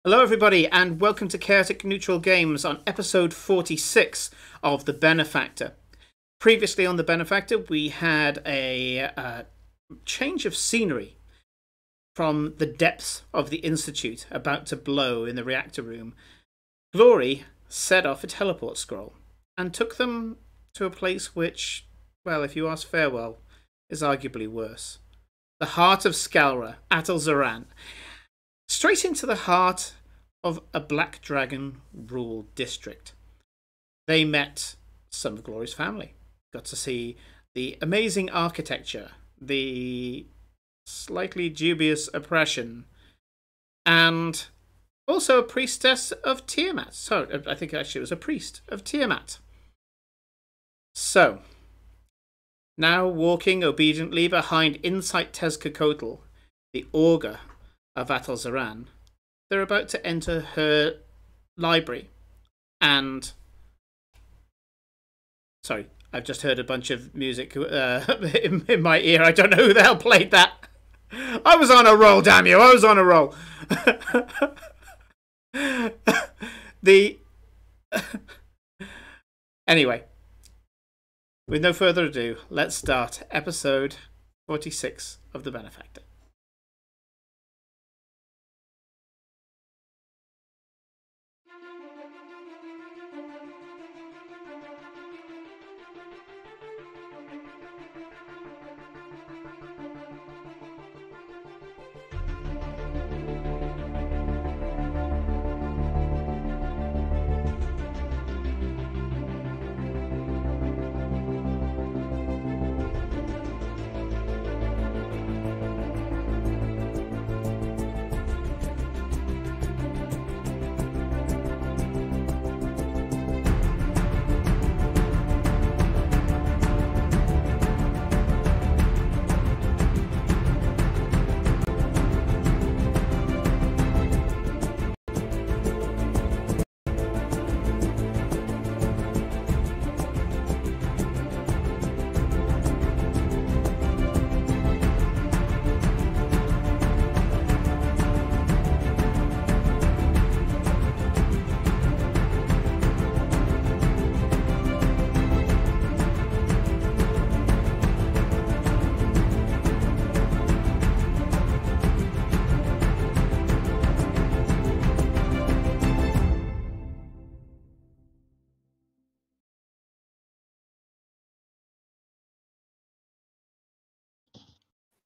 Hello everybody and welcome to Chaotic Neutral Games on episode 46 of The Benefactor. Previously on The Benefactor we had a change of scenery from the depths of the Institute about to blow in the reactor room. Glory set off a teleport scroll and took them to a place which, well, if you ask Farewell, is arguably worse. The heart of Scalra, Atal'Zaran. Straight into the heart of a Black Dragon ruled district. They met some of Glory's family. Got to see the amazing architecture, the slightly dubious oppression, and also a priestess of Tiamat. So I think actually it was a priest of Tiamat. So, now walking obediently behind Insight Tezcatlipoca, the augur of Atal'Zaran, they're about to enter her library. And sorry, I've just heard a bunch of music in my ear. I don't know who the hell played that. I was on a roll, damn you! I was on a roll. Anyway, with no further ado, let's start episode 46 of The Benefactor.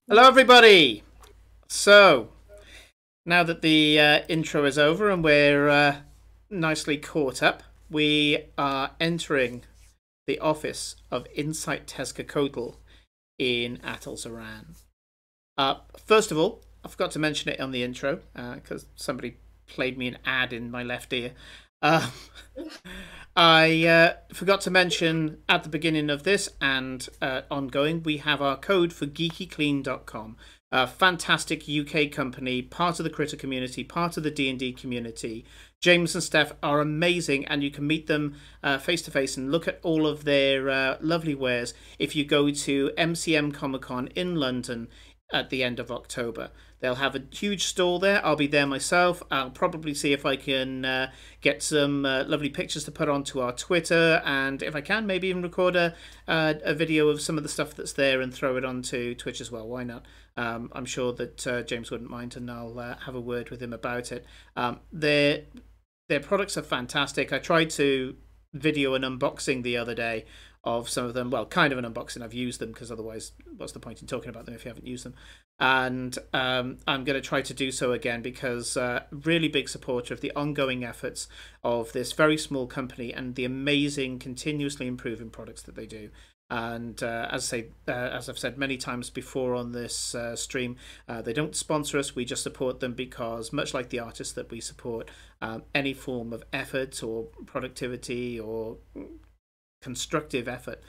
Hello everybody! So, now that the intro is over and we're nicely caught up, we are entering the office of Insight Tezcatlipoca in Atal'Zaran. First of all, I forgot to mention it on the intro because somebody played me an ad in my left ear. I forgot to mention at the beginning of this and ongoing, we have our code for geekyclean.com. A fantastic UK company, part of the Critter community, part of the D&D community. James and Steph are amazing, and you can meet them face to face and look at all of their lovely wares if you go to MCM Comic Con in London at the end of October. They'll have a huge stall there. I'll be there myself. I'll probably see if I can get some lovely pictures to put onto our Twitter, and if I can, maybe even record a video of some of the stuff that's there and throw it onto Twitch as well. Why not? I'm sure that James wouldn't mind, and I'll have a word with him about it. Their products are fantastic. I tried to video an unboxing the other day of some of them. Well, kind of an unboxing. I've used them because otherwise what's the point in talking about them if you haven't used them? And I'm going to try to do so again because really big supporter of the ongoing efforts of this very small company and the amazing continuously improving products that they do. And as I've said many times before on this stream, they don't sponsor us. We just support them because, much like the artists that we support, any form of effort or productivity or constructive effort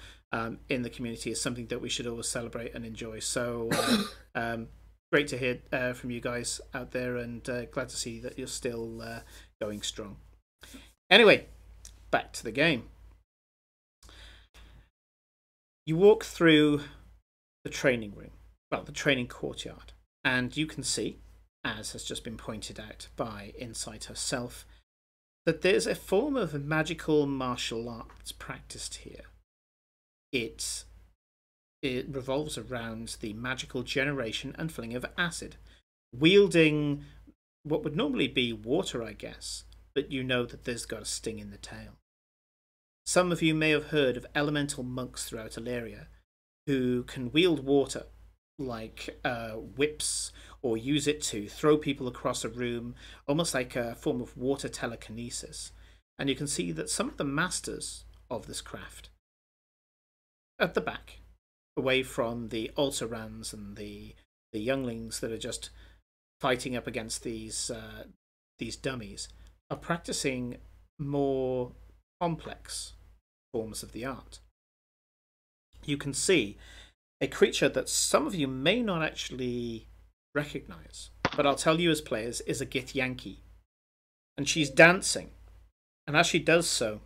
in the community is something that we should always celebrate and enjoy. So great to hear from you guys out there, and glad to see that you're still going strong. Anyway, back to the game. You walk through the training room, well, the training courtyard, and you can see as has just been pointed out by Insight herself, that there's a form of magical martial arts practiced here. It revolves around the magical generation and filling of acid, wielding what would normally be water, I guess, but you know that there's got a sting in the tail. Some of you may have heard of elemental monks throughout Illyria who can wield water like whips, or use it to throw people across a room, almost like a form of water telekinesis. And you can see that some of the masters of this craft, at the back, away from the Atal'Zarans and the younglings that are just fighting up against these dummies, are practicing more complex forms of the art. You can see a creature that some of you may not actually recognize, but I'll tell you as players, is a Githyanki. And she's dancing. And as she does so,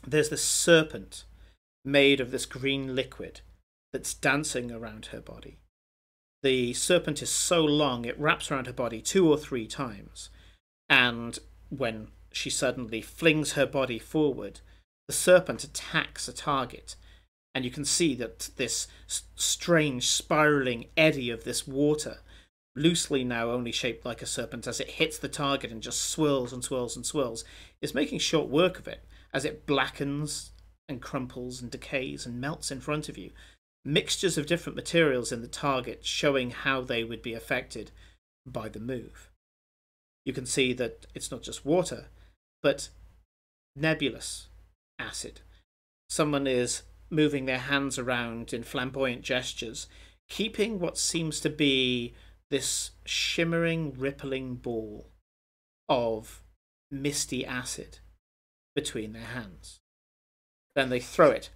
there's this serpent made of this green liquid that's dancing around her body. The serpent is so long, it wraps around her body 2 or 3 times. And when she suddenly flings her body forward, the serpent attacks a target. And you can see that this strange spiraling eddy of this water, loosely now only shaped like a serpent, as it hits the target and just swirls and swirls and swirls, is making short work of it as it blackens and crumples and decays and melts in front of you. Mixtures of different materials in the target showing how they would be affected by the move. You can see that it's not just water, but nebulous acid. Someone is moving their hands around in flamboyant gestures, keeping what seems to be this shimmering, rippling ball of misty acid between their hands. Then they throw it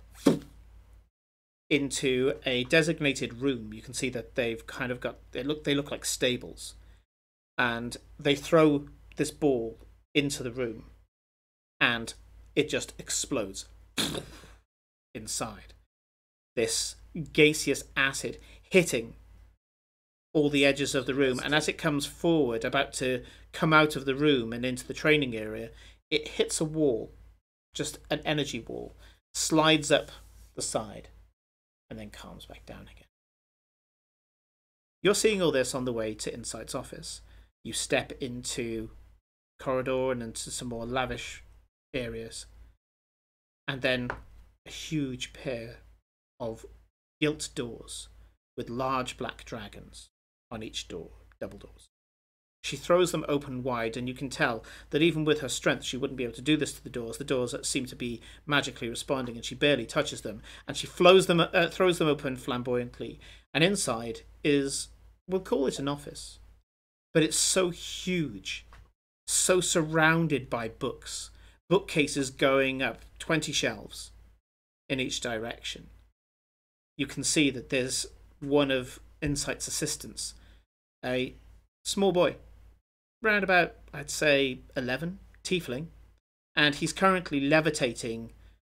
into a designated room. You can see that they've kind of got, they look like stables, and they throw this ball into the room, and it just explodes inside. This gaseous acid hitting all the edges of the room, and as it comes forward, about to come out of the room and into the training area, it hits a wall, just an energy wall, slides up the side, and then calms back down again. You're seeing all this on the way to Insight's office. You step into corridor and into some more lavish areas, and then a huge pair of gilt doors with large black dragons on each door, double doors. She throws them open wide, and you can tell that even with her strength she wouldn't be able to do this to the doors. The doors seem to be magically responding, and she barely touches them, and she throws them open flamboyantly. And inside is, we'll call it an office, but it's so huge, so surrounded by books, bookcases going up 20 shelves in each direction. You can see that there's one of Insight's assistants, a small boy, around about, I'd say, 11, tiefling, and he's currently levitating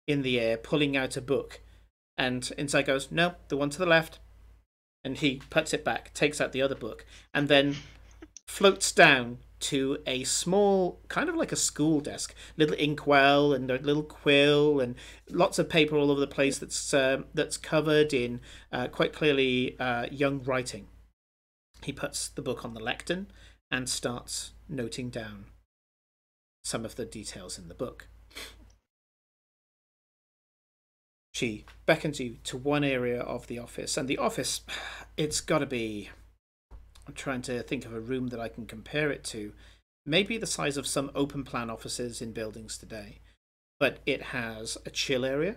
in the air, pulling out a book. And Insight goes, "No, the one to the left." And he puts it back, takes out the other book, and then floats down to a small, kind of like a school desk, little inkwell and a little quill and lots of paper all over the place that's covered in quite clearly young writing. He puts the book on the lectern and starts noting down some of the details in the book. She beckons you to one area of the office, and the office, it's got to be, I'm trying to think of a room that I can compare it to, maybe the size of some open plan offices in buildings today, but it has a chill area,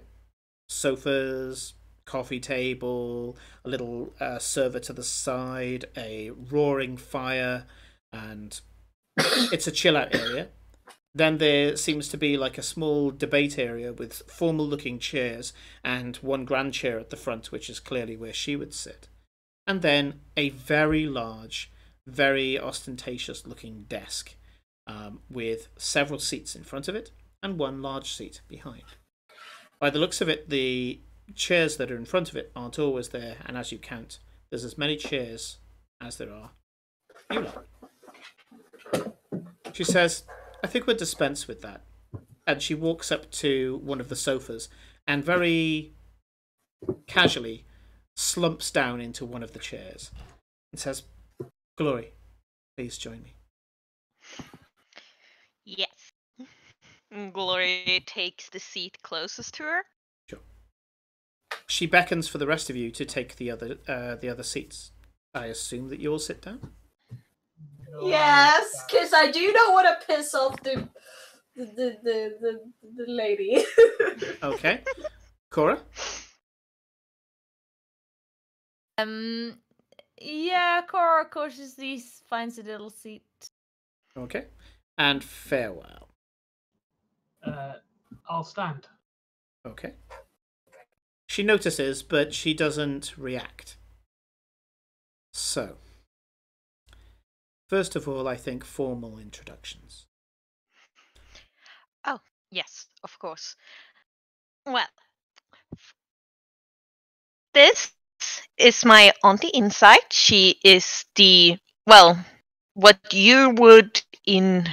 sofas, coffee table, a little server to the side, a roaring fire, and it's a chill out area. Then there seems to be like a small debate area with formal looking chairs and one grand chair at the front, which is clearly where she would sit. And then a very large, very ostentatious looking desk with several seats in front of it and one large seat behind. By the looks of it, the chairs that are in front of it aren't always there, and as you count, there's as many chairs as there are you lot. She says, I think we'll dispense with that. And she walks up to one of the sofas and very casually slumps down into one of the chairs and says, Glory, please join me. Yes. Glory takes the seat closest to her. Sure. She beckons for the rest of you to take the other seats. I assume that you all sit down? Yes, because I do not want to piss off the lady. Okay. Cora? Yeah, Cora cautiously finds a little seat. Okay. And Farewell. I'll stand. Okay. She notices, but she doesn't react. So, first of all, I think formal introductions. Oh, yes, of course. Well, this is my auntie Insight. She is what you would in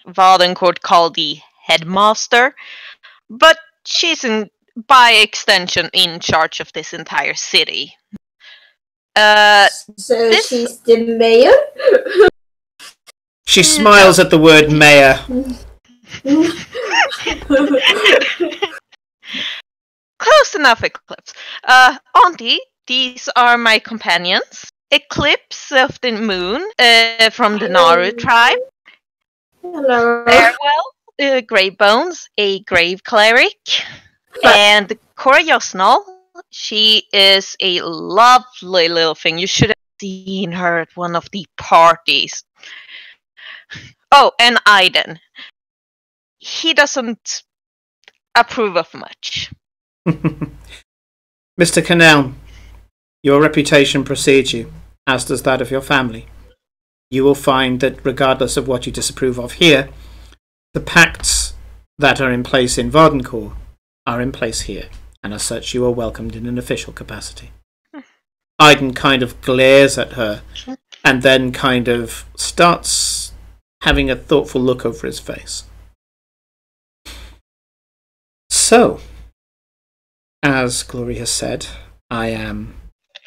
Vadencourt call the headmaster, but she's by extension in charge of this entire city. So she's the mayor? She smiles at the word mayor. Close enough, Eclipse. Auntie, these are my companions. Eclipse of the Moon from the Naru tribe. Hello. Farewell, Grey Bones, a grave cleric. And Cora Yosnal, she is a lovely little thing. You should have seen her at one of the parties. Oh, and Aiden. He doesn't approve of much. Mr. Cannell, your reputation precedes you, as does that of your family. You will find that regardless of what you disapprove of here, the pacts that are in place in Vardencourt are in place here, and as such you are welcomed in an official capacity. Aiden kind of glares at her, and then kind of starts having a thoughtful look over his face. So, as Glory has said, I am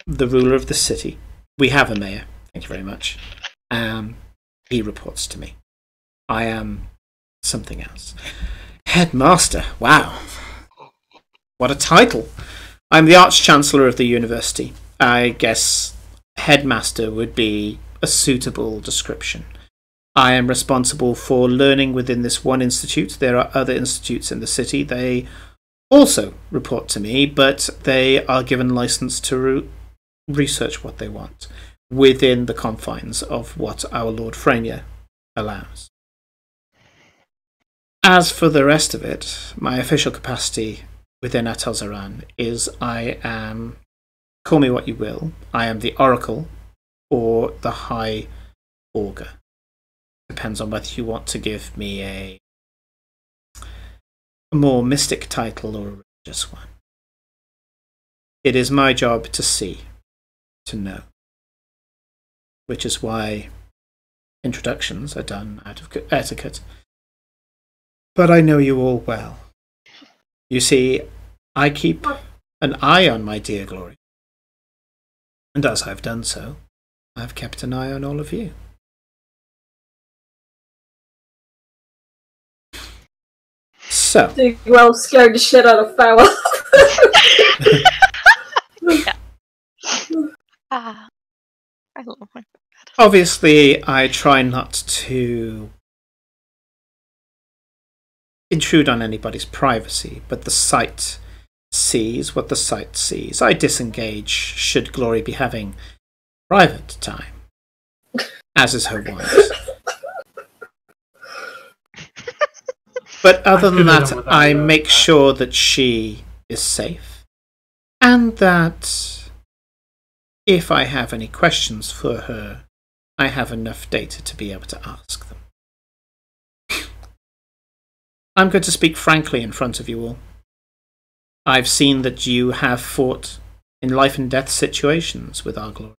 the ruler of the city. We have a mayor. Thank you very much. He reports to me. I am something else. Headmaster. Wow. What a title. I'm the Arch-Chancellor of the university. I guess headmaster would be a suitable description. I am responsible for learning within this one institute. There are other institutes in the city. They also report to me, but they are given license to research what they want within the confines of what our Lord Fraenir allows. As for the rest of it, my official capacity within Atal'Zaran is I am, call me what you will, I am the Oracle or the High Augur. Depends on whether you want to give me a more mystic title or a religious one. It is my job to see, to know, which is why introductions are done out of etiquette. But I know you all well. You see, I keep an eye on my dear Glory, and as I've done so, I've kept an eye on all of you. So, Well, scared the shit out of Farewell. I love my obviously, I try not to intrude on anybody's privacy, but the site sees what the site sees. I disengage should Glory be having private time, as is her wont. But other than that, I make sure that she is safe, and that if I have any questions for her, I have enough data to be able to ask them. I'm going to speak frankly in front of you all. I've seen that you have fought in life and death situations with our Glory,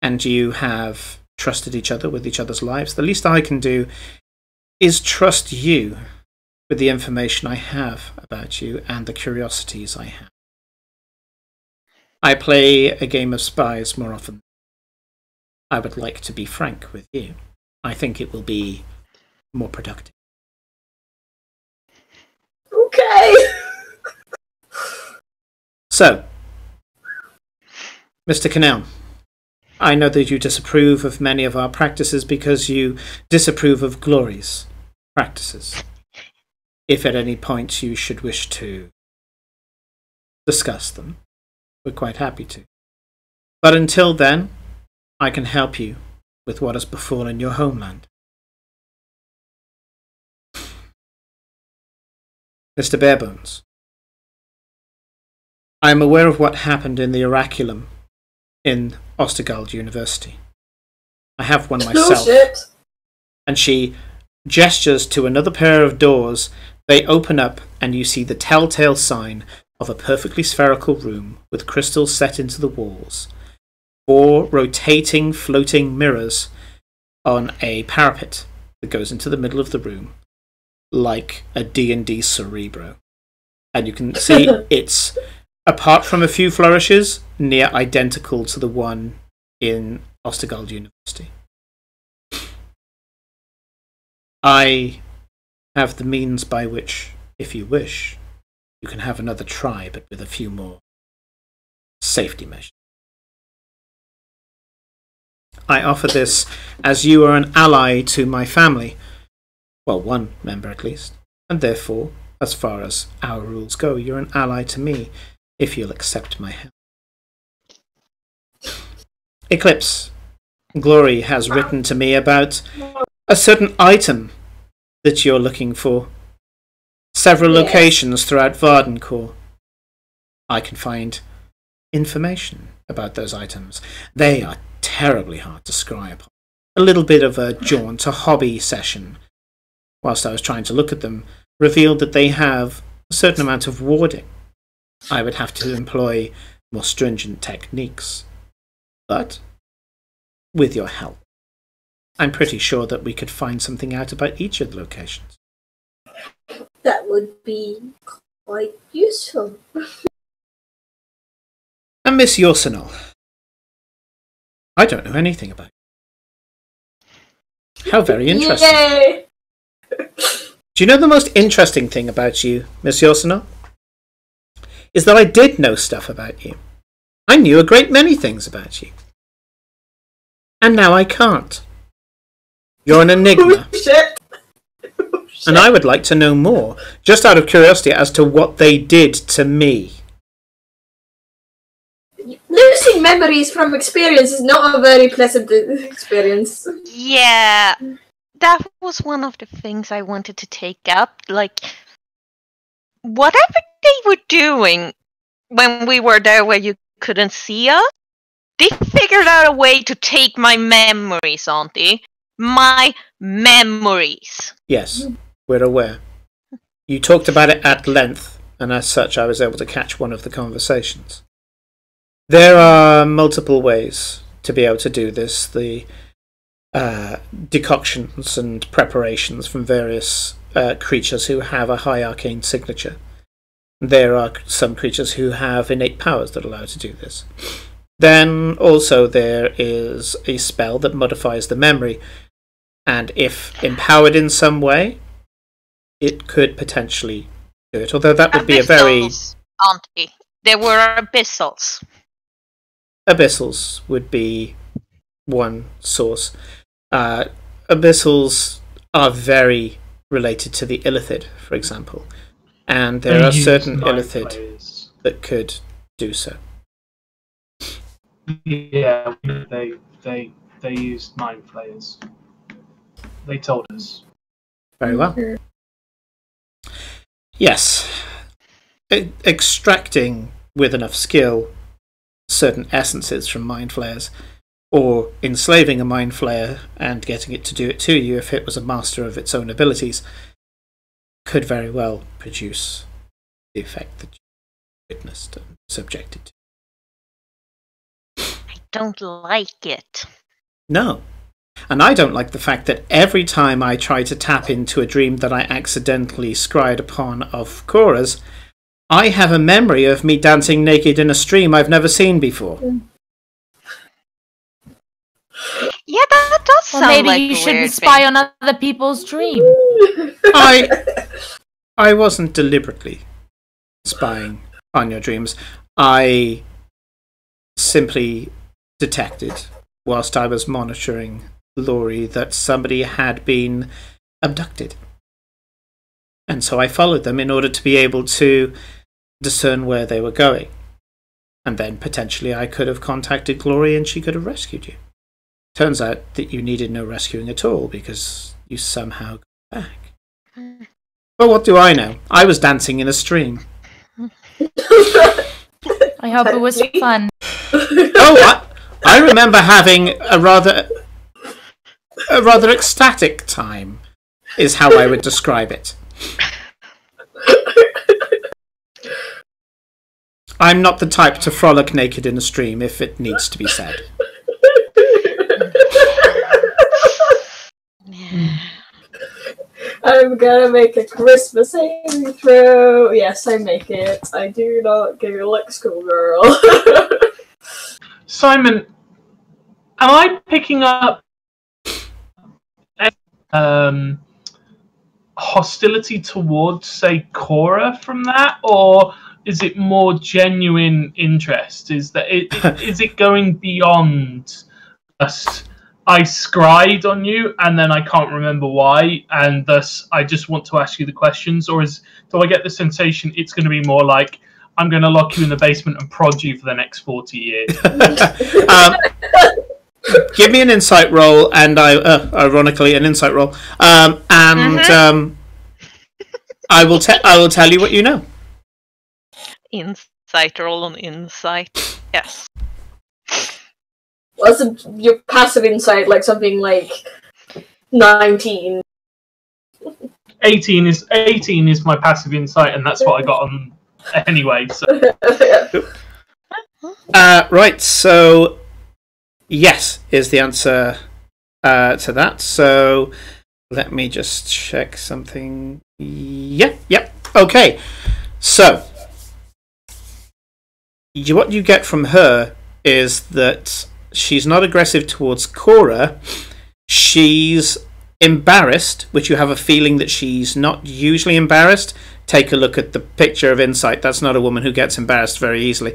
and you have trusted each other with each other's lives. The least I can do is trust you with the information I have about you and the curiosities I have. I play a game of spies more often. I would like to be frank with you. I think it will be more productive. Okay. So, Mr. Cannell, I know that you disapprove of many of our practices because you disapprove of Glory's practices. If at any point you should wish to discuss them, we're quite happy to. But until then, I can help you with what has befallen your homeland. Mr. Barebones, I am aware of what happened in the Oraculum in Ostergald University. I have one myself. Bullshit. And she gestures to another pair of doors. They open up and you see the telltale sign of a perfectly spherical room with crystals set into the walls. 4 rotating, floating mirrors on a parapet that goes into the middle of the room, like a D&D Cerebro. And you can see it's, apart from a few flourishes, near identical to the one in Ostergald University. I have the means by which, if you wish, you can have another try, but with a few more safety measures. I offer this as you are an ally to my family. Well, one member at least. And therefore, as far as our rules go, you're an ally to me, if you'll accept my help. Eclipse, Glory has written to me about a certain item that you're looking for. Several locations throughout Vardencore. I can find information about those items. They are terribly hard to scry upon. A little bit of a jaunt, a hobby session, whilst I was trying to look at them, revealed that they have a certain amount of warding. I would have to employ more stringent techniques. But, with your help, I'm pretty sure that we could find something out about each of the locations. That would be quite useful. And Miss Yoursenal, I don't know anything about you. How very interesting. Yay! Do you know the most interesting thing about you, Miss Yoursenal? Is that I did know stuff about you. I knew a great many things about you. And now I can't. You're an enigma. Oh, shit. Oh, shit. And I would like to know more, just out of curiosity, as to what they did to me. Losing memories from experience is not a very pleasant experience. Yeah, that was one of the things I wanted to take up. Like, whatever they were doing when we were there where you couldn't see us, they figured out a way to take my memories, Auntie. My memories. Yes, we're aware. You talked about it at length, and as such I was able to catch one of the conversations. There are multiple ways to be able to do this. The decoctions and preparations from various creatures who have a high arcane signature. There are some creatures who have innate powers that allow to do this. Then also there is a spell that modifies the memory, and if empowered in some way, it could potentially do it. Although that would be a very... Auntie. There were abyssals. Abyssals would be one source. Abyssals are very related to the illithid, for example. And there are certain illithid that could do so. Yeah, they used mind flayers. They told us. Very well. Yes. Extracting with enough skill certain essences from mind flayers, or enslaving a mind flayer and getting it to do it to you if it was a master of its own abilities, could very well produce the effect that you witnessed and subjected to. I don't like it. No, And I don't like the fact that every time I try to tap into a dream that I accidentally scryed upon of Cora's, I have a memory of me dancing naked in a stream I've never seen before. Yeah, that does sound Well, maybe like you a shouldn't weird spy thing. on other people's dreams. I wasn't deliberately spying on your dreams. I simply detected, whilst I was monitoring Laurie, that somebody had been abducted. And so I followed them in order to be able to discern where they were going. And then potentially I could have contacted Glory and she could have rescued you. Turns out that you needed no rescuing at all because you somehow got back. But what do I know? I was dancing in a stream. I hope it was fun. Oh, I remember having a rather ecstatic time, is how I would describe it. I'm not the type to frolic naked in a stream, if it needs to be said. I'm gonna make a Christmas saving throw. Yes, I make it. I do not giggle like schoolgirl. Simon, am I picking up hostility towards, say, Cora from that, or is it more genuine interest? Is it going beyond just I scried on you and then I can't remember why, and thus I just want to ask you the questions, or do I get the sensation it's going to be more like I'm going to lock you in the basement and prod you for the next 40 years? Give me an insight roll, and ironically, an insight roll, I will tell you what you know. Insight roll on insight. Yes. Wasn't your passive insight like something like 19? 18 is my passive insight, and that's what I got on anyway. So. Right, so yes is the answer to that. So let me just check something. Yep. Okay. So what you get from her is that she's not aggressive towards Cora. She's embarrassed, which you have a feeling that she's not usually embarrassed. Take a look at the picture of Insight. That's not a woman who gets embarrassed very easily.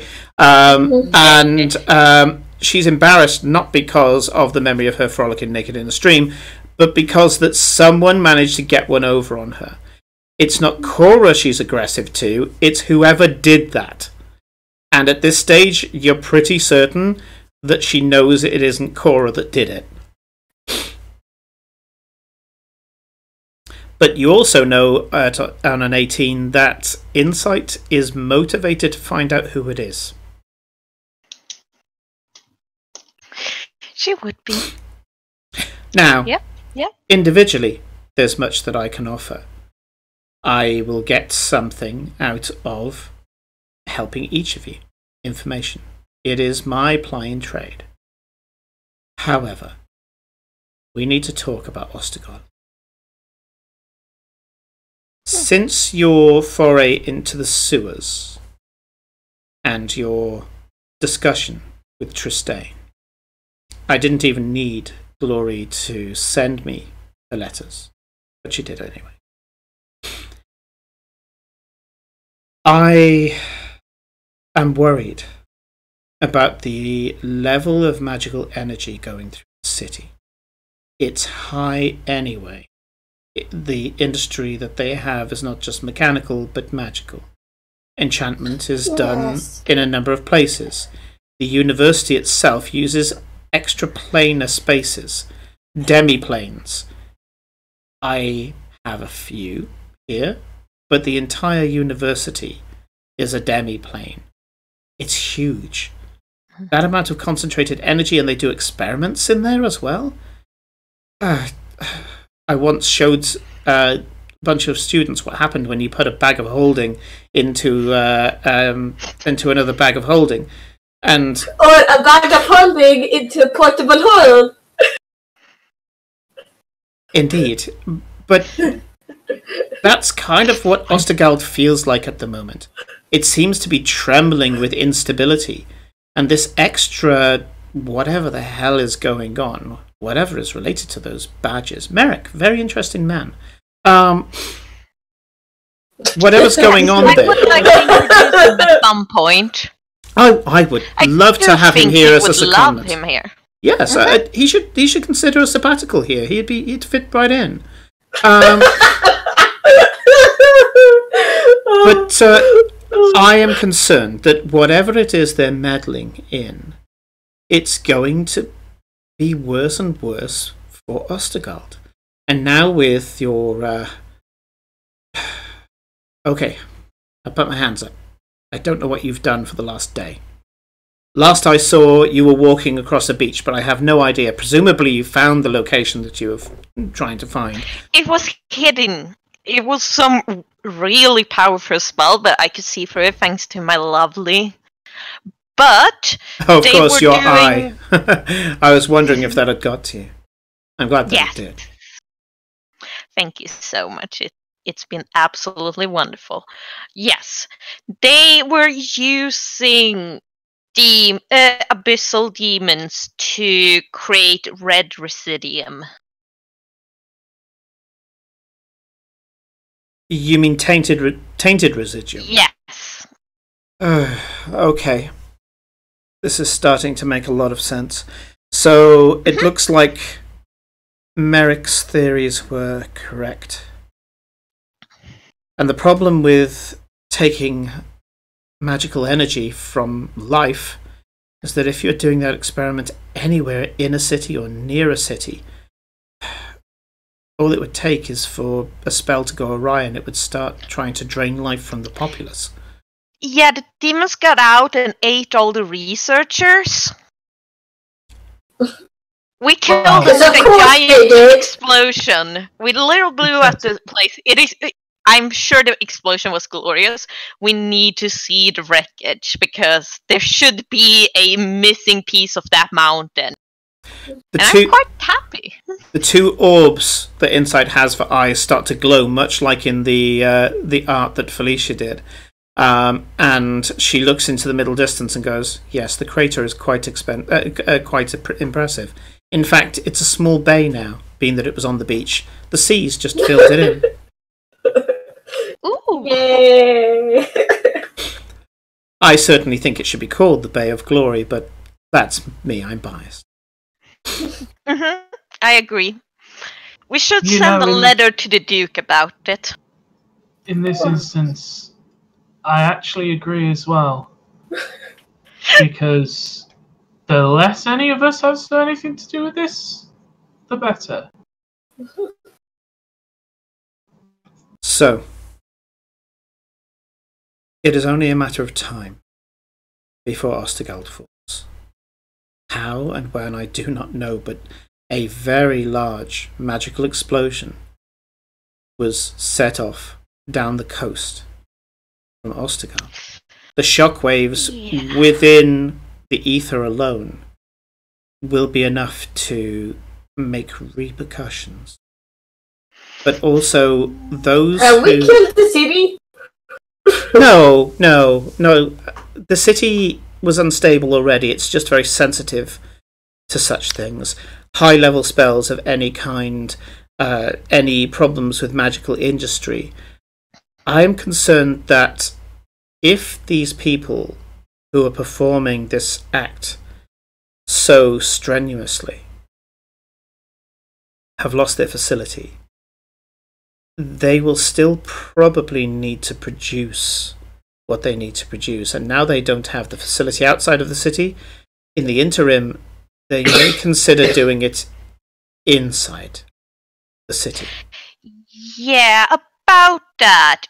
She's embarrassed not because of the memory of her frolicking naked in the stream, but because that someone managed to get one over on her. It's not Cora she's aggressive to, it's whoever did that. And at this stage, you're pretty certain that she knows it isn't Cora that did it. But you also know on an 18 that Insight is motivated to find out who it is. She would be. Now, Yeah. individually, there's much that I can offer. I will get something out of helping each of you. Information. It is my ply in trade. However, we need to talk about Ostagon. Since your foray into the sewers and your discussion with Tristane, I didn't even need Glory to send me the letters, but she did anyway. I am worried about the level of magical energy going through the city. It's high anyway. The industry that they have is not just mechanical, but magical. Enchantment is done in a number of places. The university itself uses extraplanar spaces, demiplanes. I have a few here, but the entire university is a demiplane. It's huge. That amount of concentrated energy, and they do experiments in there as well. I once showed a bunch of students what happened when you put a bag of holding into another bag of holding, and Or a bag of holding into a portable hole. Indeed. But that's kind of what Ostergald feels like at the moment. It seems to be trembling with instability. And this extra whatever the hell is going on, whatever is related to those badges. Merrick, very interesting man. Whatever's going on I there. would like to introduce him at some point. I would love to have him here as a secondment. Love him here. Yes, he should consider a sabbatical here. He'd fit right in. But I am concerned that whatever it is they're meddling in, it's going to be worse and worse for Ostergald. And now with your... Okay, I put my hands up. I don't know what you've done for the last day. Last I saw, you were walking across a beach, but I have no idea. Presumably you found the location that you were trying to find. It was hidden. It was some really powerful spell that I could see through it thanks to my lovely. But Oh, of course, your eye. I was wondering if that had got to you. I'm glad that it did. Thank you so much. It's been absolutely wonderful. Yes, they were using the abyssal demons to create red residium. You mean tainted residuum? Yes. Okay. This is starting to make a lot of sense. So it looks like Merrick's theories were correct. And the problem with taking magical energy from life is that if you're doing that experiment anywhere in a city or near a city, all it would take is for a spell to go awry and it would start trying to drain life from the populace. Yeah, the demons got out and ate all the researchers. We killed a giant explosion. We literally blew up the place. I'm sure the explosion was glorious. We need to see the wreckage because there should be a missing piece of that mountain. I'm quite happy. The two orbs that Insight has for eyes start to glow, much like in the art that Felicia did. And she looks into the middle distance and goes, "Yes, the crater is quite impressive. In fact, it's a small bay now, being that it was on the beach. The seas just filled it in." Ooh. Yay! I certainly think it should be called the Bay of Glory, but that's me. I'm biased. I agree. We should send a letter to the Duke about it. In this instance, I actually agree as well. Because the less any of us has anything to do with this, the better. So, it is only a matter of time before Ostergald falls. How and when I do not know, but a very large magical explosion was set off down the coast from Ostergald. The shockwaves within the ether alone will be enough to make repercussions. But also those we killed the city? No. The city was unstable already. It's just very sensitive to such things. High-level spells of any kind, any problems with magical industry. I am concerned that if these people who are performing this act so strenuously have lost their facility, they will still probably need to produce what they need to produce. And now they don't have the facility outside of the city. In the interim, they may consider doing it inside the city. Yeah, about that.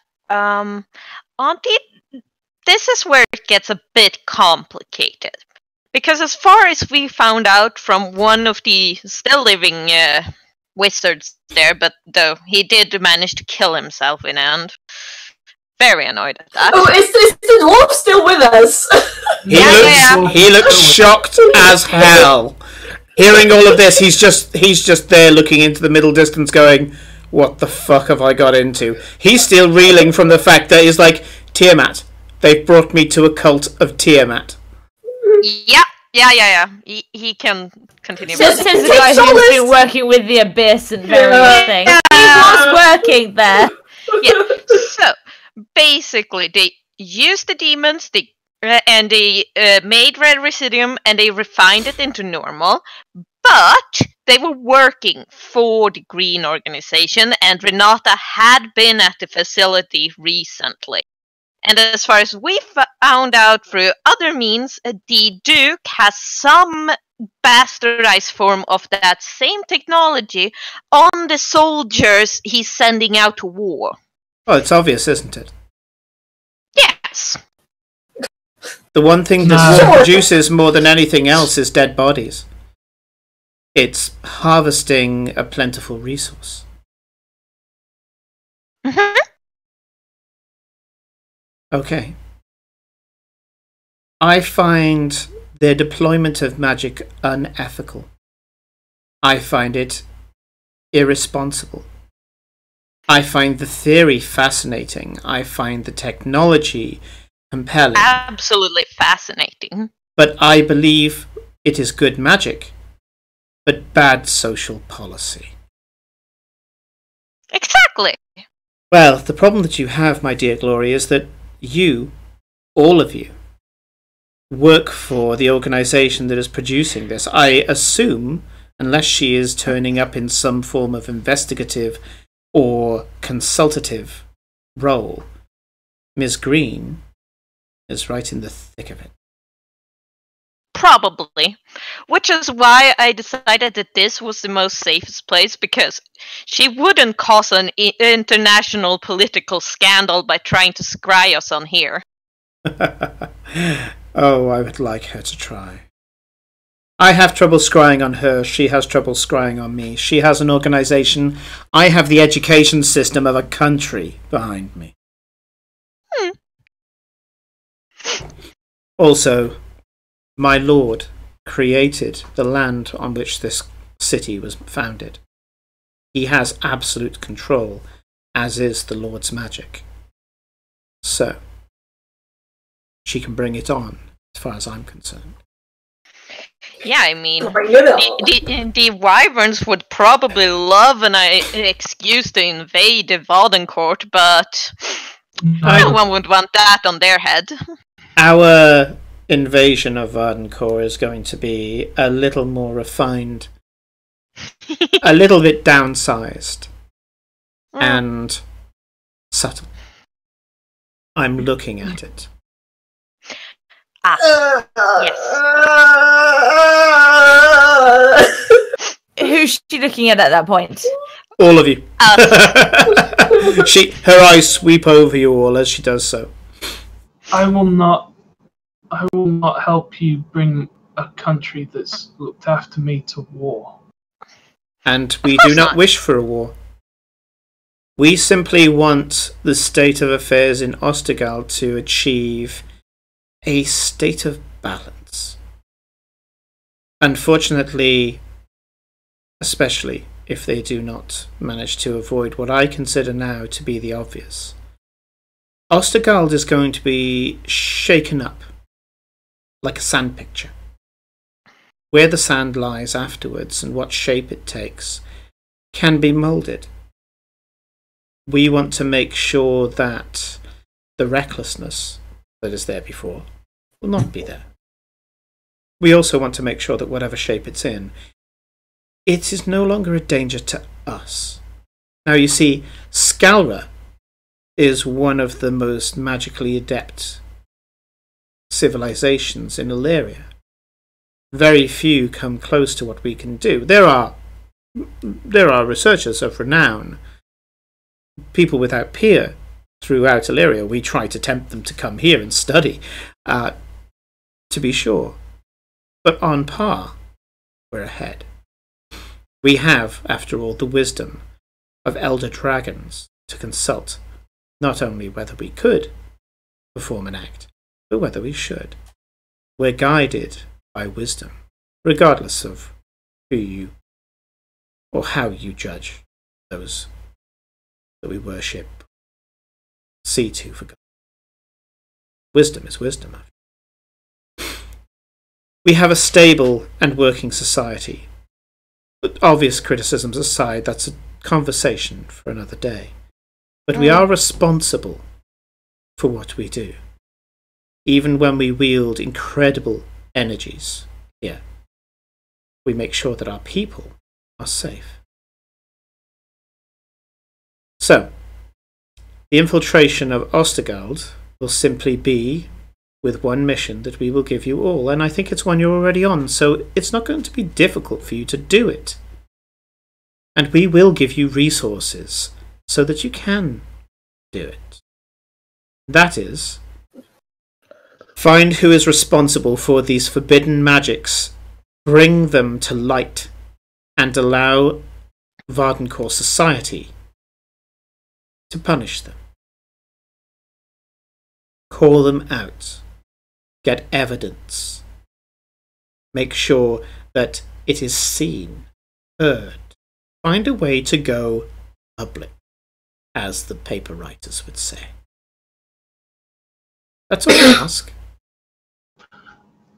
This is where it gets a bit complicated. Because as far as we found out from one of the still living wizards there, but though he did manage to kill himself in the end. Very annoyed at that. Oh, is the dwarf still with us? He looks shocked as hell. Hearing all of this, he's just there looking into the middle distance going, what the fuck have I got into? He's still reeling from the fact that he's like, Tiamat. They've brought me to a cult of Tiamat. Yeah. He can continue. Says the guy who's been working with the Abyss and various things. He was working there. Yeah. So basically, they used the demons, they made red residuum, and they refined it into normal. But they were working for the Green Organization, and Renata had been at the facility recently. And as far as we found out through other means, the Duke has some bastardized form of that same technology on the soldiers he's sending out to war. Well, it's obvious, isn't it? Yes. The one thing that produces more than anything else is dead bodies. It's harvesting a plentiful resource. Mm-hmm. Okay. I find their deployment of magic unethical. I find it irresponsible. I find the theory fascinating. I find the technology compelling. Absolutely fascinating. But I believe it is good magic, but bad social policy. Exactly. Well, the problem that you have, my dear Glory, is that you, all of you, work for the organization that is producing this. I assume, unless she is turning up in some form of investigative or consultative role, Ms. Green is right in the thick of it. Probably. Which is why I decided that this was the most safest place, because she wouldn't cause an international political scandal by trying to scry us on here. Oh, I would like her to try. I have trouble scrying on her. She has trouble scrying on me. She has an organization. I have the education system of a country behind me. Also, my lord created the land on which this city was founded. He has absolute control, as is the Lord's magic. So, she can bring it on, as far as I'm concerned. Yeah, I mean, the Wyverns would probably love an excuse to invade the Valdencourt, but no one would want that on their head. Our invasion of Vardencourt is going to be a little more refined, a little bit downsized, and subtle. I'm looking at it. Yes. Who's she looking at that point? All of you. Her eyes sweep over you all as she does so. I will not help you bring a country that's looked after me to war. And we do not wish for a war. We simply want the state of affairs in Ostergal to achieve a state of balance. Unfortunately, especially if they do not manage to avoid what I consider now to be the obvious, Ostergald is going to be shaken up like a sand picture. Where the sand lies afterwards and what shape it takes can be moulded. We want to make sure that the recklessness that is there before will not be there. We also want to make sure that whatever shape it's in, it is no longer a danger to us. Now you see, Scalra is one of the most magically adept civilizations in Illyria. Very few come close to what we can do. There are researchers of renown, people without peer throughout Illyria. We try to tempt them to come here and study, to be sure. But on par, we're ahead. We have, after all, the wisdom of elder dragons to consult, not only whether we could perform an act, but whether we should. We're guided by wisdom, regardless of who you or how you judge those that we worship, see to for God. Wisdom is wisdom. We have a stable and working society. But obvious criticisms aside, that's a conversation for another day. But we are responsible for what we do, even when we wield incredible energies here. We make sure that our people are safe. So, the infiltration of Ostergald will simply be with one mission that we will give you all, and I think it's one you're already on, so it's not going to be difficult for you to do it. And we will give you resources so that you can do it. That is, find who is responsible for these forbidden magics, bring them to light, and allow Vardencore society to punish them. Call them out. Get evidence. Make sure that it is seen, heard. Find a way to go public, as the paper writers would say. That's all I ask.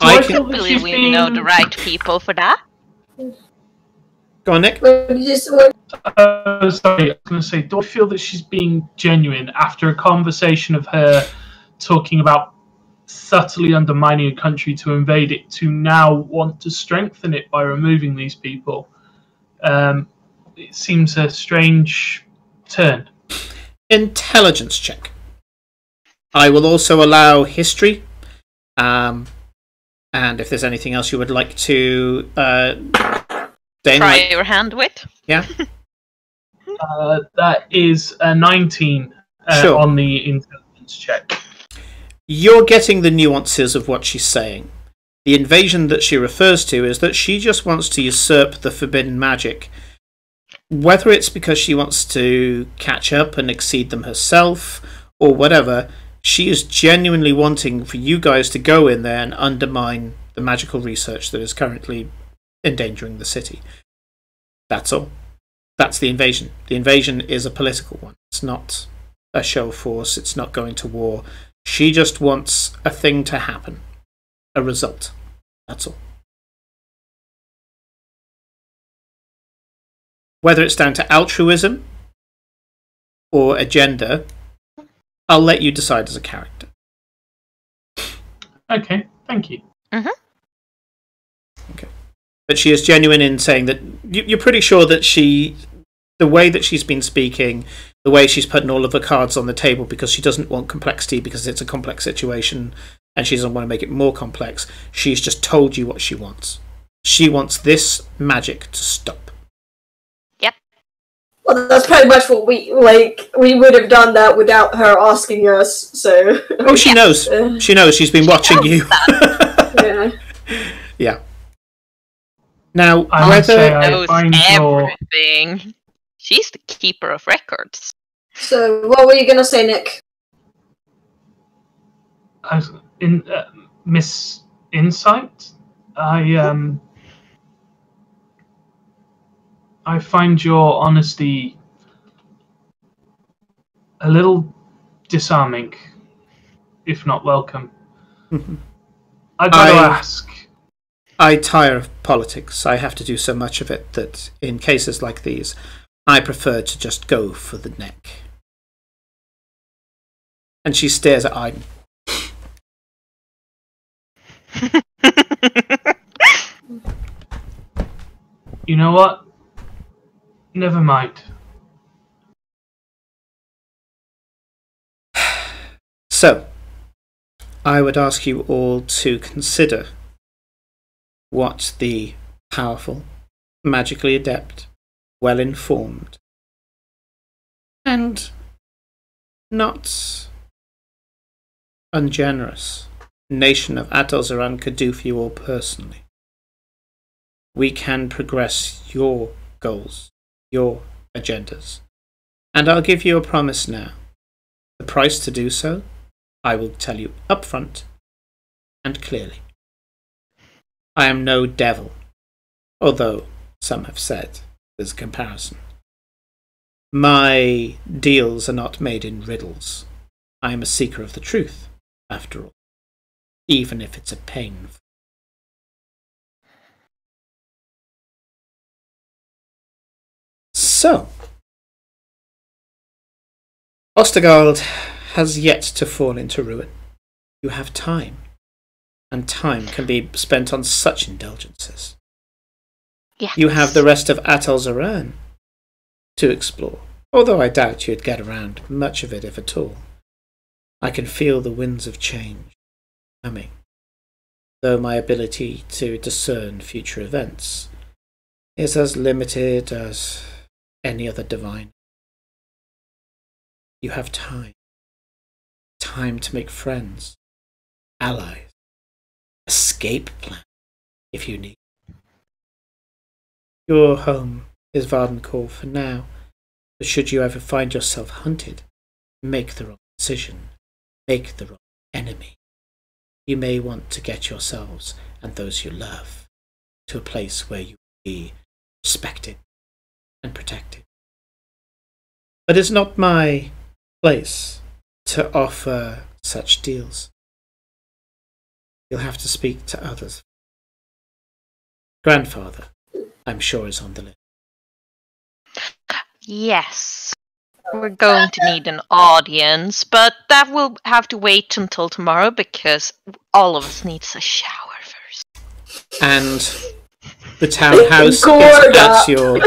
I don't believe we know the right people for that. Go on, Nick. Sorry, I was going to say, do I feel that she's being genuine after a conversation of her talking about subtly undermining a country to invade it, to now want to strengthen it by removing these people? It seems a strange turn. Intelligence check. I will also allow history, and if there's anything else you would like to try your hand with. Yeah. That is a 19 sure. On the intelligence check. You're getting the nuances of what she's saying. The invasion that she refers to is that she just wants to usurp the forbidden magic. Whether it's because she wants to catch up and exceed them herself, or whatever, she is genuinely wanting for you guys to go in there and undermine the magical research that is currently endangering the city. That's all. That's the invasion. The invasion is a political one. It's not a show of force. It's not going to war. She just wants a thing to happen. A result. That's all. Whether it's down to altruism or agenda, I'll let you decide as a character. Okay, thank you. Mm-hmm. Okay. But she is genuine in saying that you're pretty sure that the way that she's been speaking, the way she's putting all of her cards on the table because she doesn't want complexity because it's a complex situation and she doesn't want to make it more complex, she's just told you what she wants. She wants this magic to stop. Yep. Well, that's pretty much what we would have done that without her asking us, so... Oh, she knows. She knows. She's been watching you. Yeah. Yeah. Now, I whether... knows everything. She's the keeper of records. So, what were you going to say, Nick? Miss Insight? I find your honesty a little disarming, if not welcome. I've got to ask. I tire of politics. I have to do so much of it that in cases like these, I prefer to just go for the neck. And she stares at Aiden. You know what? Never mind. So, I would ask you all to consider what the powerful, magically adept, well-informed, and not ungenerous nation of Atal'Zaran could do for you all personally. We can progress your goals, your agendas. And I'll give you a promise now. The price to do so, I will tell you upfront and clearly. I am no devil, although some have said, as a comparison. My deals are not made in riddles. I am a seeker of the truth, after all, even if it's a pain. So, Ostergard has yet to fall into ruin. You have time, and time can be spent on such indulgences. Yes. You have the rest of Atal'Zaran to explore, although I doubt you'd get around much of it, if at all. I can feel the winds of change coming, though my ability to discern future events is as limited as any other divine. You have time. Time to make friends, allies, escape plan, if you need. Your home is Vardencore for now, but should you ever find yourself hunted, make the wrong decision, make the wrong enemy. You may want to get yourselves and those you love to a place where you will be respected and protected. But it's not my place to offer such deals. You'll have to speak to others. Grandfather, I'm sure, is on the list. Yes. We're going to need an audience, but that will have to wait until tomorrow because all of us needs a shower first. And the townhouse is at your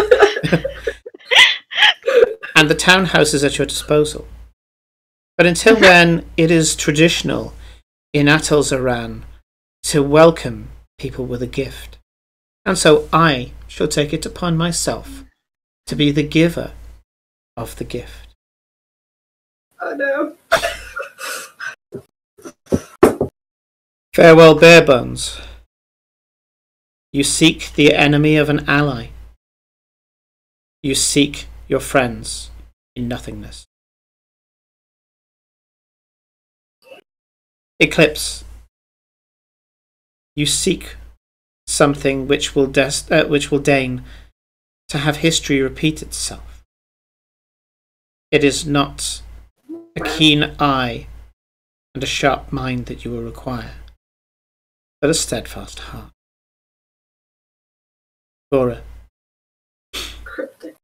and the townhouse is at your disposal. But until then, it is traditional in Atal'Zaran to welcome people with a gift. And so I shall take it upon myself to be the giver of the gift. Oh no. Farewell, Barebones. You seek the enemy of an ally. You seek your friends in nothingness. Eclipse. You seek something which will deign to have history repeat itself. It is not a keen eye and a sharp mind that you will require, but a steadfast heart. Laura, Cryptic.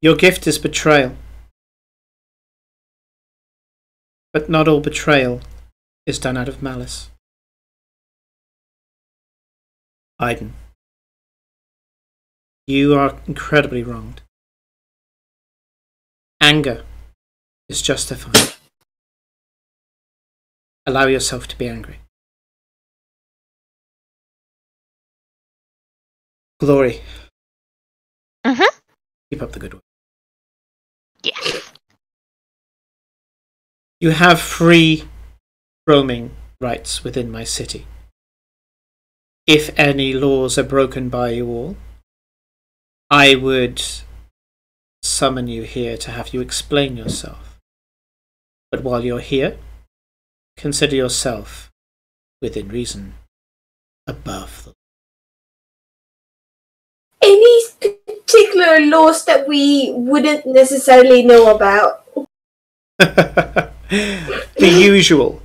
your gift is betrayal. But not all betrayal is done out of malice. Aiden, you are incredibly wronged. Anger is justified. Allow yourself to be angry. Glory. Keep up the good work. Yes. You have free roaming rights within my city. If any laws are broken by you all, I would summon you here to have you explain yourself. But while you're here, consider yourself, within reason, above the law. Any particular laws that we wouldn't necessarily know about? The usual.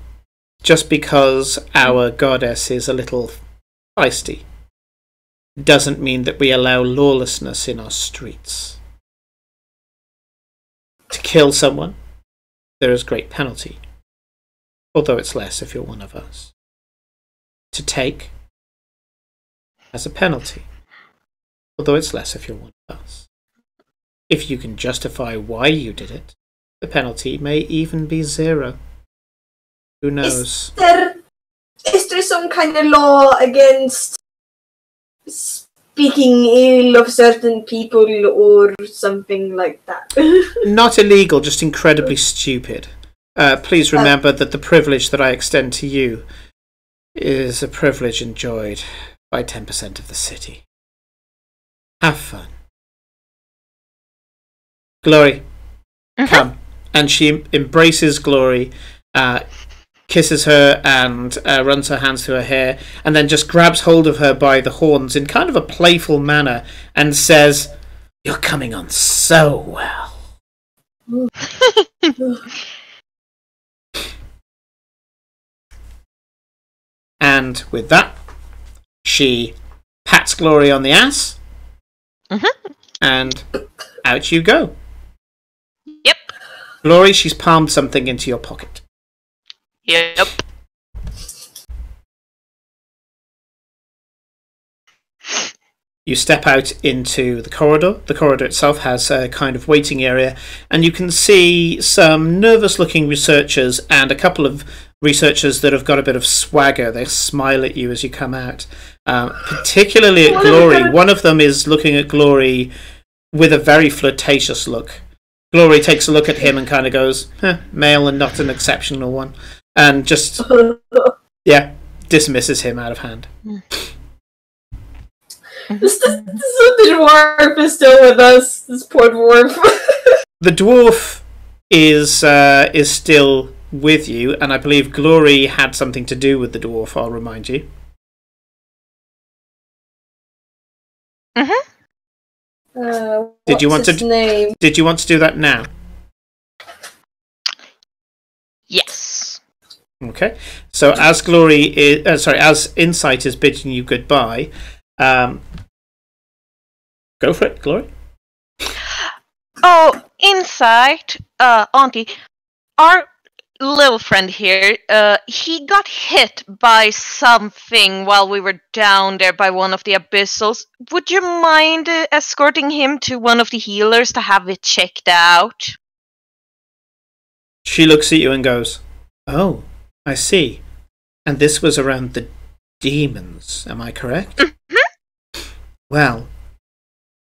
Just because our goddess is a little feisty doesn't mean that we allow lawlessness in our streets. To kill someone, there is great penalty, although it's less if you're one of us. To take has a penalty, although it's less if you're one of us. If you can justify why you did it, the penalty may even be 0. Who knows? Is there some kind of law against speaking ill of certain people or something like that? Not illegal, just incredibly stupid. Please remember that the privilege that I extend to you is a privilege enjoyed by 10% of the city. Have fun. Glory, come. And she embraces Glory, kisses her and runs her hands through her hair, and then just grabs hold of her by the horns in kind of a playful manner and says, "You're coming on so well." And with that, she pats Glory on the ass, and out you go. Yep. Glory, she's palmed something into your pocket. Yep. You step out into the corridor. The corridor itself has a kind of waiting area, and you can see some nervous-looking researchers and a couple of researchers that have got a bit of swagger. They smile at you as you come out, particularly at Glory. One of them is looking at Glory with a very flirtatious look. Glory takes a look at him and kind of goes, male and not an exceptional one, and just, dismisses him out of hand. The dwarf is still with us. This poor dwarf. The dwarf is still with you, and I believe Glory had something to do with the dwarf. I'll remind you. Did you want to do that now? Yes. Okay. So as Glory is, as Insight is bidding you goodbye, go for it, Glory. Oh, Insight, Auntie, our little friend here, he got hit by something while we were down there by one of the abyssals. Would you mind escorting him to one of the healers to have it checked out? She looks at you and goes, "Oh, I see. And this was around the demons, am I correct?" Well,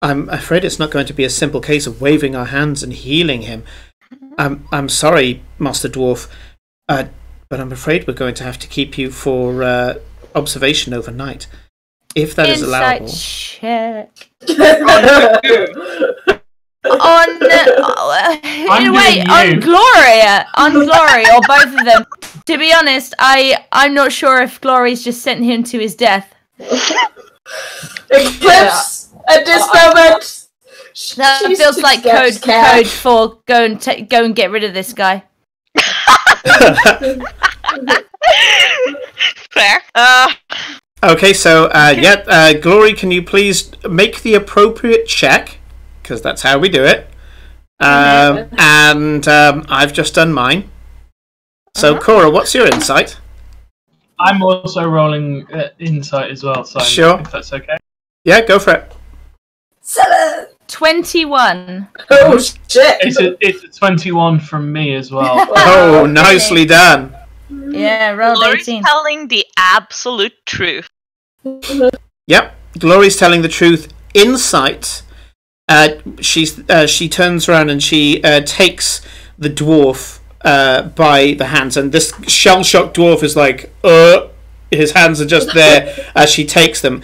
I'm afraid it's not going to be a simple case of waving our hands and healing him. I'm sorry, Master Dwarf, but I'm afraid we're going to have to keep you for observation overnight, if that is allowable. Check. on Glory, or both of them. To be honest, I'm not sure if Glory's just sent him to his death. Eclipse at this moment. That feels like code for go and get rid of this guy. Fair. Okay, so Glory, can you please make the appropriate check, because that's how we do it. And I've just done mine. So Cora, what's your insight? I'm also rolling insight as well, so sure, if that's okay. Yeah, go for it. 7. 21. Oh shit! It's a 21 from me as well. Oh, nicely done. Yeah, rolled Glory's 18. telling the absolute truth. Yep, Glory's telling the truth. Insight. She turns around and she takes the dwarf by the hands, and this shell-shocked dwarf is like, his hands are just there as she takes them.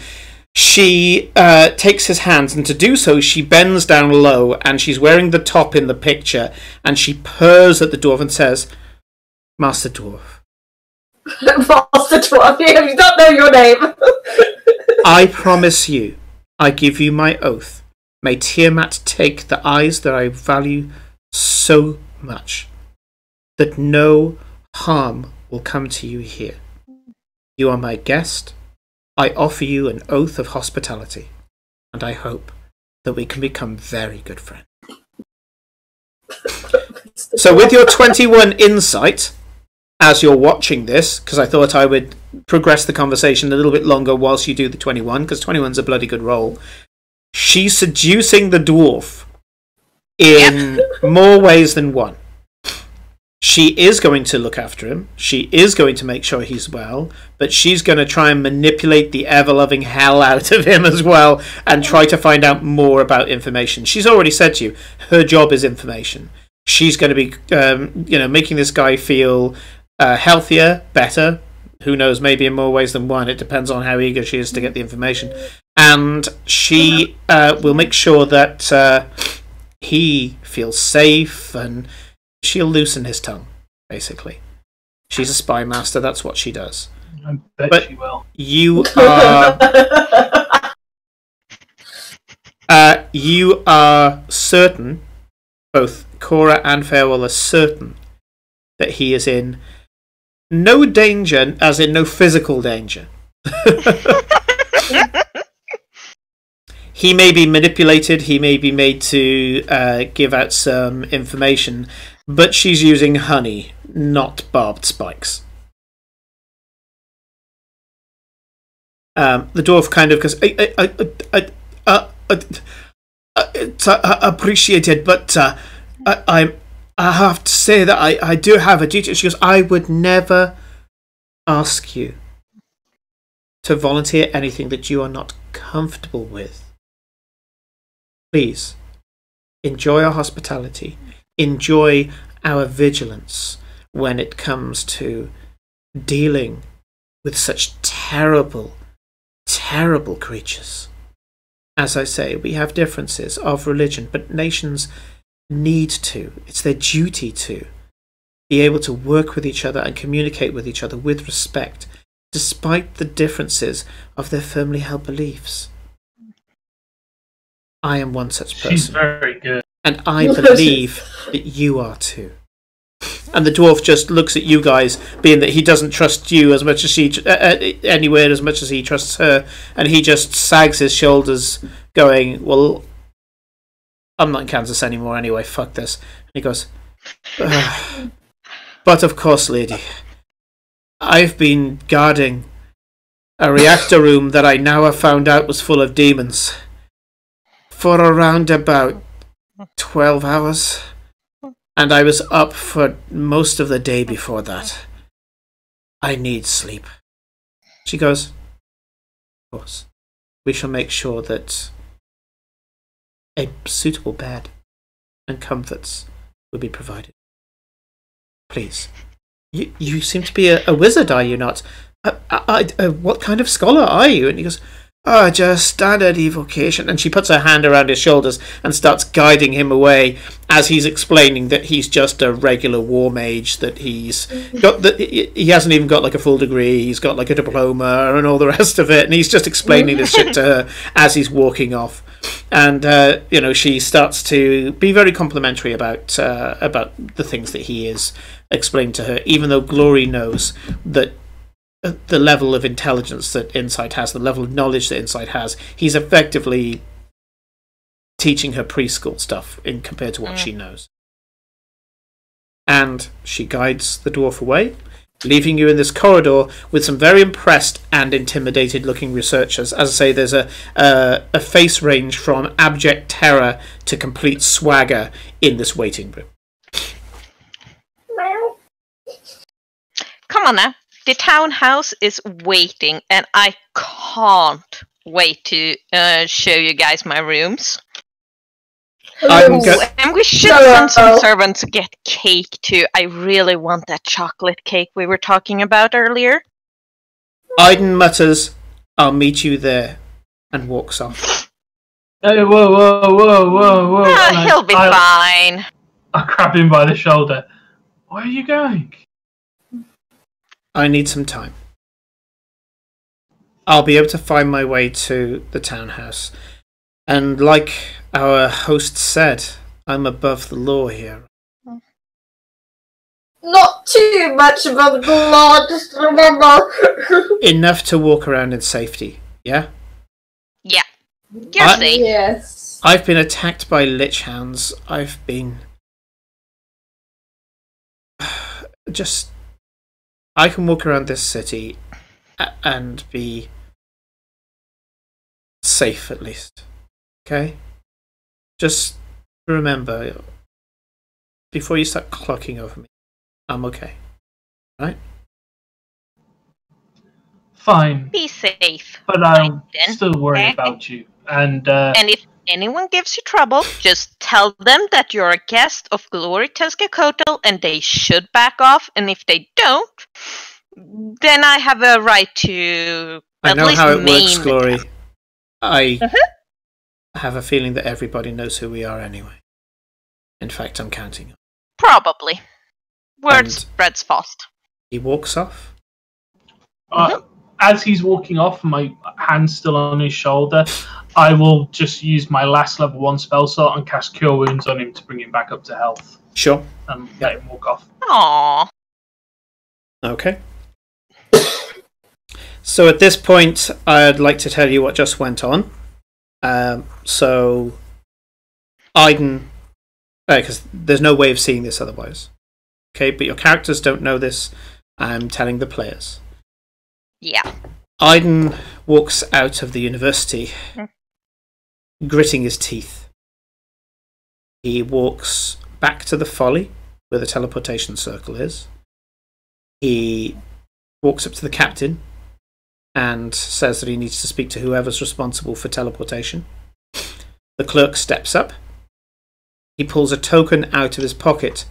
She takes his hands, and to do so, she bends down low, and she's wearing the top in the picture, and she purrs at the dwarf and says, "Master Dwarf." Master Dwarf, you don't know your name. I promise you, I give you my oath, may Tiamat take the eyes that I value so much, that no harm will come to you here. You are my guest. I offer you an oath of hospitality, and I hope that we can become very good friends. So with your 21 insight, as you're watching this, because I thought I would progress the conversation a little bit longer whilst you do the 21, because 21's a bloody good roll, she's seducing the dwarf in more ways than one. She is going to look after him. She is going to make sure he's well, but she's going to try and manipulate the ever-loving hell out of him as well and try to find out more about information. She's already said to you, her job is information. She's going to be, making this guy feel healthier, better. Who knows, maybe in more ways than one. It depends on how eager she is to get the information. And she will make sure that he feels safe, and she'll loosen his tongue, basically. She's a spy master. That's what she does. I bet But she will. You are certain, both Cora and Farewell are certain, that he is in no danger, as in no physical danger. He may be manipulated, he may be made to give out some information, but she's using honey, not barbed spikes. The dwarf kind of goes, it's appreciated, but I have to say that I do have a duty. She goes, I would never ask you to volunteer anything that you are not comfortable with. Please, enjoy our hospitality. Enjoy our vigilance when it comes to dealing with such terrible, terrible creatures. As I say, we have differences of religion, but nations need to, it's their duty to, be able to work with each other and communicate with each other with respect, despite the differences of their firmly held beliefs. I am one such person. She's very good. And I believe that you are too. And the dwarf just looks at you guys, being that he doesn't trust you as much as she anywhere as much as he trusts her, and he just sags his shoulders, going, "Well, I'm not in Kansas anymore anyway. Fuck this." And he goes, "But of course, lady, I've been guarding a reactor room that I now have found out was full of demons for around about 12 hours." And I was up for most of the day before that. I need sleep. She goes, "Of course. We shall make sure that a suitable bed and comforts will be provided. Please. You seem to be a wizard, are you not? What kind of scholar are you?" And he goes, "Oh, just standard evocation." And she puts her hand around his shoulders and starts guiding him away as he's explaining that he's just a regular war mage, that he hasn't even got like a full degree, he's got like a diploma and all the rest of it, and he's just explaining this shit to her as he's walking off. And she starts to be very complimentary about the things that he is explaining to her, even though Glory knows that the level of intelligence that Insight has, the level of knowledge that Insight has, he's effectively teaching her preschool stuff in compared to what she knows. And she guides the dwarf away, leaving you in this corridor with some very impressed and intimidated looking researchers. As I say, there's a face range from abject terror to complete swagger in this waiting room. Come on now. The townhouse is waiting, and I can't wait to show you guys my rooms. And we should send some servants to get cake too. I really want that chocolate cake we were talking about earlier. Aiden mutters, "I'll meet you there," and walks off. Hey, whoa. He'll be fine. I grab him by the shoulder. Where are you going? I need some time. I'll be able to find my way to the townhouse. And like our host said, I'm above the law here. Not too much above the law, just remember. Enough to walk around in safety, yeah? Yeah. You're safe. Yes. I've been attacked by lich hounds. I've been... I can walk around this city and be safe, at least. Okay? Just remember, before you start clocking over me, I'm okay. Right? Fine. Be safe. But I'll still worry about you. And if anyone gives you trouble, just tell them that you're a guest of Glory Tezcatlipoca and they should back off. And if they don't, then I have a right to at least I know how it works, Glory. I Mm-hmm. have a feeling that everybody knows who we are anyway. In fact, I'm counting. Probably. Word spreads fast. He walks off. As he's walking off, my hand's still on his shoulder, I will just use my last level 1 spell slot and cast Cure Wounds on him to bring him back up to health. Sure. And let him walk off. Aww. Okay. So at this point, I'd like to tell you what just went on. So, Aiden, because there's no way of seeing this otherwise. Okay, but your characters don't know this. I'm telling the players. Yeah. Aiden walks out of the university, gritting his teeth. He walks back to the Folly, where the teleportation circle is. He walks up to the captain and says that he needs to speak to whoever's responsible for teleportation. The clerk steps up. He pulls a token out of his pocket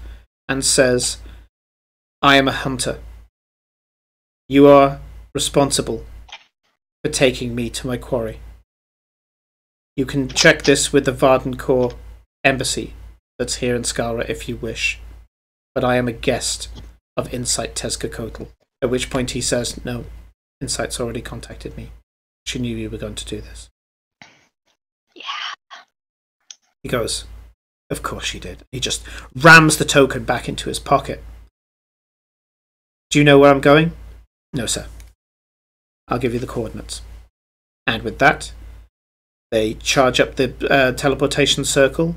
and says, "I am a hunter. You are responsible for taking me to my quarry. You can check this with the Vardencore embassy that's here in Scalra if you wish. But I am a guest of Insight Tezcatlipoca." At which point he says, "No, Insight's already contacted me. She knew you were going to do this." Yeah. He goes, "Of course she did." He just rams the token back into his pocket. "Do you know where I'm going?" "No, sir." "I'll give you the coordinates." And with that, they charge up the teleportation circle.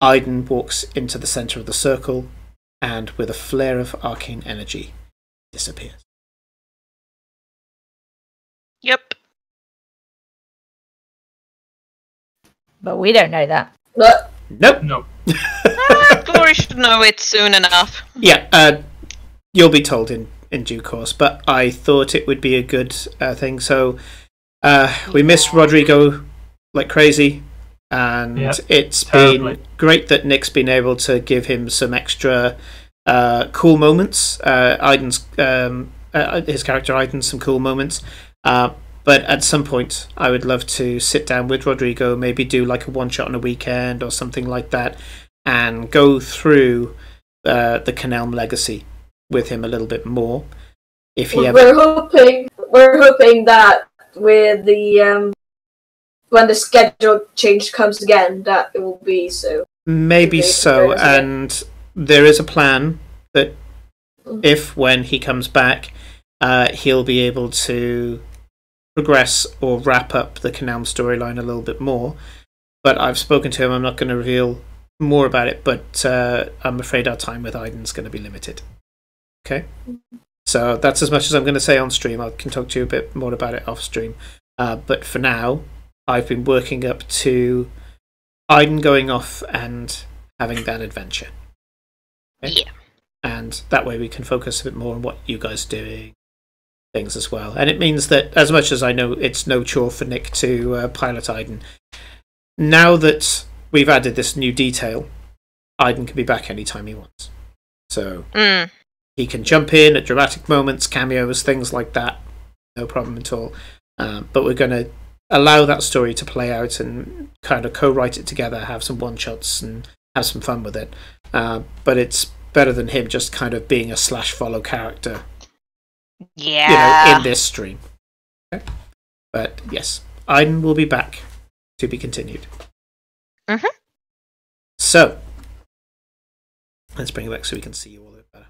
Aiden walks into the center of the circle, and with a flare of arcane energy, disappears. Yep. But we don't know that. But Nope. No. Glory should know it soon enough. Yeah, you'll be told in due course, but I thought it would be a good thing. So we missed Rodrigo like crazy, and it's terribly. been great that Nick's been able to give him some extra cool moments. Aiden's his character Aiden's some cool moments. But at some point, I would love to sit down with Rodrigo, maybe do like a one-shot on a weekend or something like that, and go through the Canelm legacy with him a little bit more. If he we're hoping that with the when the schedule change comes again, that it will be so. Maybe so, and there is a plan that when he comes back, he'll be able to progress or wrap up the Canelm storyline a little bit more. But I've spoken to him. I'm not going to reveal more about it, but I'm afraid our time with Aiden's going to be limited. Okay? So that's as much as I'm going to say on stream. I can talk to you a bit more about it off stream. But for now, I've been working up to Aiden going off and having that adventure. Okay? Yeah. And that way we can focus a bit more on what you guys are doing, things as well. And it means that, as much as I know it's no chore for Nick to pilot Aiden, now that we've added this new detail, Aiden can be back anytime he wants. So he can jump in at dramatic moments, cameos, things like that. No problem at all. But we're going to allow that story to play out and kind of co-write it together, have some one-shots and have some fun with it. But it's better than him just kind of being a /follow character. Yeah. In this stream. Okay? But yes, Aiden will be back to be continued. Mm-hmm. So, let's bring it back so we can see you all a bit better.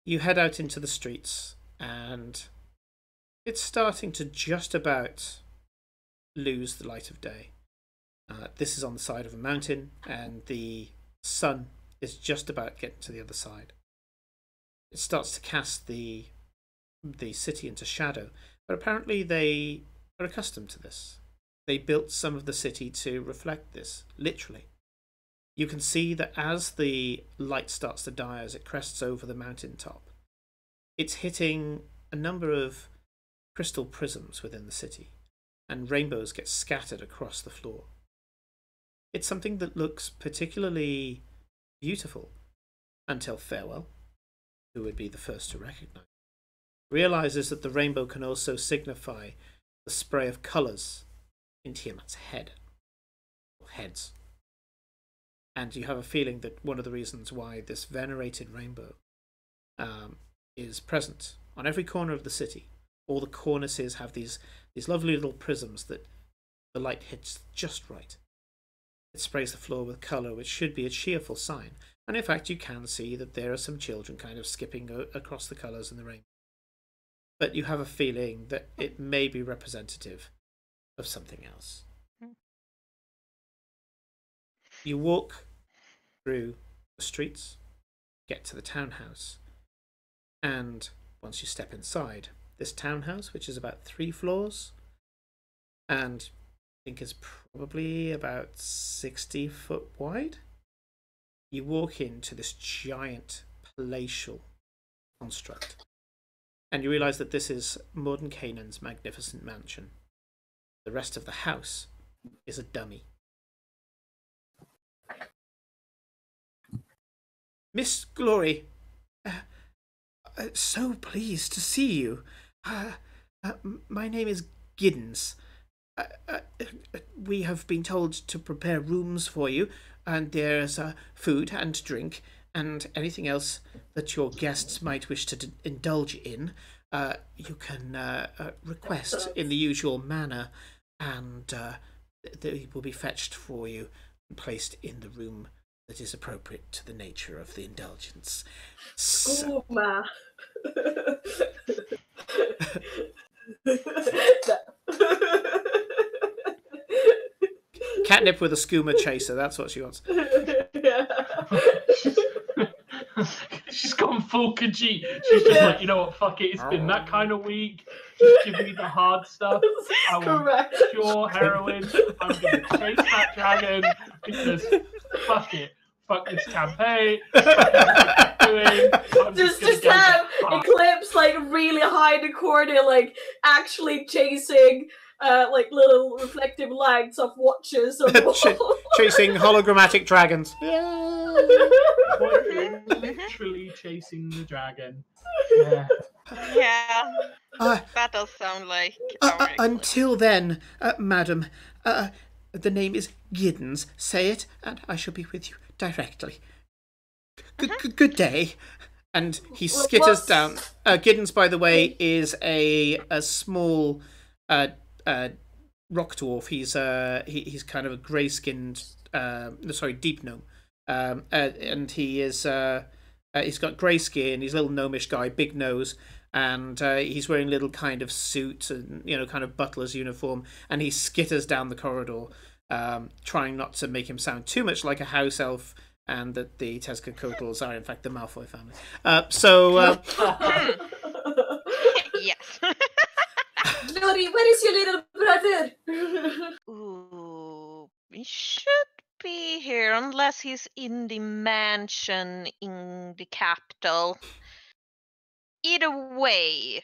You head out into the streets, and it's starting to just about lose the light of day. This is on the side of a mountain, and the sun is just about getting to the other side. It starts to cast the city into shadow, but apparently they are accustomed to this. They built some of the city to reflect this, literally. You can see that as the light starts to die, as it crests over the mountaintop, it's hitting a number of crystal prisms within the city, and rainbows get scattered across the floor. It's something that looks particularly beautiful until Farewell, who would be the first to recognize, realizes that the rainbow can also signify the spray of colours in Tiamat's head, or heads. And you have a feeling that one of the reasons why this venerated rainbow is present on every corner of the city. All the cornices have these lovely little prisms that the light hits just right. It sprays the floor with colour, which should be a cheerful sign. And in fact, you can see that there are some children kind of skipping across the colours in the rainbow. But you have a feeling that it may be representative of something else. You walk through the streets, get to the townhouse, and once you step inside, this townhouse, which is about 3 floors, and I think is probably about 60 foot wide, you walk into this giant palatial construct, and you realise that this is Mordenkainen's magnificent mansion. The rest of the house is a dummy. Miss Glory, so pleased to see you. My name is Giddens. We have been told to prepare rooms for you, and there's food and drink and anything else that your guests might wish to indulge in. You can request in the usual manner, and they will be fetched for you and placed in the room that is appropriate to the nature of the indulgence. So... ma. Catnip with a skooma chaser, that's what she wants. She's gone full Khajiit. She's just like, you know what, fuck it, it's been that kind of week. Just give me the hard stuff. I want pure heroin. I'm going to chase that dragon because fuck it. Fuck this campaign. Fuck doing. Just have Eclipse like really high in the corner, like actually chasing like little reflective lights of watches on the wall. Chasing hologrammatic dragons. Literally chasing the dragon. Yeah. Yeah. That does sound like. Until then, madam, the name is Giddens. Say it, and I shall be with you directly. Good day. And he skitters down. Giddens, by the way, is a small rock dwarf. He's kind of a grey-skinned, deep gnome, and he is he's got grey skin. He's a little gnomish guy, big nose, and he's wearing a little kind of suit and kind of butler's uniform. And he skitters down the corridor, trying not to make him sound too much like a house elf, and that the Tezcatlipocs are in fact the Malfoy family. Yes. Glory, where is your little brother? Ooh, he should be here unless he's in the mansion in the capital. Either way,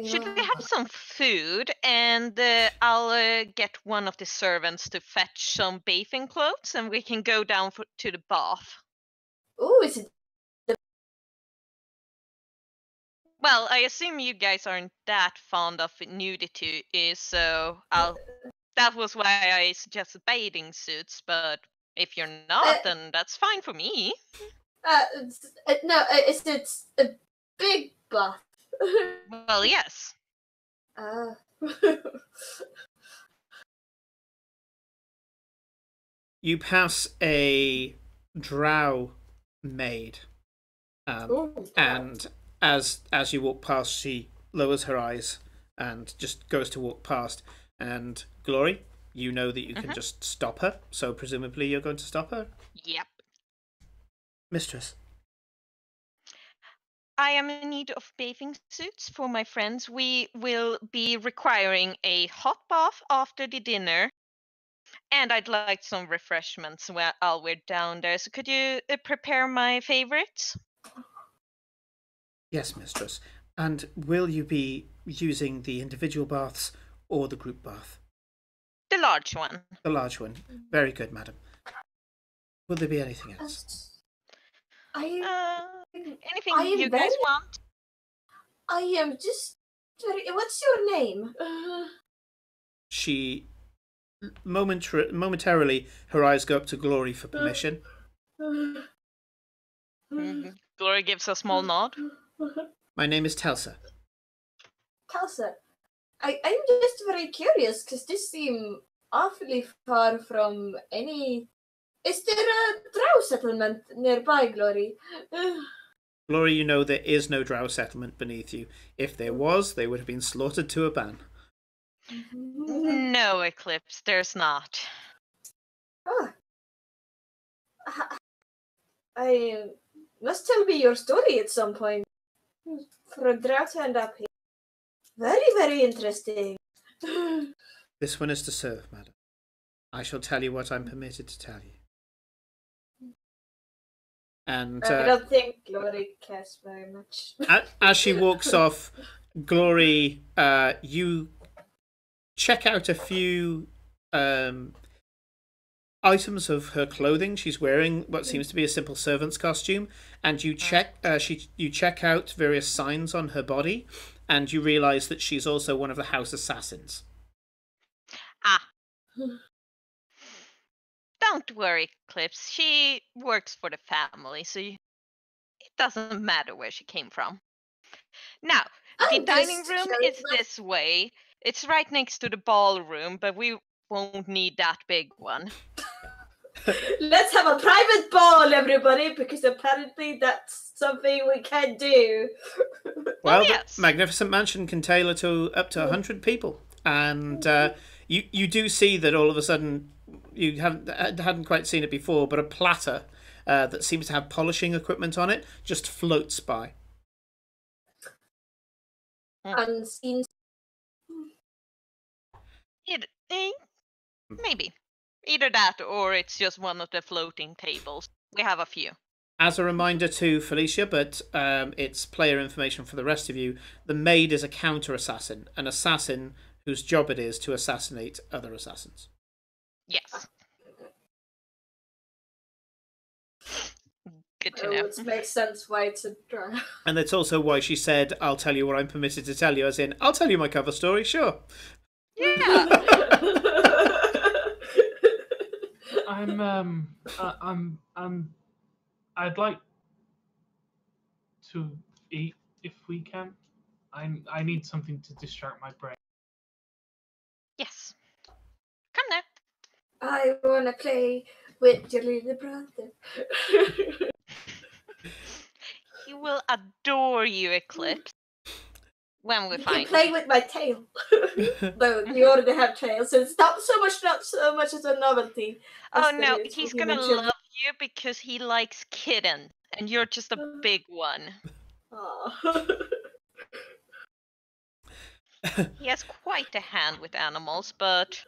should we have some food, and I'll get one of the servants to fetch some bathing clothes, and we can go down to the bath. Oh, is it? Well, I assume you guys aren't that fond of nudity, so that was why I suggested bathing suits, but if you're not, then that's fine for me. No, it's a big bath. Well, yes. You pass a drow maid, and as you walk past, she lowers her eyes and just goes to walk past. And Glory, you know that you can just stop her, so presumably you're going to stop her? Yep. Mistress. I am in need of bathing suits for my friends. We will be requiring a hot bath after the dinner, and I'd like some refreshments while we're down there. So could you prepare my favorites? Yes, mistress. And will you be using the individual baths or the group bath? The large one. The large one. Very good, madam. Will there be anything else? Anything you guys want? I am just... What's your name? She momentarily, her eyes go up to Glory for permission. Glory gives a small nod. My name is Telsa. Telsa, I'm just very curious because this seems awfully far from any. Is there a drow settlement nearby, Glory? Glory, you know there is no drow settlement beneath you. If there was, they would have been slaughtered to a ban. No, Eclipse, there's not. Ah. I must tell me your story at some point. For a drow to end up here. Very, very interesting. This one is to serve, madam. I shall tell you what I'm permitted to tell you. And I don't think Glory cares very much. as she walks off, Glory, you check out a few items of her clothing. She's wearing what seems to be a simple servant's costume, and you check you check out various signs on her body, and you realize that she's also one of the house assassins. Ah. Don't worry, Eclipse. She works for the family, so it doesn't matter where she came from. Now, the dining room is this way. It's right next to the ballroom, but we won't need that big one. Let's have a private ball, everybody, because apparently that's something we can do. Well, yes. The magnificent mansion can tailor to up to 100 people, and you do see that all of a sudden you hadn't quite seen it before, but a platter that seems to have polishing equipment on it just floats by. Unseen. Maybe. Either that or it's just one of the floating tables. We have a few. As a reminder to Felicia, but it's player information for the rest of you, the maid is a counter-assassin, an assassin whose job it is to assassinate other assassins. Yes. Good to know. It makes sense why it's a drama. And that's also why she said, I'll tell you what I'm permitted to tell you, as in, I'll tell you my cover story, sure. Yeah. I'd like to eat if we can. I need something to distract my brain. Yes. Come now. I wanna play with your little brother. He will adore you, Eclipse. When we You find can play with my tail. Though you already have tails, so it's not so much as a novelty. Oh no, he's gonna love you because he likes kitten, and you're just a big one. He has quite a hand with animals, but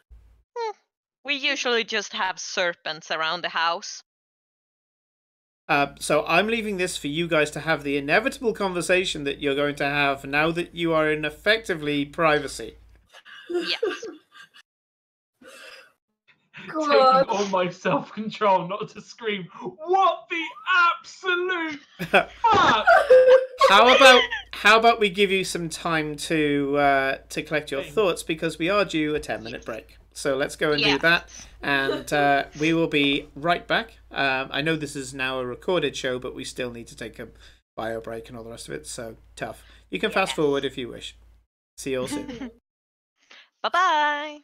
we usually just have serpents around the house. So I'm leaving this for you guys to have the inevitable conversation that you're going to have now that you are in effectively privacy. Yes. Taking all my self-control not to scream, what the absolute fuck? How about we give you some time to collect your thoughts, because we are due a 10-minute break. So let's go and do that, and we will be right back. I know this is now a recorded show, but we still need to take a bio break and all the rest of it, so tough. You can fast forward if you wish. See you all soon. Bye-bye.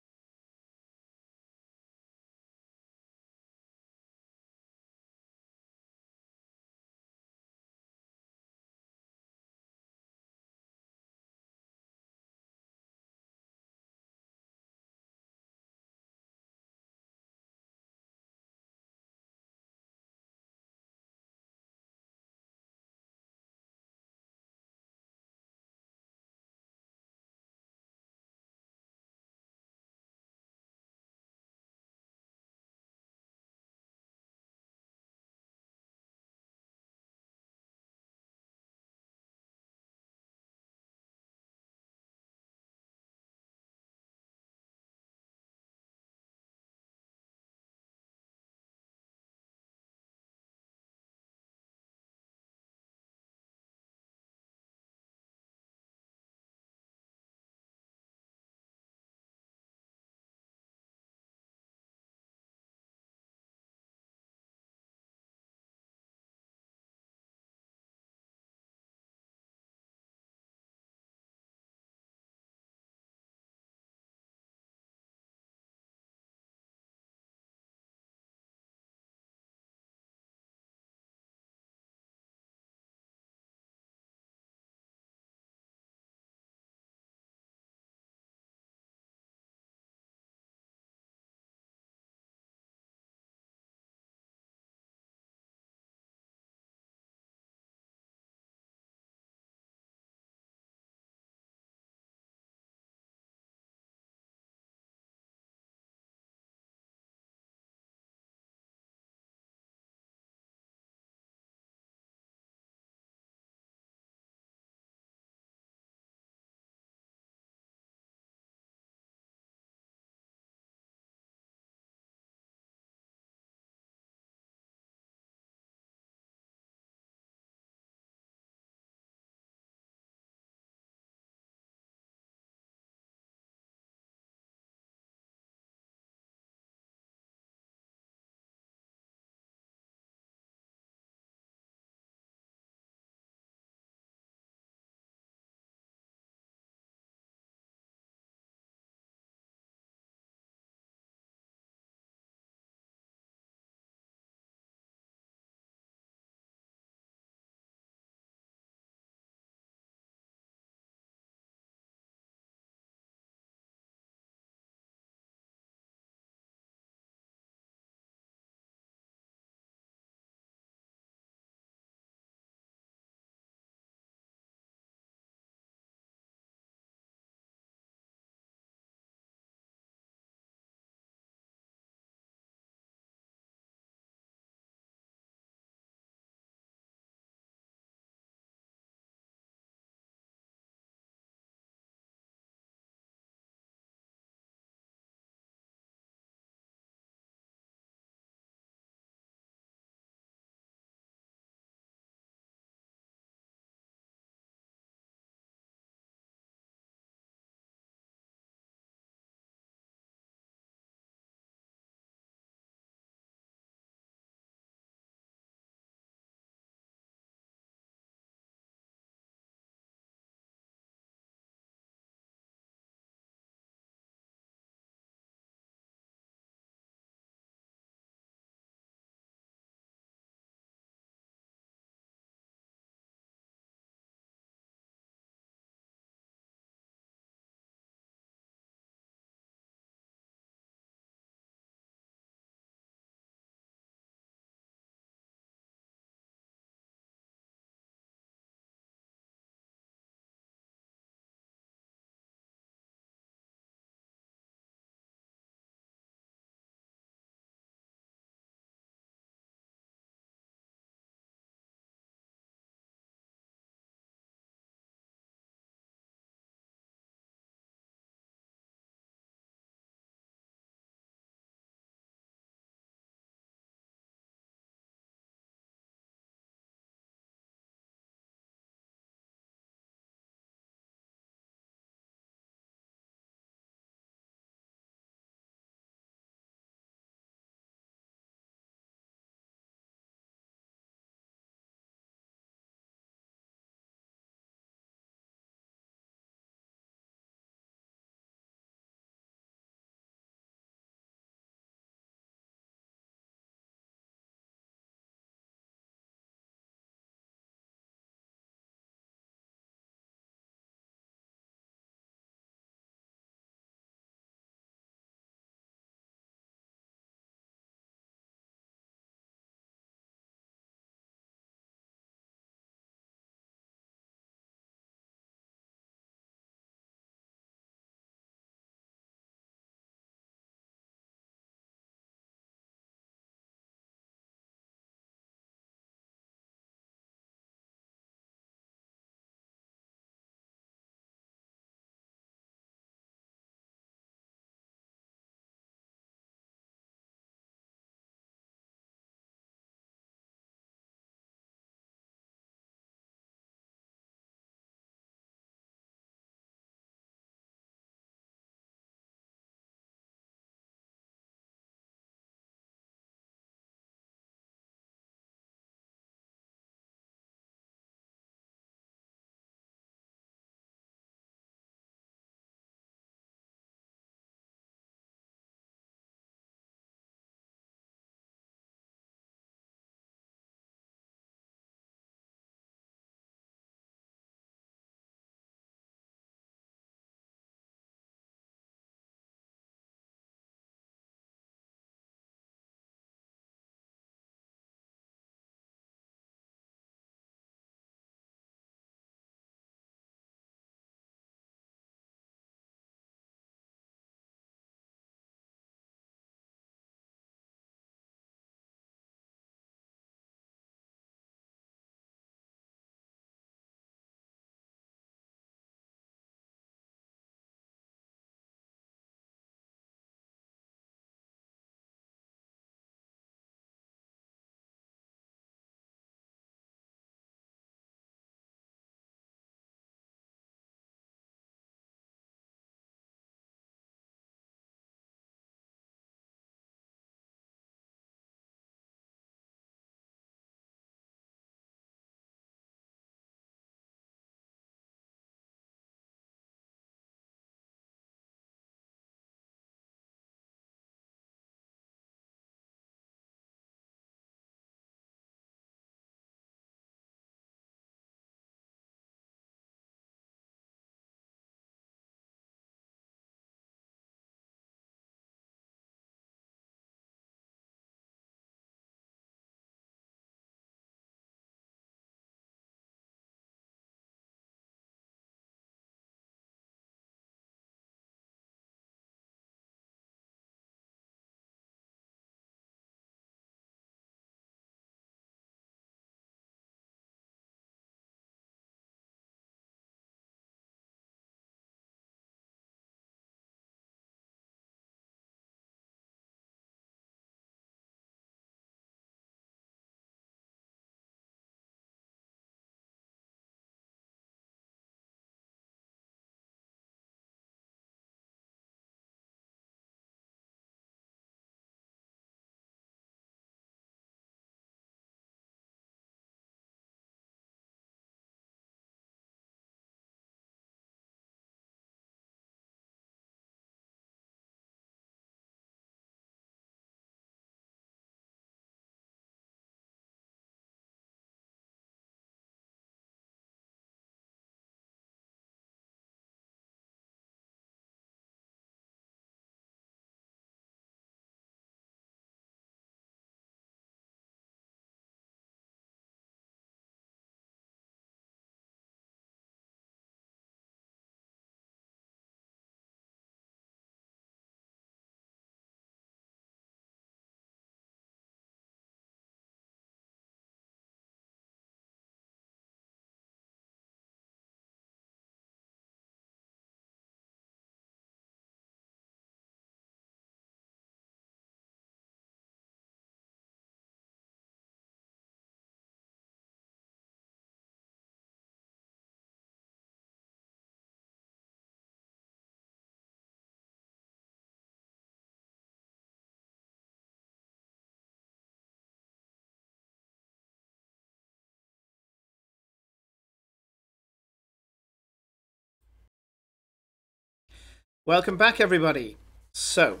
Welcome back, everybody. So,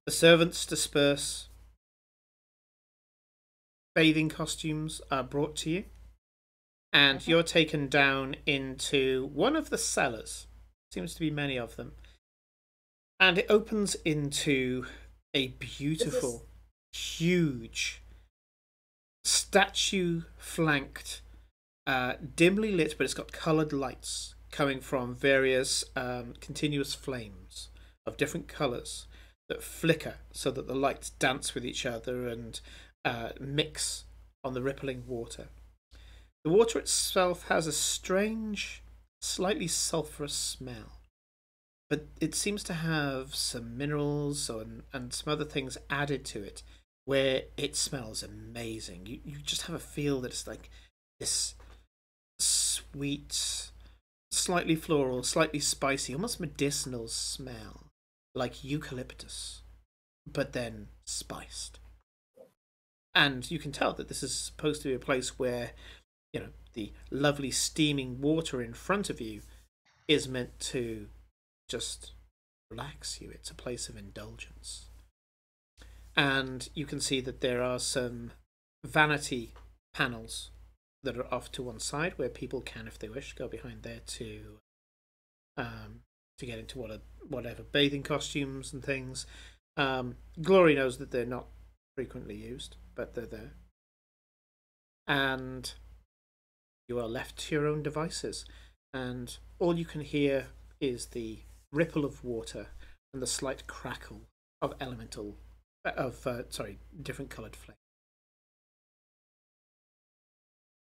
the servants disperse. Bathing costumes are brought to you. And you're taken down into one of the cellars. Seems to be many of them. And it opens into a beautiful, huge, statue-flanked, dimly lit, but it's got coloured lights coming from various continuous flames of different colours that flicker so that the lights dance with each other and mix on the rippling water. The water itself has a strange, slightly sulphurous smell, but it seems to have some minerals and some other things added to it where it smells amazing. You just have a feel that it's like this sweet, slightly floral, slightly spicy, almost medicinal smell, like eucalyptus, but then spiced. And you can tell that this is supposed to be a place where, you know, the lovely steaming water in front of you is meant to just relax you. It's a place of indulgence. And you can see that there are some vanity panels that are off to one side where people can, if they wish, go behind there to get into whatever bathing costumes and things. Glory knows that they're not frequently used, but they're there. And you are left to your own devices, and all you can hear is the ripple of water and the slight crackle of different coloured flame.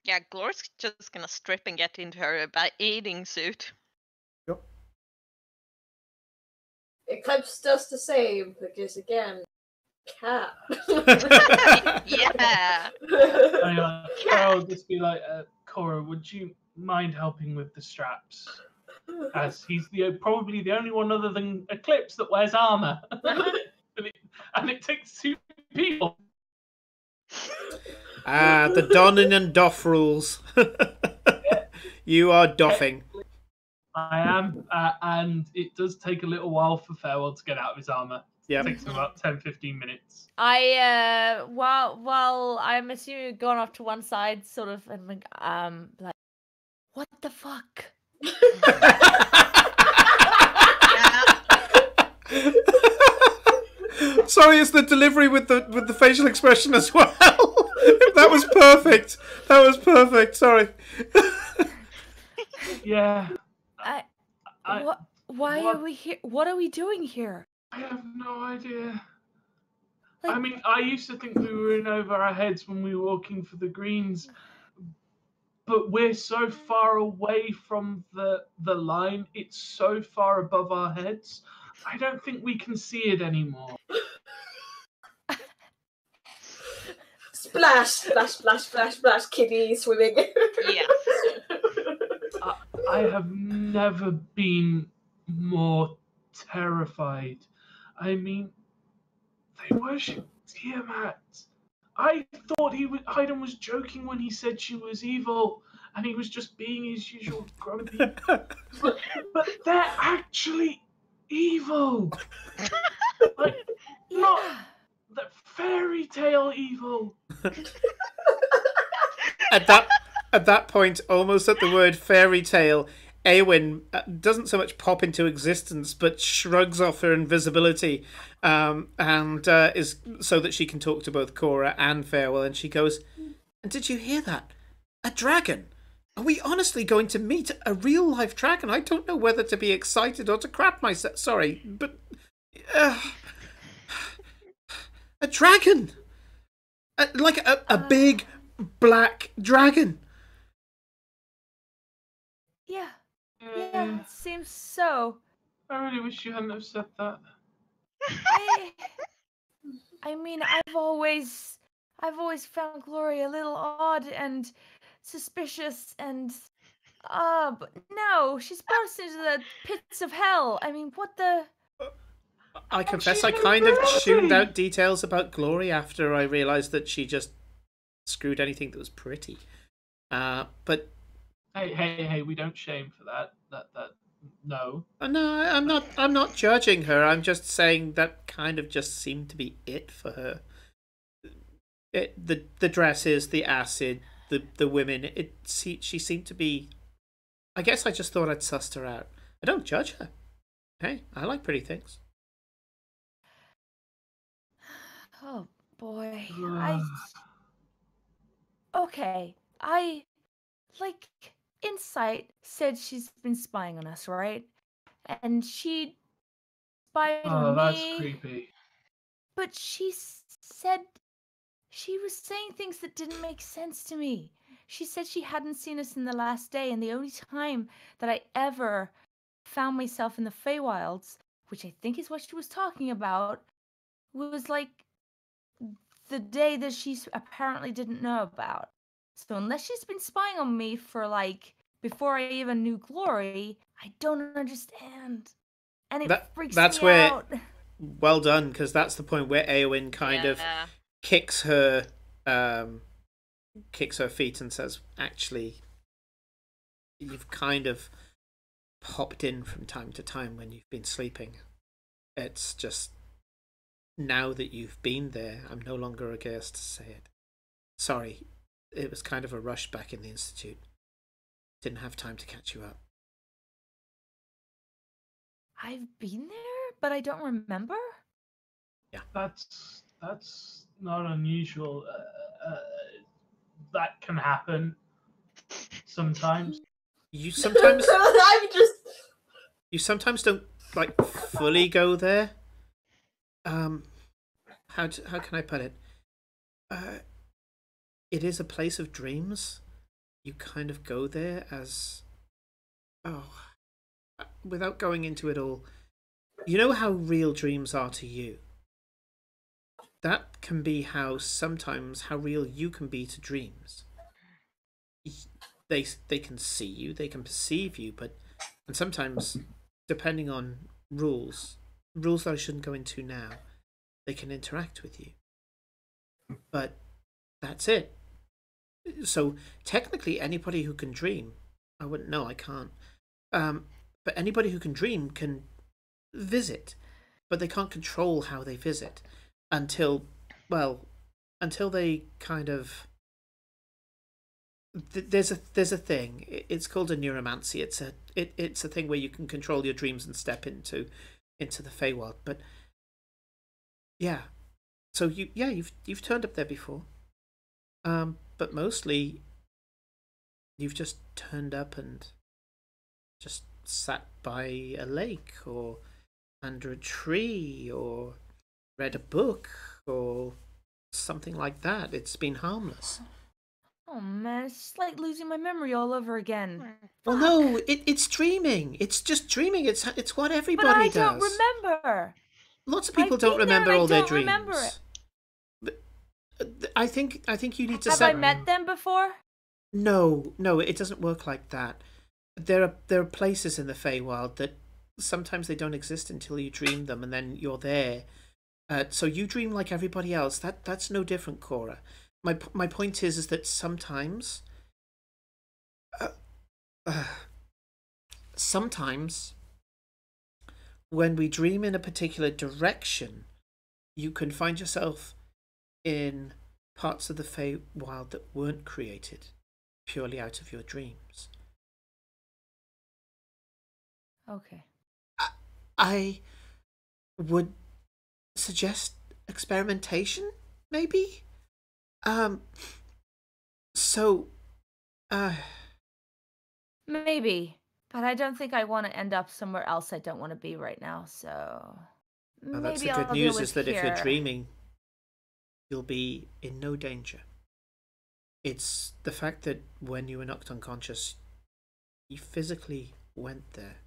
Yeah, Glor's just gonna strip and get into her bathing suit. Yep. Eclipse does the same, because again, cat. Yeah. I'll just be like, Cora, would you mind helping with the straps? As he's probably the only one other than Eclipse that wears armor. and it takes 2 people. The donning and doff rules. You are doffing. I am, and it does take a little while for Farewell to get out of his armor. Yeah, It takes him about 10-15 minutes. While I'm assuming you've gone off to one side, sort of, and like, what the fuck? Sorry, it's the delivery with the facial expression as well. That was perfect. That was perfect. Sorry. Yeah. Why are we here? What are we doing here? I have no idea. Like, I mean, I used to think we were in over our heads when we were walking for the greens, but we're so far away from the line. It's so far above our heads. I don't think we can see it anymore. Splash, splash, splash, splash, splash, kitty swimming. Yes. I have never been more terrified. I mean, they worship Tiamat. I thought Haydn was joking when he said she was evil, and he was just being his usual grumpy. but they're actually evil. Like, not the fairy tale evil. At that point, almost at the word fairy tale, Eowyn doesn't so much pop into existence, but shrugs off her invisibility, and is so that she can talk to both Cora and Farewell. And she goes, "And did you hear that? A dragon? Are we honestly going to meet a real life dragon? I don't know whether to be excited or to crap myself. Sorry, but a dragon, like a big black dragon." Yeah, it seems so. I really wish you hadn't have said that. I mean, I've always found Glory a little odd and suspicious, and but no, she's brought us into the pits of hell. I mean, what the? I confess, I kind of tuned out details about Glory after I realised that she just screwed anything that was pretty. But Hey, we don't shame for that. That No. No, I'm not judging her. I'm just saying that kind of just seemed to be it for her. The dresses, the acid, the women. She seemed to be. I guess I just thought I'd sussed her out. I don't judge her. Hey, I like pretty things. Oh boy. Ugh. Okay. Like Insight said she's been spying on us, right? And she spied Oh, on that's me. creepy. But she said she was saying things that didn't make sense to me. She said she hadn't seen us in the last day, and the only time that I ever found myself in the Feywilds, which I think is what she was talking about, was like the day that she apparently didn't know about. So unless she's been spying on me for like before I even knew Glory, I don't understand. And it freaks that's me where out. well done, because that's the point where Eowyn kind of kicks her feet and says, actually, you've kind of popped in from time to time when you've been sleeping. It's just now that you've been there, I'm no longer aghast to say it. Sorry, it was kind of a rush back in the Institute. Didn't have time to catch you up. I've been there, but I don't remember. Yeah, That's not unusual. That can happen sometimes. you sometimes I'm just. you sometimes don't like fully go there. How can I put it? It is a place of dreams. You kind of go there as, without going into it all. You know how real dreams are to you. That can be how real you can be to dreams. They can see you, they can perceive you, and sometimes, depending on rules that I shouldn't go into now, they can interact with you. But that's it. So technically, anybody who can dream, I wouldn't know, I can't. But anybody who can dream can visit, but they can't control how they visit until they kind of. There's a thing. It's called a neuromancy. It's a thing where you can control your dreams and step into the Feywild. But yeah, so you've turned up there before. But mostly you've just turned up and just sat by a lake or under a tree or read a book or something like that. It's been harmless. Oh man, it's just like losing my memory all over again. Well, no, it's dreaming. It's just dreaming. It's what everybody does. But I don't remember. Lots of people don't remember all their dreams. Remember it. But I think you need to. Have I met them before? No, it doesn't work like that. There are places in the Feywild that sometimes they don't exist until you dream them, and then you're there. So you dream like everybody else. That's no different, Cora. My point is that sometimes when we dream in a particular direction, you can find yourself in parts of the Feywild that weren't created purely out of your dreams. Okay. I would suggest experimentation, maybe? Maybe, but I don't think I want to end up somewhere else I don't want to be right now, so Well, that's maybe the good I'll news, deal is with that if you're here. dreaming, you'll be in no danger. It's the fact that when you were knocked unconscious, you physically went there.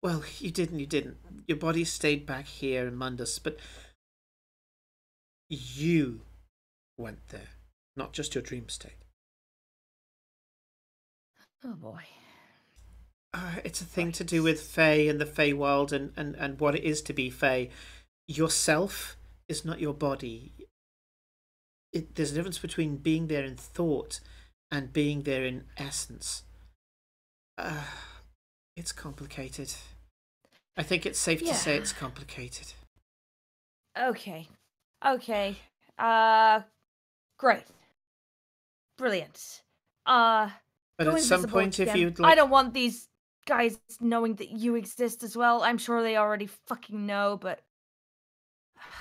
Well, you didn't. Your body stayed back here in Mundus, but you went there, not just your dream state. Oh boy. It's a thing to do with Fae and the Feywild and what it is to be Fae. Yourself is not your body. There's a difference between being there in thought and being there in essence. It's complicated. I think it's safe to say it's complicated. Okay. Okay. Great. Brilliant. But go at some invisible point, if again. you'd like... I don't want these guys knowing that you exist as well. I'm sure they already fucking know, but...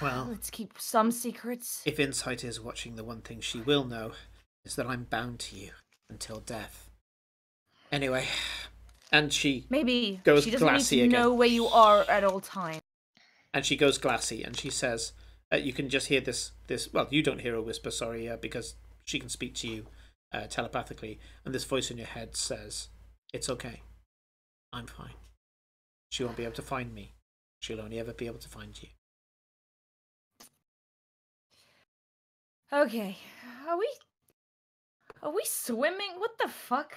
Well... let's keep some secrets. If Insight is watching, the one thing she will know is that I'm bound to you until death. Anyway, and she Maybe goes she doesn't glassy need to again. know where you are at all times. And she goes glassy, and she says, you can just hear this, well, you don't hear her whisper, sorry, because she can speak to you telepathically, and this voice in your head says, it's okay. I'm fine. She won't be able to find me. She'll only ever be able to find you. Okay. Are we swimming? What the fuck?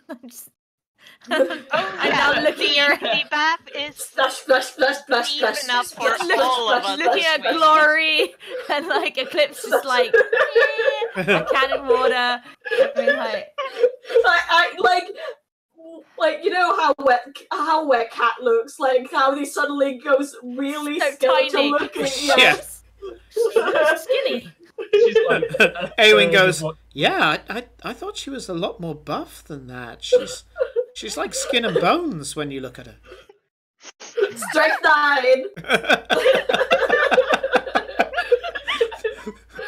I'm just... I'm not looking at The bath is Splash, splash, splash, splash, deep splash. enough for splash, all of splash, us. looking at Splash. Glory, and like Eclipse is like a cat in water. I mean, like you know how wet cat looks, like how he suddenly goes really So skeletal tiny. looking. Yes. skinny. She's like, Awen goes, yeah, I thought she was a lot more buff than that. She's like skin and bones when you look at her. Strike 9.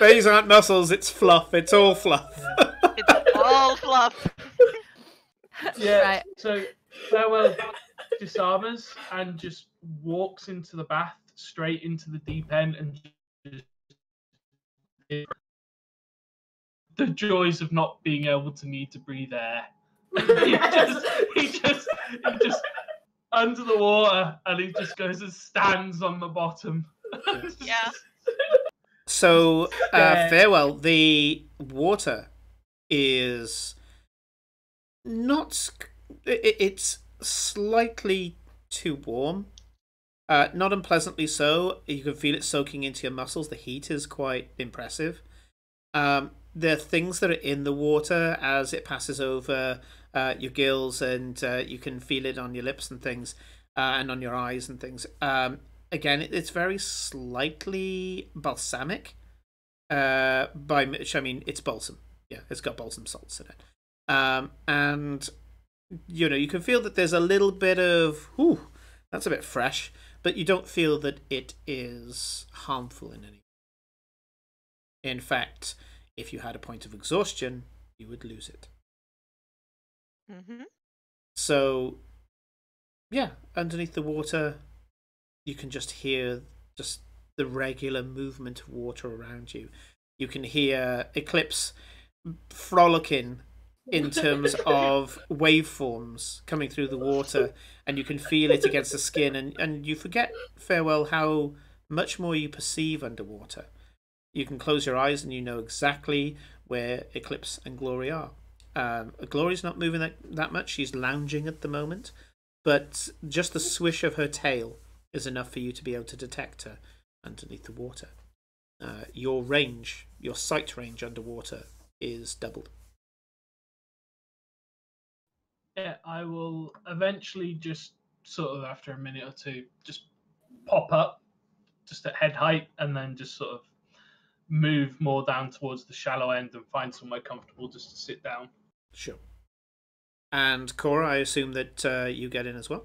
These aren't muscles, it's fluff. It's all fluff. It's all fluff. yeah. Right. So Farewell disarmors and just walks into the bath, straight into the deep end, and just the joys of not being able to need to breathe air. he just under the water, and he just goes and stands on the bottom. Yeah. So, Farewell, the water is not... It's slightly too warm. Not unpleasantly so. You can feel it soaking into your muscles. The heat is quite impressive. There are things that are in the water as it passes over your gills, and you can feel it on your lips and things, and on your eyes and things. Again, it's very slightly balsamic, by which I mean it's balsam. Yeah, it's got balsam salts in it. And, you know, you can feel that there's a little bit of, ooh, that's a bit fresh, but you don't feel that it is harmful in any way. In fact, if you had a point of exhaustion, you would lose it. Mm-hmm. So, yeah, underneath the water, you can just hear just the regular movement of water around you. You can hear Eclipse frolicking in terms of waveforms coming through the water, and you can feel it against the skin, and you forget, Farewell, how much more you perceive underwater. You can close your eyes and you know exactly where Eclipse and Glory are. Glory's not moving that much. She's lounging at the moment, but just the swish of her tail is enough for you to be able to detect her underneath the water. Your sight range underwater is doubled. Yeah, I will eventually just sort of after a minute or two just pop up just at head height, and then just sort of move more down towards the shallow end and find somewhere comfortable just to sit down. Sure. And Cora, I assume that you get in as well?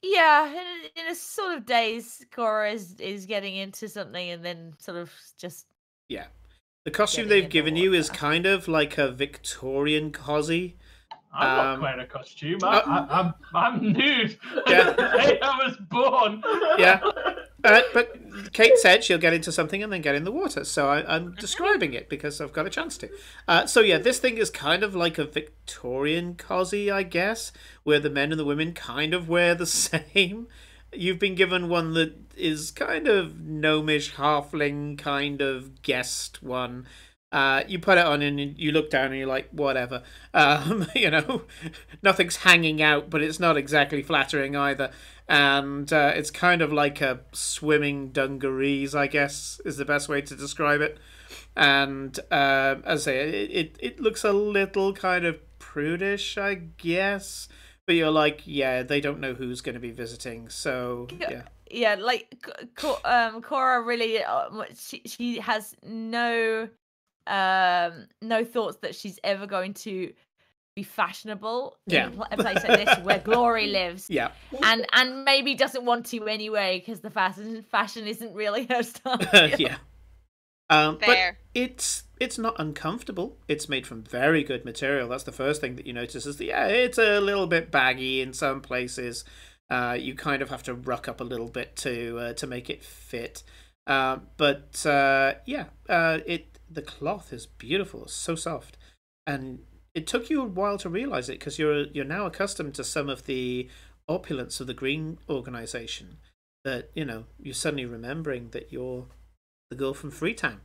Yeah, in a sort of daze, Cora is getting into something and then sort of just... Yeah. The costume Getting they've into given you is water. kind of like a Victorian cozy. I'm not wearing a costume. I'm nude. Yeah. The day I was born. Yeah. But Kate said she'll get into something and then get in the water, so I'm describing it because I've got a chance to. So yeah, this thing is kind of like a Victorian cozy, I guess, where the men and the women kind of wear the same. You've been given one that is kind of gnomish, halfling kind of guest one, You put it on and you look down and you're like, whatever. Nothing's hanging out, but it's not exactly flattering either. And it's kind of like a swimming dungarees, I guess, is the best way to describe it. And as I say, it looks a little kind of prudish, I guess. But you're like, yeah, they don't know who's going to be visiting, so yeah. Yeah, like Cora really, she has no thoughts that she's ever going to be fashionable in a place like this where Glory lives. Yeah, and maybe doesn't want to anyway because the fashion isn't really her style. Yeah. But it's not uncomfortable. It's made from very good material. That's the first thing that you notice is that, yeah, it's a little bit baggy in some places. You kind of have to ruck up a little bit to make it fit. The cloth is beautiful. It's so soft, and it took you a while to realize it because you're now accustomed to some of the opulence of the Green organization. That you're suddenly remembering that you're the girl from Freetown,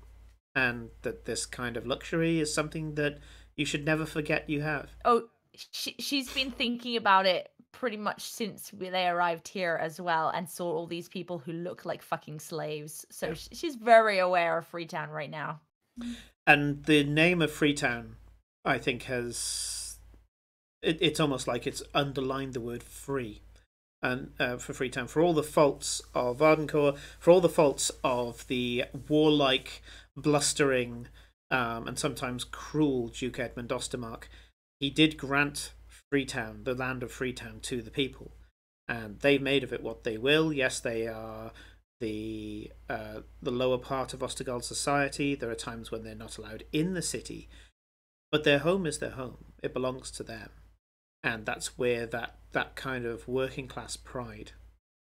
and that this kind of luxury is something that you should never forget you have. Oh, she's been thinking about it pretty much since they arrived here as well, and saw all these people who look like fucking slaves. So she's very aware of Freetown right now. And the name of Freetown, I think, has it's almost like it's underlined the word free. And for Freetown, for all the faults of Ardencourt, for all the faults of the warlike, blustering, and sometimes cruel Duke Edmund Ostermark, he did grant Freetown, the land of Freetown, to the people, and they made of it what they will. Yes, they are the lower part of Ostergald society. There are times when they're not allowed in the city, but their home is their home. It belongs to them. And that's where that kind of working class pride,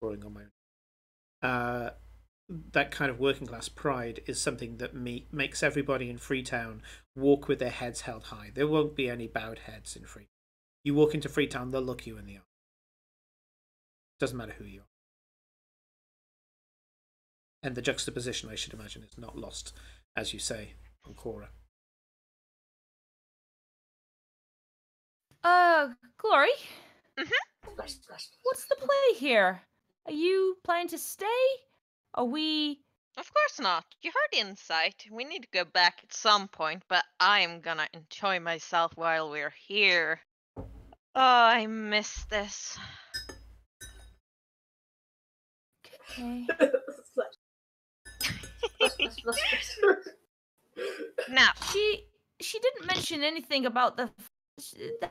drawing on my that kind of working class pride is something that makes everybody in Freetown walk with their heads held high. There won't be any bowed heads in Freetown. You walk into Freetown, they'll look you in the eye. Doesn't matter who you are. And the juxtaposition, I should imagine, is not lost, as you say, on Cora. Glory? Mm-hmm. What's the play here? Are you planning to stay? Are we... Of course not. You heard the insight. We need to go back at some point, but I'm gonna enjoy myself while we're here. Oh, I miss this. Okay. Now, she didn't mention anything about the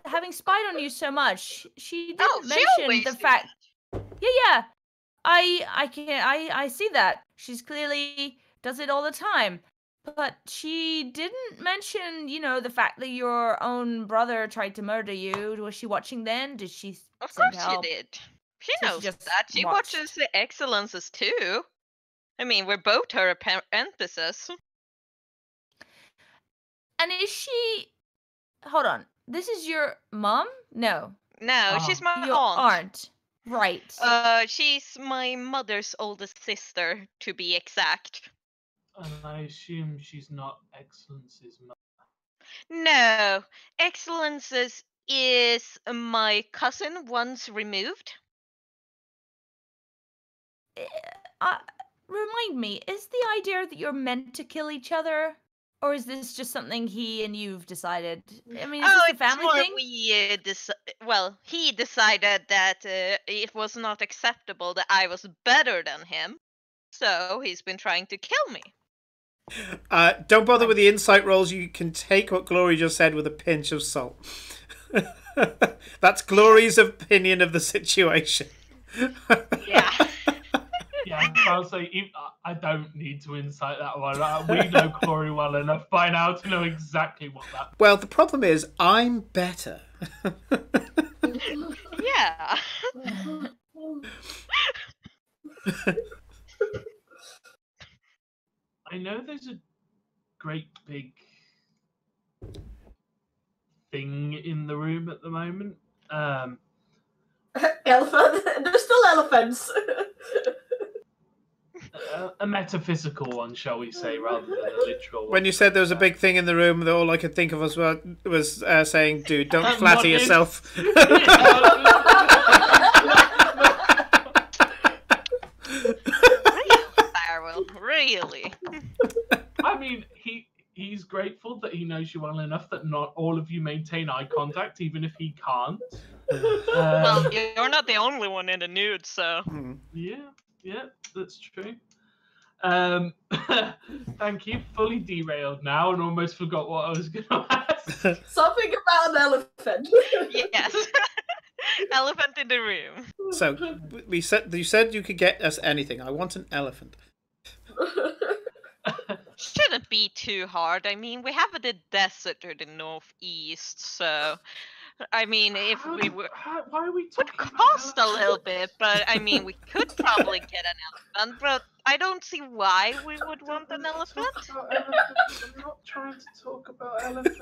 having spied on you so much. She didn't mention the fact. Yeah. I see that. She's clearly does it all the time. But she didn't mention, the fact that your own brother tried to murder you. Was she watching then? Did she of send course help? she did. She So knows she just that. She watched. watches the Excellences too. I mean, we're both her apprentices. And is she... Hold on. This is your mom? No. No, she's my Your aunt. Right. She's my mother's oldest sister, to be exact. And I assume she's not Excellence's mother. No, Excellences is my cousin once removed. Remind me, is the idea that you're meant to kill each other? Or is this just something he and you've decided? I mean, is this a family thing? He decided that it was not acceptable that I was better than him. So he's been trying to kill me. Don't bother with the insight rolls. You can take what Glory just said with a pinch of salt. That's Glory's opinion of the situation. Yeah. Yeah, I'll say I don't need to insight that one. We know Glory well enough by now to know exactly what that. Well, the problem is I'm better. Yeah. I know there's a great big thing in the room at the moment. Elephant. There's still elephants. a metaphysical one, shall we say, rather than a literal one. When you said there was a big thing in the room, all I could think of was saying, "Dude, don't flatter Modest. yourself." Farewell, really? I mean, he's grateful that he knows you well enough that not all of you maintain eye contact, even if he can't. Well, you're not the only one in the nude, so. Yeah, that's true. Thank you. Fully derailed now and almost forgot what I was going to ask. Something about an elephant. Yes. Elephant in the room. So you said you could get us anything. I want an elephant. Shouldn't be too hard. I mean, we have the desert to the northeast, so I mean, if we were, Why are we would talking cost a about little bit, but I mean, we could probably get an elephant. But I don't see why we would want an elephant. I'm not trying to talk about elephants.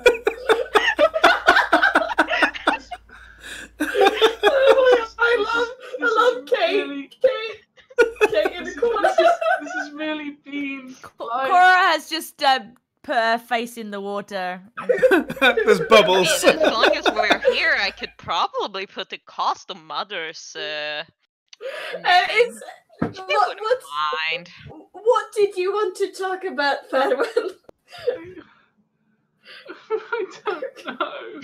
I love Kate. Really, Kate in the corner. this has really been like... Cora has just put her face in the water. There's bubbles. I mean, as long as we're here, I could probably put the cost of mothers. It's Wouldn't mind. what did you want to talk about, Farewell? I don't know.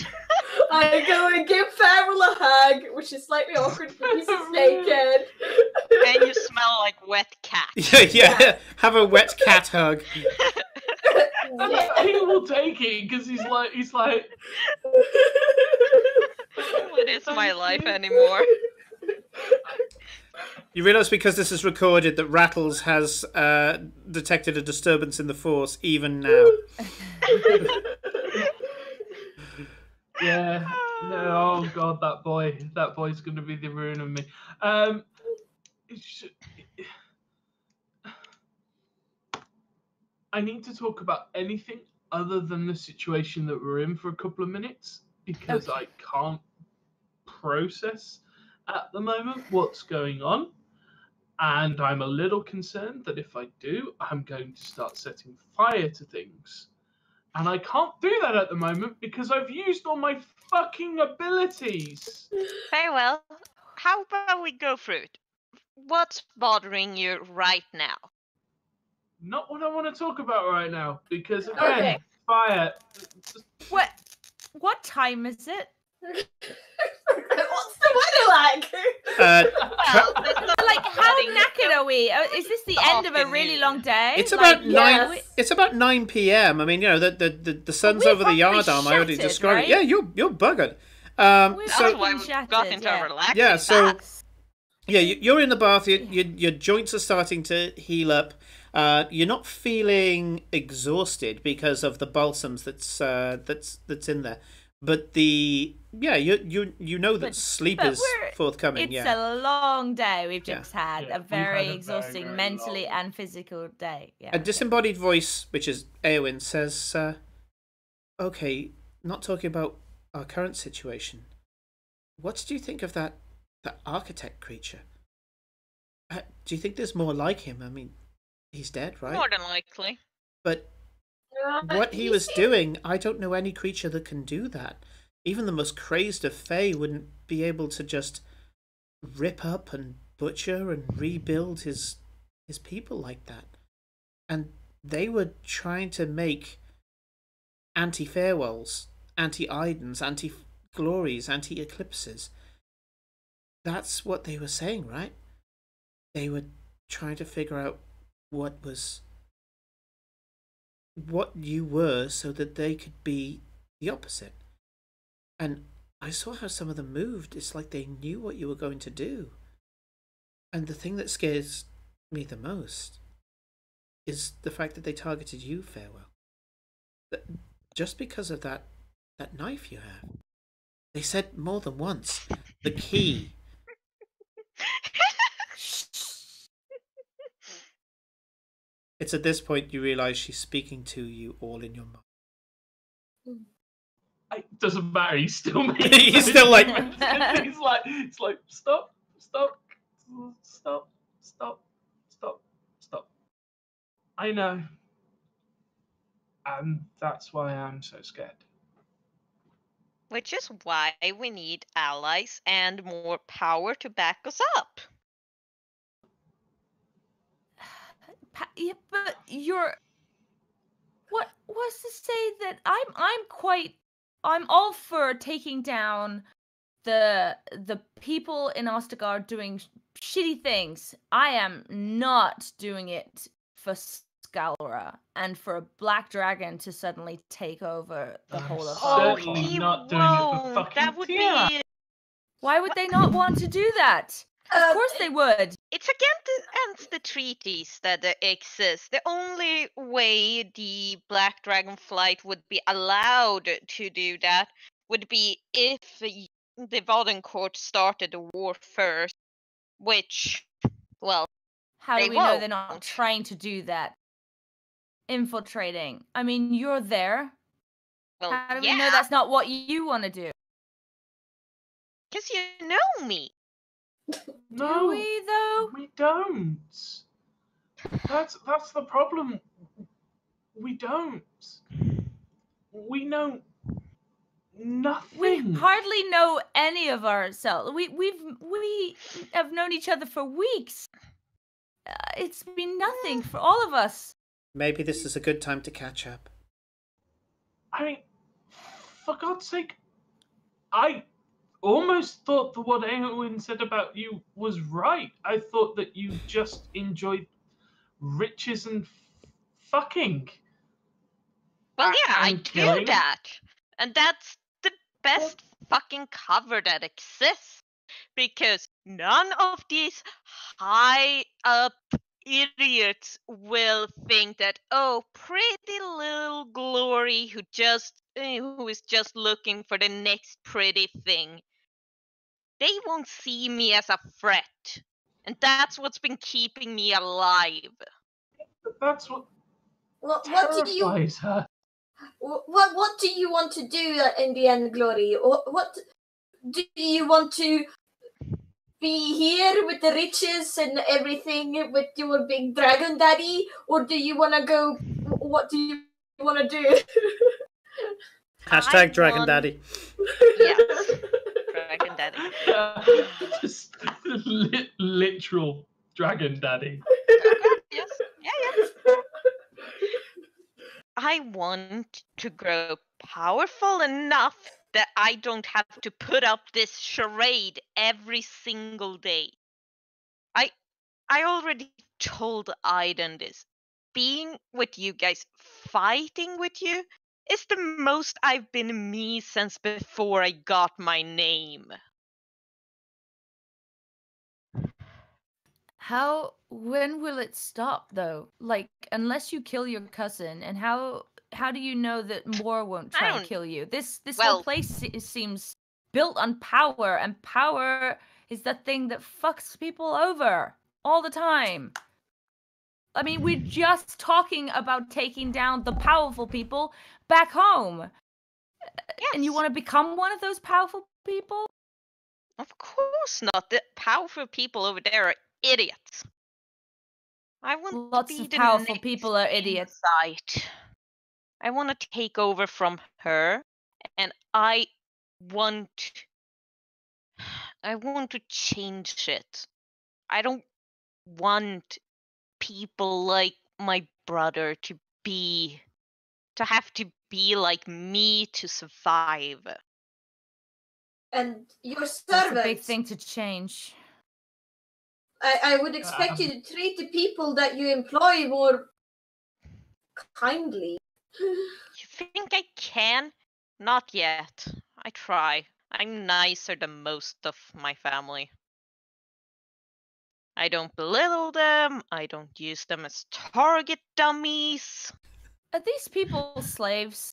I go and give Farewell a hug, which is slightly awkward because he's naked. And you smell like wet cat. Yeah. Have a wet cat hug. He will take it because he's like. It is my life anymore. You realise because this is recorded that Rattles has detected a disturbance in the force even now. Yeah. No, oh god, that boy's going to be the ruin of me. I need to talk about anything other than the situation that we're in for a couple of minutes because I can't process at the moment what's going on. And I'm a little concerned that if I do, I'm going to start setting fire to things. And I can't do that at the moment because I've used all my fucking abilities. Very well. How about we go through it? What's bothering you right now? Not what I want to talk about right now because again, fire. What time is it? What's the weather like? Like, how knackered are we? Is this the end of a really long day? It's about Yes. 9. It's about 9 p.m. I mean, you know, the sun's over the yardarm. I already shattered, described right? it. Yeah, you're buggered. We're That's why we shattered, got into yeah. a relaxing Yeah, so bath. yeah, you're in the bath. Your joints are starting to heal up. You're not feeling exhausted because of the balsams that's in there. But you know that sleep is forthcoming. It's a long day we've just had. Yeah, a we've very had a exhausting very mentally long- and physical day. Yeah. A disembodied voice, which is Eowyn, says, "Okay, not talking about our current situation. What do you think of that architect creature? Do you think there's more like him? I mean, he's dead, right? More than likely. But what he was doing, I don't know any creature that can do that. Even the most crazed of Fae wouldn't be able to just rip up and butcher and rebuild his people like that. And they were trying to make anti-farewells, anti-idens, anti-glories, anti-eclipses. That's what they were saying, right? They were trying to figure out what you were so that they could be the opposite. And I saw how some of them moved. It's like they knew what you were going to do. And the thing that scares me the most is the fact that they targeted you, Farewell. Just because of that knife you have. They said more than once, the key. It's at this point you realise she's speaking to you all in your mind. It doesn't matter. He's still making. He's still like. It's like stop. I know. And that's why I'm so scared. Which is why we need allies and more power to back us up. Yeah, but you're. What was to say that I'm all for taking down the people in Ostagar doing shitty things. I am not doing it for Scalra and for a black dragon to suddenly take over the whole of Certainly Harlequin. not doing it for won't. fucking That would Tiamat. be. Why would they not want to do that? Of course they would. It's against the treaties that exist. The only way the Black Dragon Flight would be allowed to do that would be if the Vauden Court started the war first, which, well, How they do we know they're won't. not trying to do that? Infiltrating. I mean, you're there. Well, How do we yeah, know that's not what you want to do? because you know me. No, Do we, though? we don't. That's the problem. We don't. We know nothing. We hardly know any of ourselves. We have known each other for weeks. It's been nothing for all of us. Maybe this is a good time to catch up. I mean, for God's sake, I almost thought that what Eowyn said about you was right. I thought that you just enjoyed riches and fucking. Well, yeah, I And do killing. that. And that's the best fucking cover that exists. Because none of these high up idiots will think that, oh, pretty little Glory who is just looking for the next pretty thing. They won't see me as a threat. And that's what's been keeping me alive. That's what What do you terrifies her. what do you want to do in the end, Glory? What do you want to be here with the riches and everything with your big dragon daddy, or do you want to go? What do you want to do? Hashtag Dragon Daddy. Yes, Dragon Daddy. Just literal dragon daddy. Yes, yeah. I want to grow powerful enough that I don't have to put up this charade every single day. I already told Aiden this. Being with you guys, fighting with you, is the most I've been me since before I got my name. When will it stop, though? Like, unless you kill your cousin, and how do you know that more won't try and kill you? This whole place seems built on power, and power is the thing that fucks people over all the time. I mean, we're just talking about taking down the powerful people back home. Yes. And you want to become one of those powerful people? Of course not. The powerful people over there are idiots. I want Lots to be of the powerful next people are idiots. Insight. I want to take over from her, and I want to change it. I don't want people like my brother to have to be like me to survive. And your That's servants. a big thing to change. I would expect you to treat the people that you employ more kindly. You think I can? Not yet. I try. I'm nicer than most of my family. I don't belittle them. I don't use them as target dummies. Are these people slaves?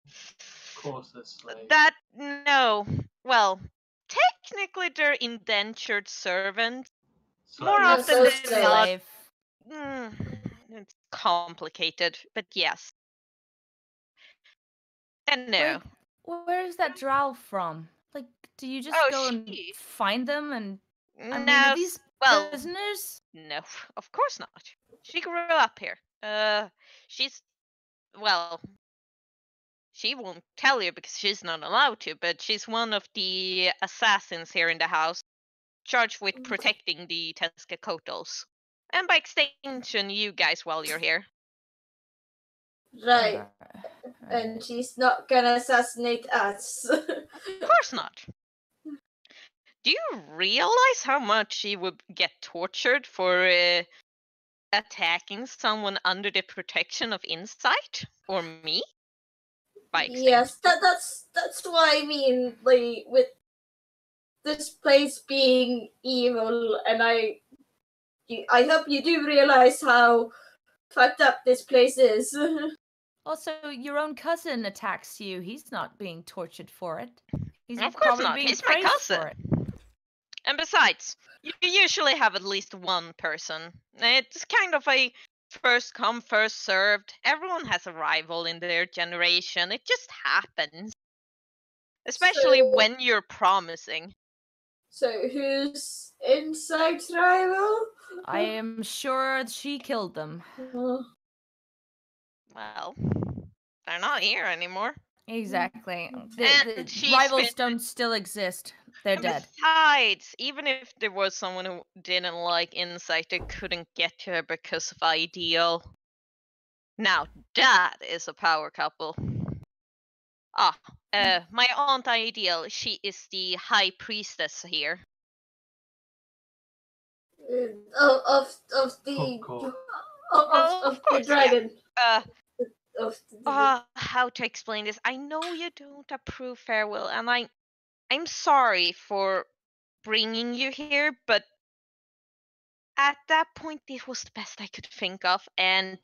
Of course, they're slaves. No. Well, technically they're indentured servants. More Not often so than not. Slave. It's complicated, but yes. And no. Where's that drow from? Like, do you just go and find them and... I mean, are these prisoners? No, of course not. She grew up here. She's well. She won't tell you because she's not allowed to, but she's one of the assassins here in the house, charged with protecting the Tezcacoatls. And by extension, you guys while you're here. Right. And she's not gonna assassinate us. Of course not. Do you realize how much she would get tortured for attacking someone under the protection of insight? Or me? By extension. Yes, that's what I mean. Like with this place being evil, and I hope you do realize how fucked up this place is. Also, your own cousin attacks you. He's not being tortured for it. He's Of course probably not. being He's my praised cousin. for it. And besides, you usually have at least one person. It's kind of a first come, first served. Everyone has a rival in their generation. It just happens. Especially So- when you're promising. So who's Insight's rival? I am sure she killed them. Well, they're not here anymore. Exactly. And The she's rivals been- don't still exist. They're And dead. besides, even if there was someone who didn't like Insight, they couldn't get to her because of Ideal. Now that is a power couple. My aunt Ideal, she is the high priestess here. Of the Of course. of the course, yeah. dragon. Uh, Of the, how to explain this? I know you don't approve Farewell, and I'm sorry for bringing you here, but at that point, this was the best I could think of, and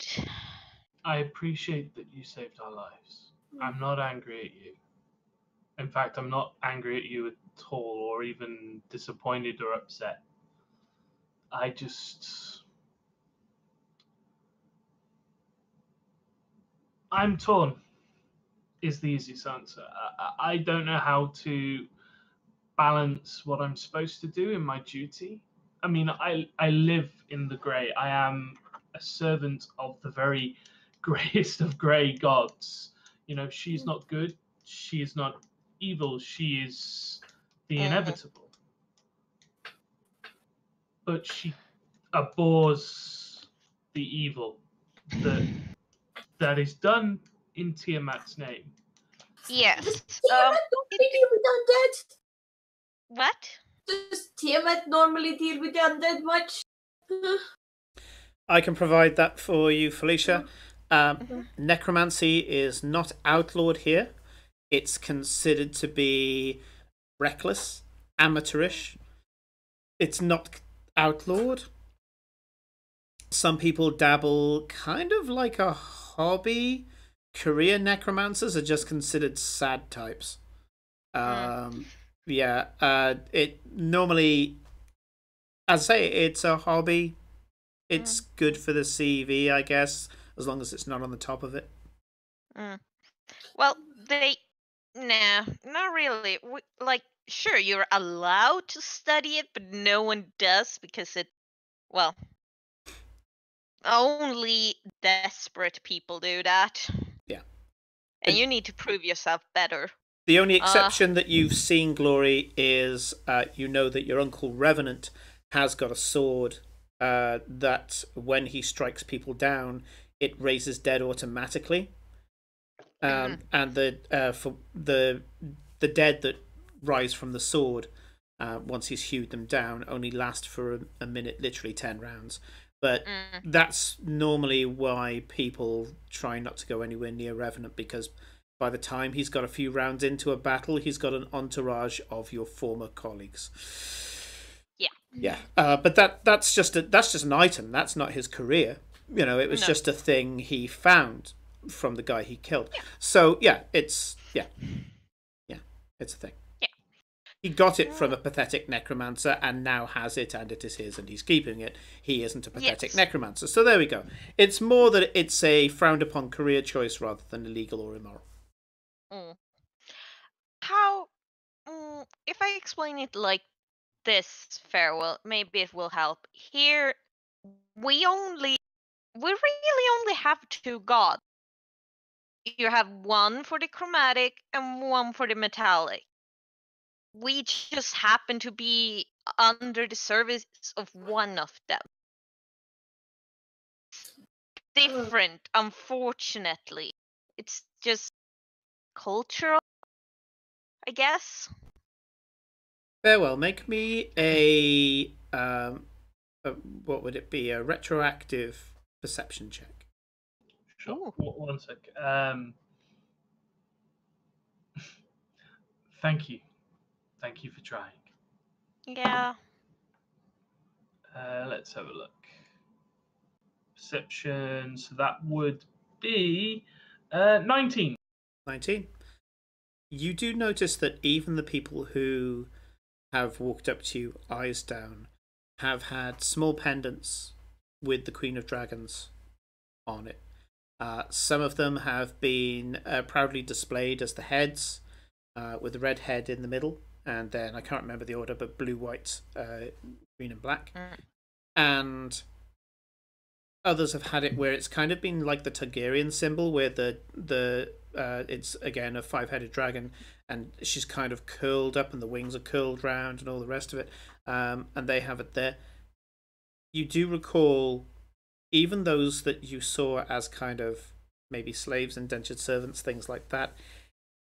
I appreciate that you saved our lives. I'm not angry at you. In fact, I'm not angry at you at all, or even disappointed or upset. I just. I'm torn, is the easiest answer. I don't know how to balance what I'm supposed to do in my duty. I mean, I live in the grey. I am a servant of the very greyest of grey gods. You know, she's not good. She is not evil. She is the inevitable. But she abhors the evil that is done in Tiamat's name. yes. Tiamat normally deal with undead. What? Does Tiamat normally deal with the undead much? I can provide that for you, Felicia. Necromancy is not outlawed here. It's considered to be reckless, amateurish. It's not outlawed. Some people dabble kind of like a hobby. Career necromancers are just considered sad types. It normally, as I say, it's a hobby. It's good for the CV, I guess, as long as it's not on the top of it. Well, nah, not really. Sure, you're allowed to study it, but no one does because only desperate people do that. Yeah. And you need to prove yourself better. The only exception that you've seen, Glory, is you know that your Uncle Revenant has got a sword that when he strikes people down, it raises dead automatically. And for the dead that rise from the sword, once he's hewed them down, only last for a minute, literally 10 rounds. But that's normally why people try not to go anywhere near Revenant, because by the time he's got a few rounds into a battle, he's got an entourage of your former colleagues. Yeah. But that's just an item. That's not his career. You know, it was just a thing he found from the guy he killed. So it's a thing. He got it from a pathetic necromancer and now has it, and it is his, and he's keeping it. He isn't a pathetic necromancer. So there we go. It's more that it's a frowned upon career choice rather than illegal or immoral. How, if I explain it like this, Farewell, maybe it will help. Here, we only we really only have 2 gods. You have one for the chromatic and one for the metallic. We just happen to be under the service of one of them. Different, unfortunately. It's just cultural, I guess. Very well. Make me a what would it be? A retroactive perception check. Sure. Ooh. One sec. Thank you. Thank you for trying. Yeah. Let's have a look. Perception. So that would be 19. 19. You do notice that even the people who have walked up to you, eyes down, have had small pendants with the Queen of Dragons on it. Some of them have been proudly displayed as the heads, with the red head in the middle, and then I can't remember the order, but blue, white, green, and black. And others have had it where it's kind of been like the Targaryen symbol, where the it's again a 5-headed dragon, and she's kind of curled up, and the wings are curled round, and all the rest of it. And they have it there. You do recall, even those that you saw as kind of maybe slaves, indentured servants, things like that,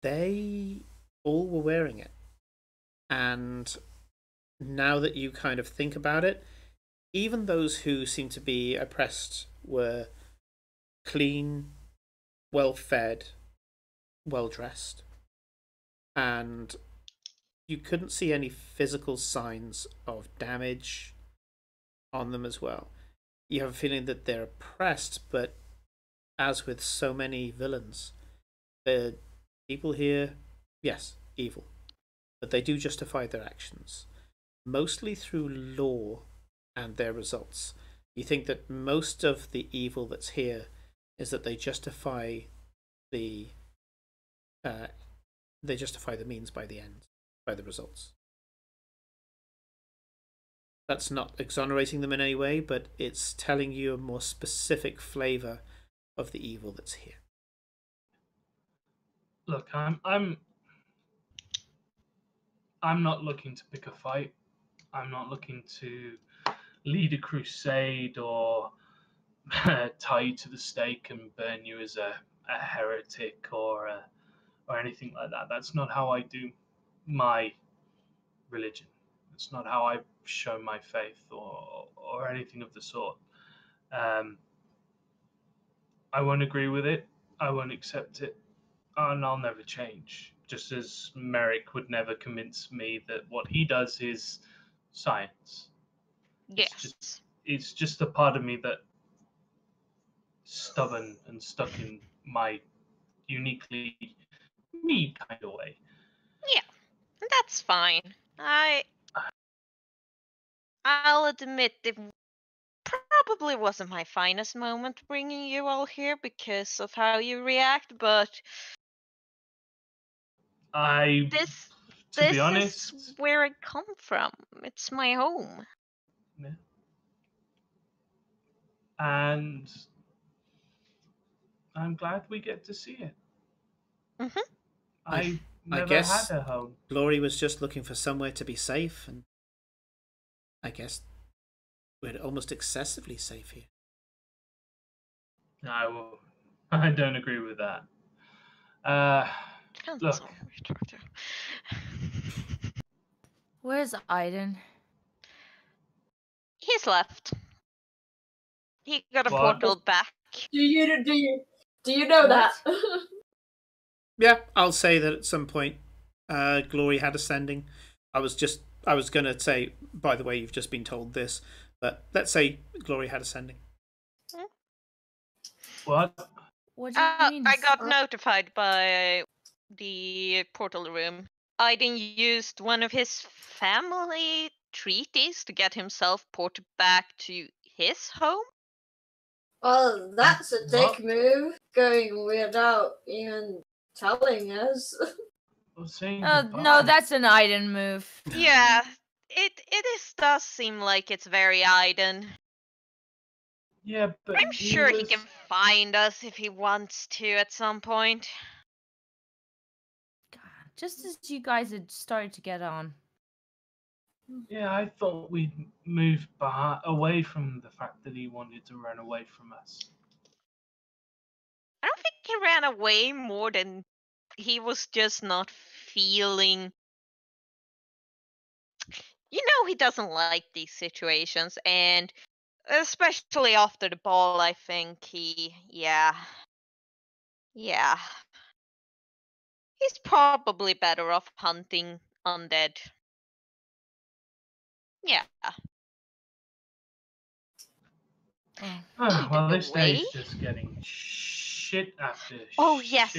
they all were wearing it. And now that you kind of think about it, even those who seem to be oppressed were clean, well-fed, well-dressed, and you couldn't see any physical signs of damage on them as well. You have a feeling that they're oppressed, but as with so many villains, the people here, yes, evil, but they do justify their actions, mostly through law and their results. You think that most of the evil that's here is that they justify the means by the end, by the results. That's not exonerating them in any way, but it's telling you a more specific flavor of the evil that's here. Look, I'm not looking to pick a fight. I'm not looking to lead a crusade or tie you to the stake and burn you as a heretic or anything like that. That's not how I do my religion. It's not how I show my faith or anything of the sort. I won't agree with it. I won't accept it, and I'll never change. Just as Merrick would never convince me that what he does is science. Yes. It's just a part of me that stubborn and stuck in my uniquely me kind of way. Yeah, that's fine. I'll admit it probably wasn't my finest moment bringing you all here because of how you react, but To be honest, is where I come from. It's my home. Yeah. And I'm glad we get to see it. Mm-hmm. I never guess had a home. Glory was just looking for somewhere to be safe, and I guess we're almost excessively safe here. No, I don't agree with that. Look, Where's Aiden? He's left. He got a What? portal back. Do you know What? that? Yeah, I'll say that at some point, Glory had ascending. I was going to say, by the way, you've just been told this, but let's say Glory had ascending. what? What do you mean? I got notified by the portal room. Aiden used one of his family treaties to get himself ported back to his home. Well, that's a dick What? move, going without even telling us. No, that's an Aiden move. Yeah, it does seem like it's very Aiden. Yeah, but I'm sure he can find us if he wants to at some point. Just as you guys had started to get on. Yeah, I thought we'd moved away from the fact that he wanted to run away from us. I don't think he ran away more than he was just not feeling. You know, he doesn't like these situations, and especially after the ball, I think yeah. He's probably better off hunting undead. Yeah. Well, this way? day's just getting shit after Oh, shit. yes.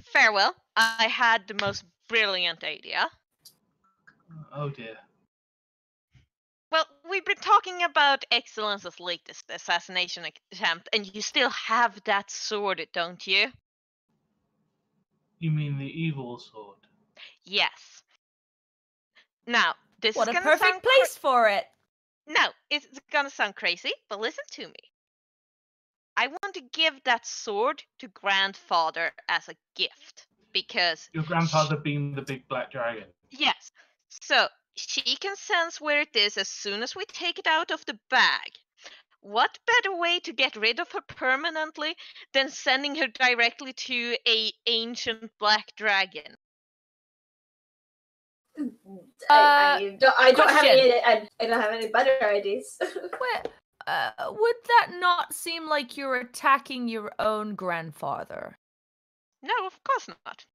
Farewell. I had the most brilliant idea. Oh dear. Well, we've been talking about Excellence's latest assassination attempt, and you still have that sword, don't you? You mean the evil sword? Yes. Now, this What is a gonna perfect sound place for it. No, it's gonna sound crazy, but listen to me. I want to give that sword to grandfather as a gift because Your grandfather being the big black dragon. yes. So she can sense where it is as soon as we take it out of the bag. What better way to get rid of her permanently than sending her directly to a ancient black dragon? I don't have question. I don't have any better ideas. Would that not seem like you're attacking your own grandfather? No, of course not.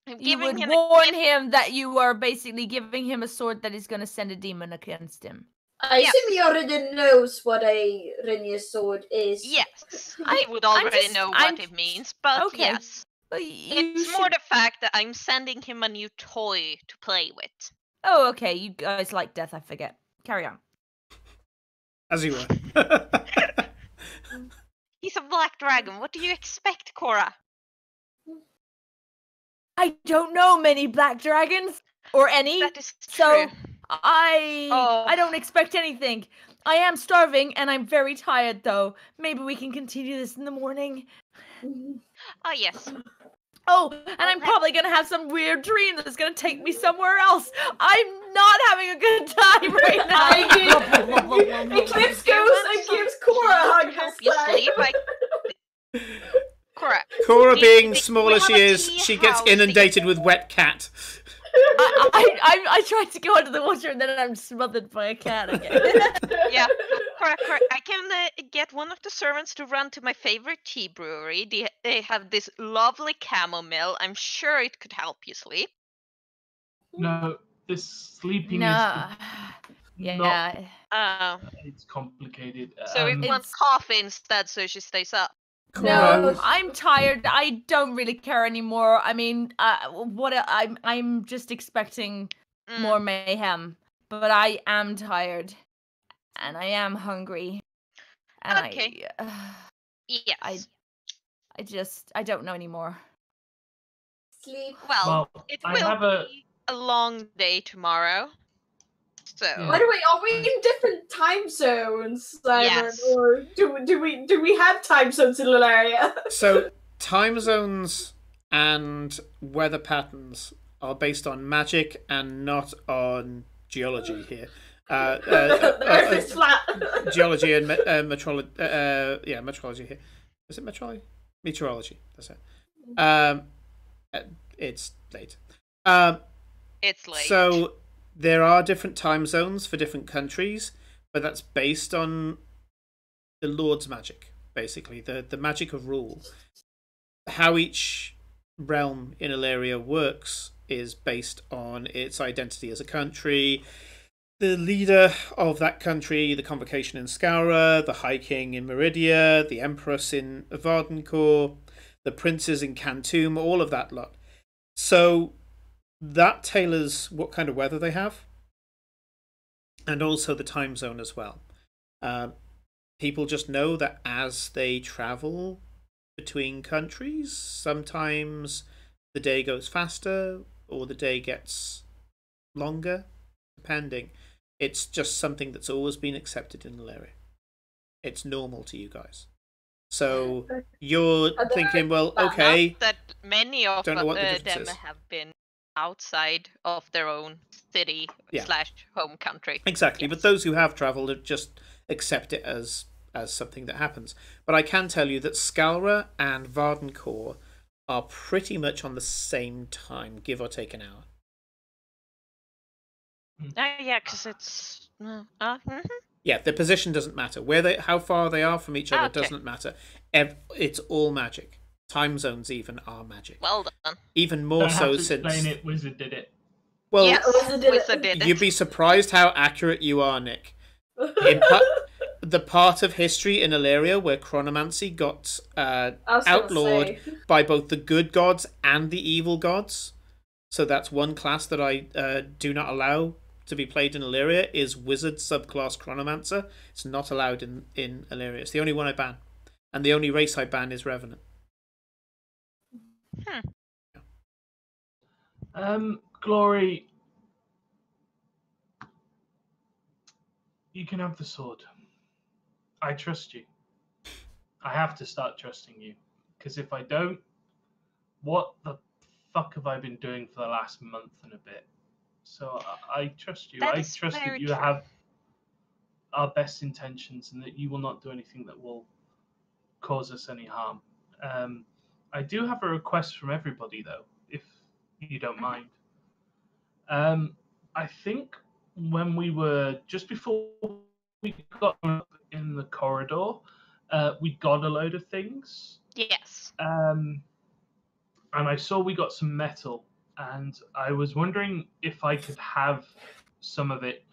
I'm You giving would him warn him that you are basically giving him a sword that is going to send a demon against him. I assume he already knows what a Rainier sword is. Yes, he would already know what it means, but okay. yes. It's more the fact that I'm sending him a new toy to play with. Oh, okay. You guys like death, I forget. Carry on. As you were. He's a black dragon. What do you expect, Cora? I don't know many black dragons or any. That is so true. I don't expect anything. I am starving and I'm very tired though. Maybe we can continue this in the morning. Oh, yes. Oh, and I'm probably gonna have some weird dream that's gonna take me somewhere else. I'm not having a good time right now. Eclipse goes and gives Cora a hug Help this you time. sleep. Cora. Cora, being small we as she have a is, tea she gets house inundated with wet cat. I tried to go under the water and then I'm smothered by a cat again. Yeah, Cora, I can get one of the servants to run to my favorite tea brewery. They have this lovely chamomile. I'm sure it could help you sleep. No, this sleeping No. is not. Yeah. It's complicated. So we want coffee instead, so she stays up. No, I'm tired. I don't really care anymore. I mean, I'm just expecting more mayhem, but I am tired, and I am hungry, and Okay. Yes. I don't know anymore. Sleep. Well, it will be a long day tomorrow. So. By the way, are we in different time zones, Simon? Yes. Or do we have time zones in Lullaria? So time zones and weather patterns are based on magic and not on geology here. The Earth is flat. Geology and metrology. Metrology here. Is it metrology? Meteorology. That's it. It's late. It's late. So there are different time zones for different countries, but that's based on the Lord's magic, basically the magic of rule. How each realm in Ilaria works is based on its identity as a country, the leader of that country, the convocation in Scalra, the High King in Meridia, the Empress in Vardencourt, the princes in Cantum, all of that lot. So that tailors what kind of weather they have, and also the time zone as well. People just know that as they travel between countries, sometimes the day goes faster or the day gets longer, depending. It's just something that's always been accepted in Ilaria. It's normal to you guys. So you're thinking, well, Not okay, Not that many of don't know what the difference them is. have been outside of their own city Yeah. / home country. Exactly, but Yes. those who have travelled just accept it as something that happens. But I can tell you that Scalra and Vardencore are pretty much on the same time, give or take an hour. Yeah, because it's. Mhm. Yeah, their position doesn't matter. How far they are from each other Okay. doesn't matter. It's all magic. Time zones even are magic. Well done. Even more Don't so have to since. explain it. Wizard did it. Well, Yes, Wizard did you'd it. be surprised how accurate you are, Nick. The part of history in Illyria where chronomancy got outlawed by both the good gods and the evil gods. So that's one class that I do not allow to be played in Illyria is Wizard subclass Chronomancer. It's not allowed in Illyria. It's the only one I ban. And the only race I ban is Revenant. Glory, you can have the sword. I trust you. I have to start trusting you. Because if I don't, what the fuck have I been doing for the last month and a bit? So I trust you. That I is trust that very you true. have our best intentions and that you will not do anything that will cause us any harm. I do have a request from everybody, though, if you don't mind. I think when we were just before we got up in the corridor, we got a load of things. Yes. And I saw we got some metal, and I was wondering if I could have some of it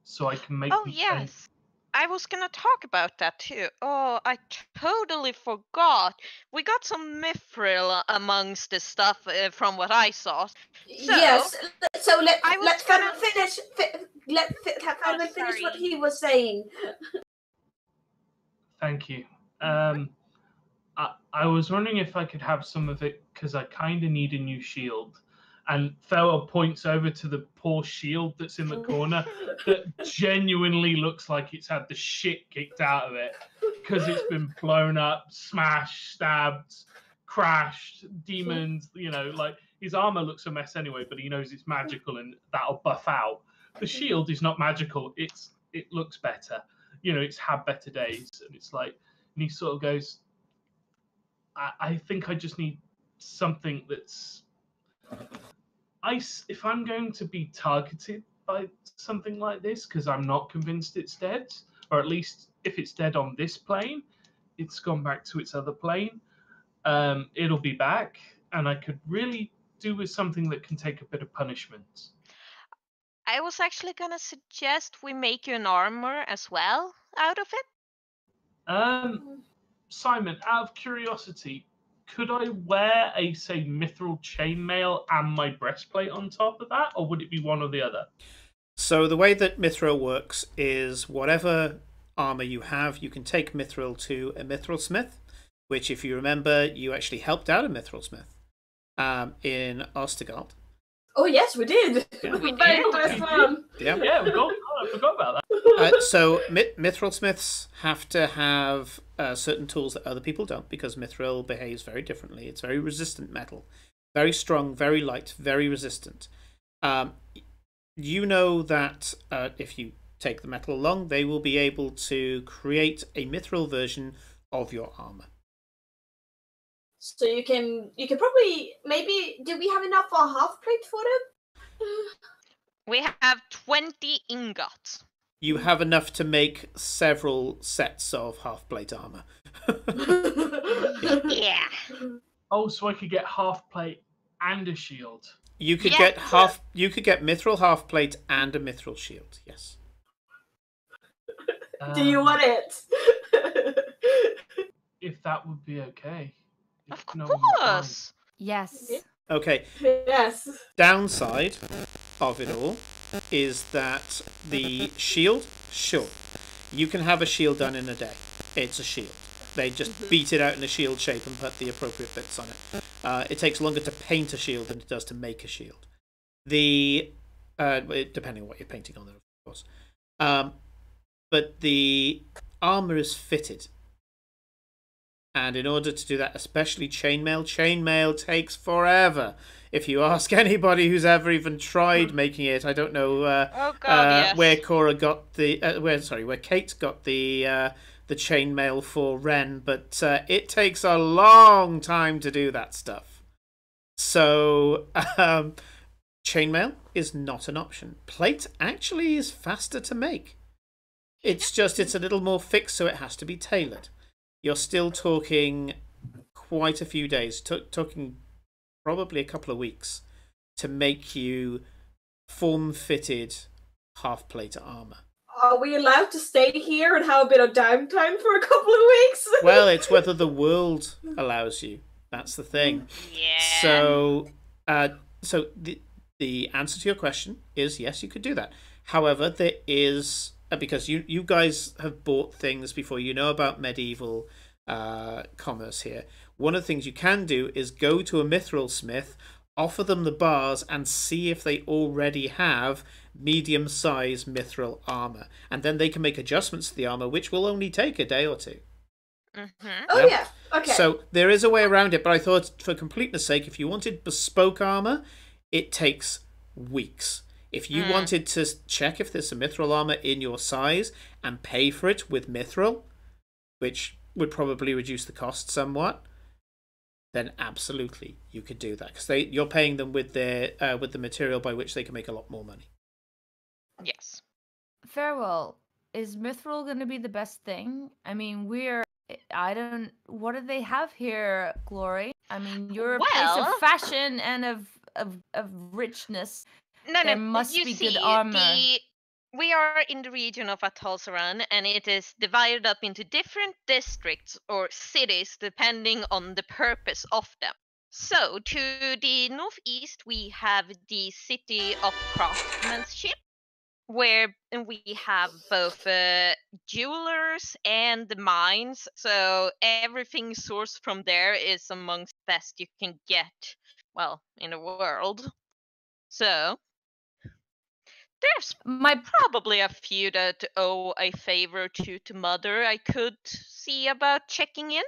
so I can make. Oh yes. I was gonna talk about that too. Oh, I totally forgot. We got some mithril amongst the stuff from what I saw. So, yes. So let gonna- Ferman finish. Let Ferman finish what sorry. he was saying. Thank you. I was wondering if I could have some of it because I kind of need a new shield. And Fella points over to the poor shield that's in the corner that genuinely looks like it's had the shit kicked out of it because it's been blown up, smashed, stabbed, crashed, demons. You know, like his armor looks a mess anyway, but he knows it's magical and that'll buff out. The shield is not magical. It looks better. You know, it's had better days, and it's like, and he sort of goes, I think I just need something that's. If I'm going to be targeted by something like this, because I'm not convinced it's dead, or at least if it's dead on this plane, it's gone back to its other plane. It'll be back, and I could really do with something that can take a bit of punishment. I was actually gonna suggest we make you an armor as well out of it. Simon, out of curiosity, could I wear a, say, mithril chainmail and my breastplate on top of that, or would it be one or the other? So the way that mithril works is whatever armor you have, you can take mithril to a mithril smith, which, if you remember, you actually helped out a mithril smith in Ostergald. Oh yes, we did. Yeah. We Very did. first one. Yeah. Yeah, I forgot about that. So mithril smiths have to have certain tools that other people don't, because mithril behaves very differently. It's very resistant metal, very strong, very light, very resistant. You know that if you take the metal along, they will be able to create a mithril version of your armor. So you can probably maybe do we have enough for a half plate for them? We have 20 ingots. You have enough to make several sets of half plate armor. Yeah. Oh, so I could get half plate and a shield. You could Yeah. get mithril half plate and a mithril shield. Yes. Do you want it? If that would be okay. Of If no one would mind. course. Yes. Okay. Yes. Downside of it all is that the shield, sure, you can have a shield done in a day. It's a shield. They just beat it out in a shield shape and put the appropriate bits on it. It takes longer to paint a shield than it does to make a shield. Depending on what you're painting on there, of course. But the armor is fitted. And in order to do that, especially chainmail takes forever. If you ask anybody who's ever even tried making it, I don't know Oh God, yes. where Cora got the where Kate got the chainmail for Ren, but it takes a long time to do that stuff. So chainmail is not an option. Plate actually is faster to make. It's just it's a little more fixed, so it has to be tailored. You're still talking quite a few days, talking probably a couple of weeks to make you form-fitted half-plate armor. Are we allowed to stay here and have a bit of downtime for a couple of weeks? Well, it's whether the world allows you. That's the thing. Yeah. So, the answer to your question is yes, you could do that. However, there is because you guys have bought things before, you know about medieval commerce here. One of the things you can do is go to a mithril smith, offer them the bars, and see if they already have medium-sized mithril armor, and then they can make adjustments to the armor, which will only take a day or two. Mm-hmm. Oh yeah, okay. So there is a way around it, but I thought for completeness sake, if you wanted bespoke armor, it takes weeks. If you wanted to check if there's some mithril armor in your size and pay for it with mithril, which would probably reduce the cost somewhat, then absolutely you could do that, because you're paying them with the material by which they can make a lot more money. Yes. Farewell. Is mithril going to be the best thing? I mean, what do they have here, Glory? I mean, you're a place of fashion and of richness. There must be good armor. We are in the region of Atal'Zaran, and it is divided up into different districts or cities depending on the purpose of them. So, to the northeast, we have the city of craftsmanship, where we have both jewelers and the mines. So, everything sourced from there is amongst the best you can get, well, in the world. So, there's probably a few that owe a favor to Mother I could see about checking in.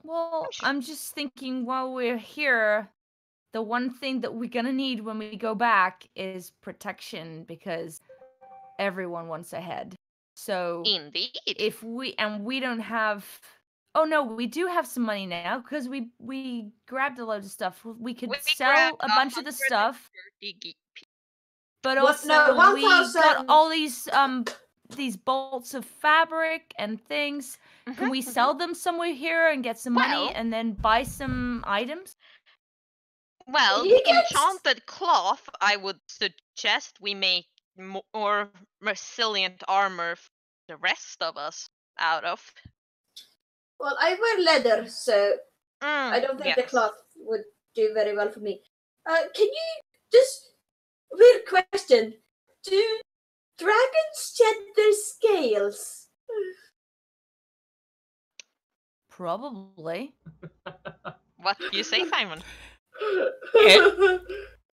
Well, I'm just thinking while we're here, the one thing that we're gonna need when we go back is protection, because everyone wants a head. So indeed, if we don't have, oh no, we do have some money now because we grabbed a load of stuff. We could sell a bunch of the stuff. But also, we got all these bolts of fabric and things. Can we sell them somewhere here and get some money and then buy some items? Well, enchanted cloth, I would suggest we make more resilient armor for the rest of us out of. Well, I wear leather, so I don't think the cloth would do very well for me. Can you just... Weird question. Do dragons shed their scales? Probably. What do you say, Simon?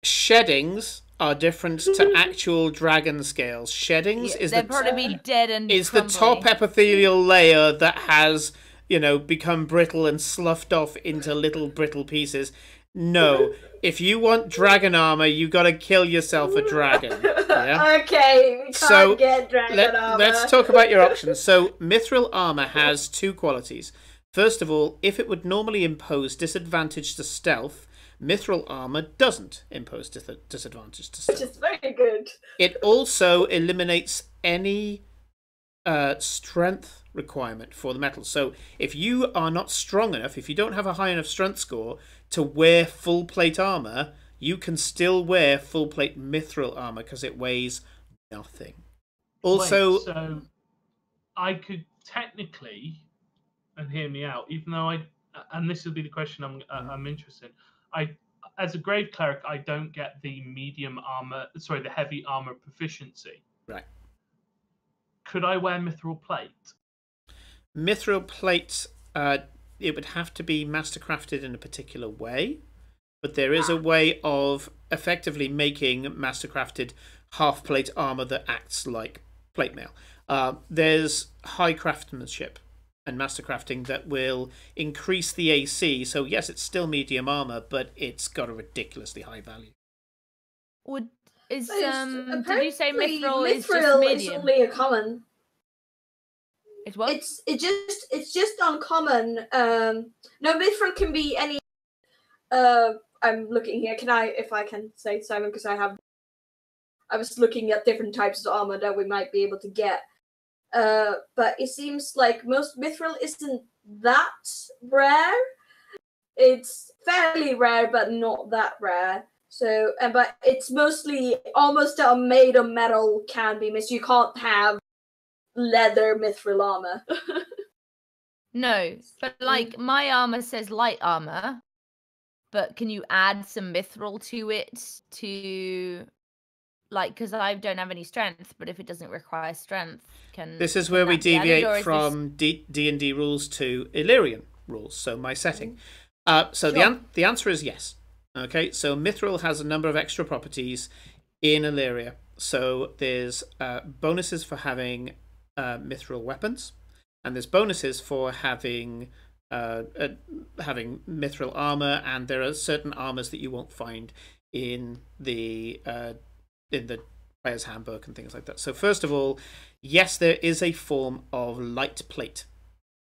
Sheddings are different to actual dragon scales. Sheddings is the top epithelial layer that has, become brittle and sloughed off into little brittle pieces. No, if you want dragon armor, you got to kill yourself a dragon. Yeah? Okay, we can't get dragon armor. Let's talk about your options. So, mithril armor has two qualities. First of all, if it would normally impose disadvantage to stealth, mithril armor doesn't impose disadvantage to stealth. Which is very good. It also eliminates any strength requirement for the metal. So if you are not strong enough, if you don't have a high enough strength score to wear full plate armor, you can still wear full plate mithril armor because it weighs nothing. Also, so I could technically, and hear me out, even though and this will be the question I'm interested in. As a grave cleric, I don't get the the heavy armor proficiency. Right. Could I wear mithril plate? Mithril plate, it would have to be mastercrafted in a particular way, but there is a way of effectively making mastercrafted half plate armor that acts like plate mail. There's high craftsmanship and master crafting that will increase the AC. So yes, it's still medium armor, but it's got a ridiculously high value. Would is Apparently, did you say mithril is just mithril is medium? only a common. It's what? It's just uncommon. No, mithril can be any. I'm looking here. If I can say, Simon, because I was looking at different types of armor that we might be able to get. But it seems like most mithril isn't that rare. It's fairly rare, but not that rare. So, but it's mostly almost made of metal can be missed. You can't have leather mithril armor. No, but like my armor says light armor, but can you add some mithril to it to, like, because I don't have any strength, but if it doesn't require strength, This is where we deviate from D&D rules to Illyrian rules, so my setting. So sure. The answer is yes. Okay, so mithril has a number of extra properties in Illyria. So there's bonuses for having mithril weapons, and there's bonuses for having mithril armor, and there are certain armors that you won't find in the player's handbook and things like that. So first of all, yes, there is a form of light plate.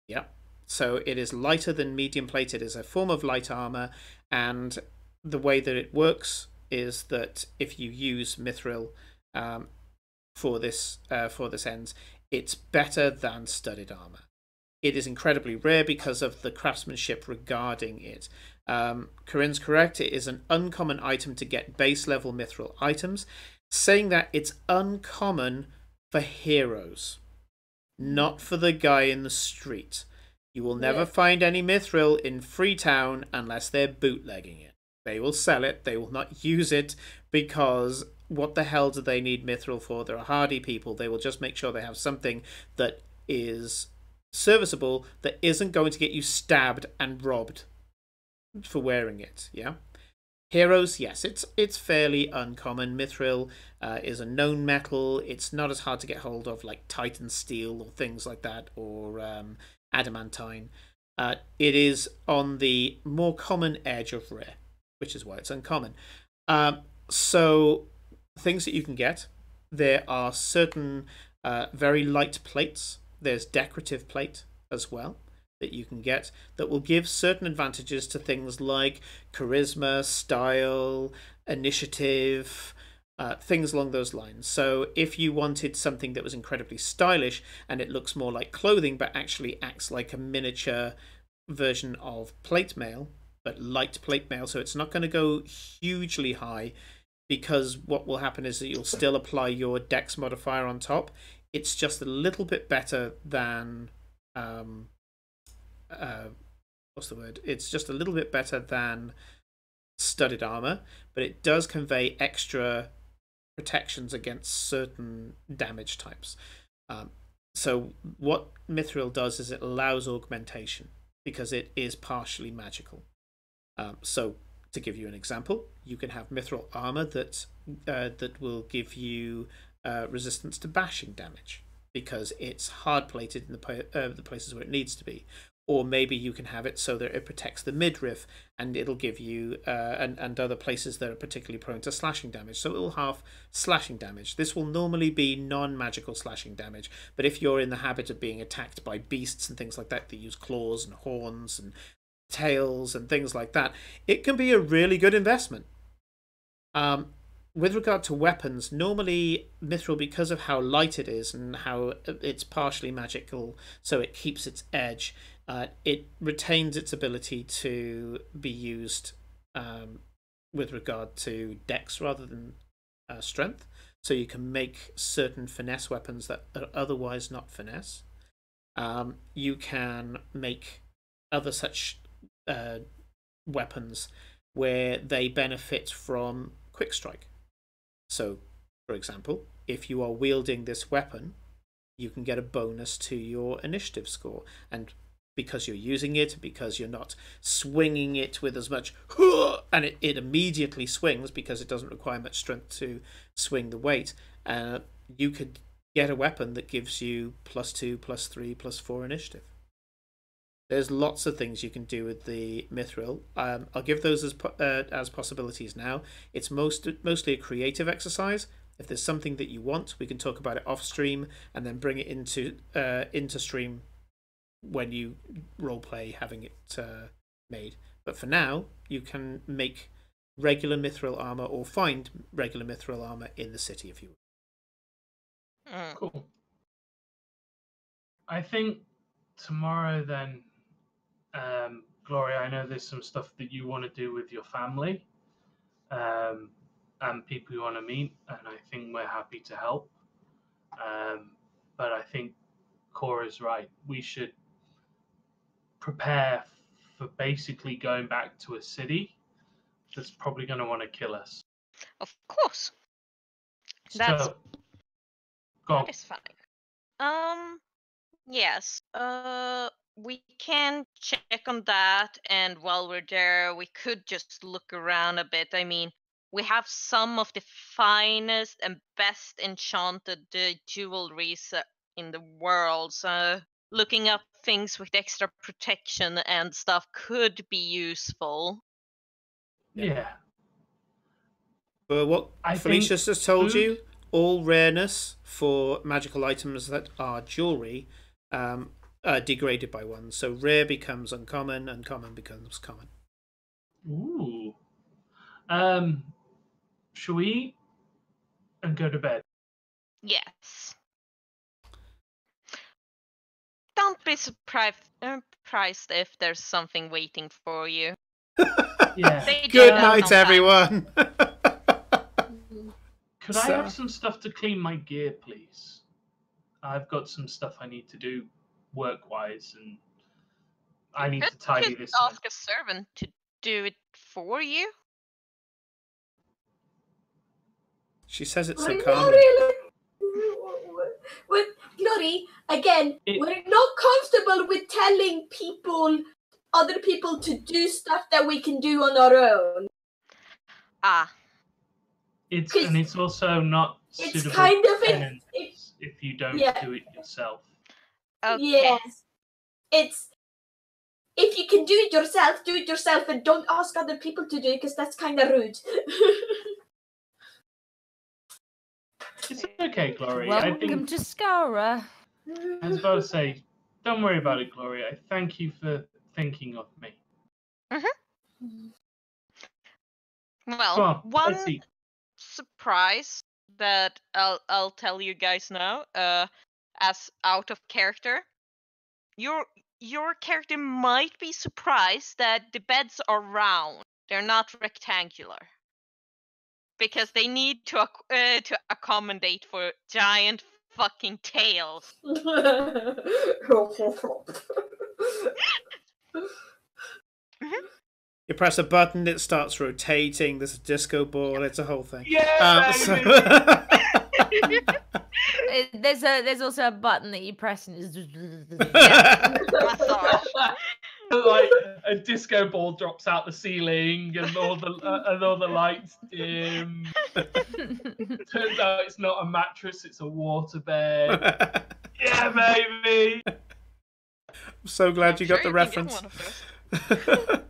Yeah, so it is lighter than medium plate. It is a form of light armor, and the way that it works is that if you use mithril for this ends, it's better than studded armor. It is incredibly rare because of the craftsmanship regarding it. Corinne's correct. It is an uncommon item to get base level mithril items. Saying that, it's uncommon for heroes, not for the guy in the street. You will never find any mithril in Freetown unless they're bootlegging it. They will sell it. They will not use it because what the hell do they need mithril for? They're hardy people. They will just make sure they have something that is serviceable, that isn't going to get you stabbed and robbed for wearing it. Yeah. Heroes, yes, it's fairly uncommon. Mithril is a known metal. It's not as hard to get hold of like Titan steel or things like that, or adamantine. It is on the more common edge of rare, which is why it's uncommon. So things that you can get, there are certain very light plates. There's decorative plate as well that you can get that will give certain advantages to things like charisma, style, initiative, things along those lines. So if you wanted something that was incredibly stylish and it looks more like clothing but actually acts like a miniature version of plate mail, but light plate mail, so it's not going to go hugely high, because what will happen is that you'll still apply your dex modifier on top. It's just a little bit better than what's the word? It's just a little bit better than studded armor, but it does convey extra protections against certain damage types. So what mithril does is it allows augmentation because it is partially magical. So to give you an example, you can have mithril armor that will give you resistance to bashing damage because it's hard plated in the places where it needs to be. Or maybe you can have it so that it protects the midriff, and it'll give you and other places that are particularly prone to slashing damage. So it will have slashing damage. This will normally be non-magical slashing damage, but if you're in the habit of being attacked by beasts and things like that that use claws and horns and tails and things like that, it can be a really good investment. With regard to weapons, normally mithril, because of how light it is and how it's partially magical, so it keeps its edge, it retains its ability to be used with regard to dex rather than strength. So you can make certain finesse weapons that are otherwise not finesse. You can make other such weapons where they benefit from quick strike. So, for example, if you are wielding this weapon, you can get a bonus to your initiative score. And because you're using it, because you're not swinging it with as much, and it immediately swings because it doesn't require much strength to swing the weight, you could get a weapon that gives you +2, +3, +4 initiative. There's lots of things you can do with the Mithril. I'll give those as possibilities now. It's mostly a creative exercise. If there's something that you want, we can talk about it off stream and then bring it into stream when you roleplay having it made. But for now, you can make regular Mithril armor or find regular Mithril armor in the city if you want. Cool. I think tomorrow then, Gloria, I know there's some stuff that you want to do with your family and people you want to meet, and I think we're happy to help. But I think Cora's right. We should prepare for basically going back to a city that's probably going to want to kill us. Of course. That's So, go on. that is fine. Yes. We can check on that, and while we're there, we could just look around a bit. I mean, we have some of the finest and best enchanted jewelries in the world, so looking up things with extra protection and stuff could be useful. Yeah. But what I Felicia's think just told food- you, all rareness for magical items that are jewelry are degraded by 1. So rare becomes uncommon, uncommon becomes common. Ooh. Shall we eat and go to bed? Yes. Don't be surprised if there's something waiting for you. Yeah. They do Good that night, sometimes. everyone. Could I So- have some stuff to clean my gear, please? I've got some stuff I need to do work-wise, and I need to tidy Could this up. ask a servant to do it for you. She says it so We're not calmly. really. With Glory, again, we're not comfortable with telling other people to do stuff that we can do on our own. Ah, It's also not It's suitable kind of penance if you don't Yeah. do it yourself. okay. Yes. It's if you can do it yourself, and don't ask other people to do it because that's kind of rude. It's okay, Glory. Welcome I think to Scalra. I was about to say, don't worry about it, Gloria. I thank you for thinking of me. Well, Come on, one let's eat. surprise that I'll tell you guys now, as out of character. Your character might be surprised that the beds are round. They're not rectangular. Because they need to accommodate for giant fucking tails. You press a button, it starts rotating. There's a disco ball. It's a whole thing. Yeah, baby! There's also a button that you press and it's Massage. Like a disco ball drops out the ceiling, and all the lights dim. Turns out it's not a mattress; it's a waterbed. Yeah, baby. I'm so glad you got the Sure, you can get reference. one of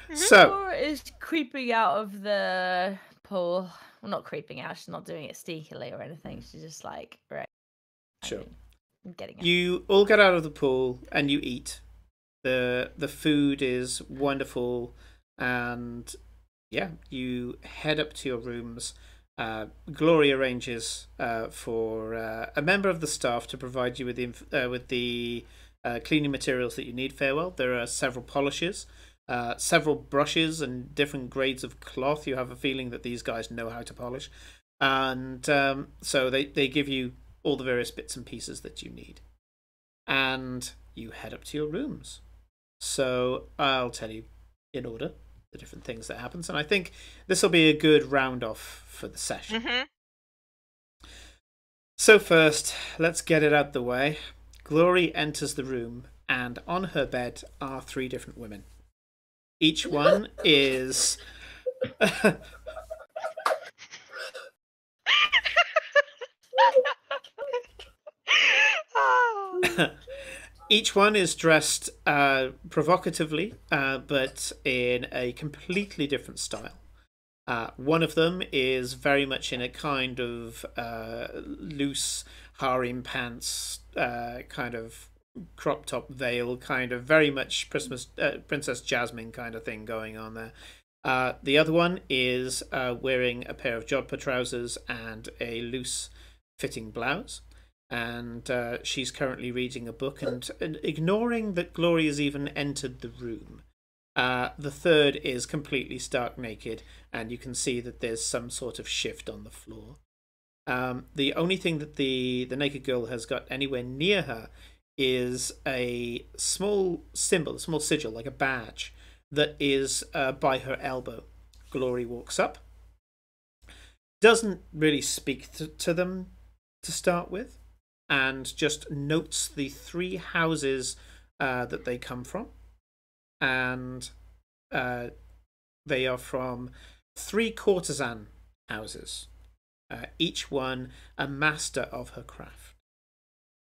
those. So, Cora is creeping out of the pool. Well, not creeping out. She's not doing it sneakily or anything. She's just like, right. sure. I'm getting it. You all get out of the pool and you eat. The food is wonderful, and yeah, you head up to your rooms. Glory arranges for a member of the staff to provide you with the cleaning materials that you need. Farewell. There are several polishes, several brushes, and different grades of cloth. You have a feeling that these guys know how to polish, and so they give you all the various bits and pieces that you need, and you head up to your rooms. So I'll tell you in order the different things that happens, and I think this will be a good round off for the session. So first, let's get it out the way. Glory enters the room, and on her bed are 3 different women. Each one is Each one is dressed provocatively, but in a completely different style. One of them is very much in a kind of loose harem pants, kind of crop top veil, kind of very much Princess Jasmine kind of thing going on there. The other one is wearing a pair of jodhpur trousers and a loose fitting blouse. And she's currently reading a book and ignoring that Glory has even entered the room. The third is completely stark naked, and you can see that there's some sort of shift on the floor. The only thing that the naked girl has got anywhere near her is a small symbol, a small sigil, like a badge, that is by her elbow. Glory walks up, doesn't really speak to them to start with, and just notes the 3 houses that they come from. And they are from 3 courtesan houses, each one a master of her craft.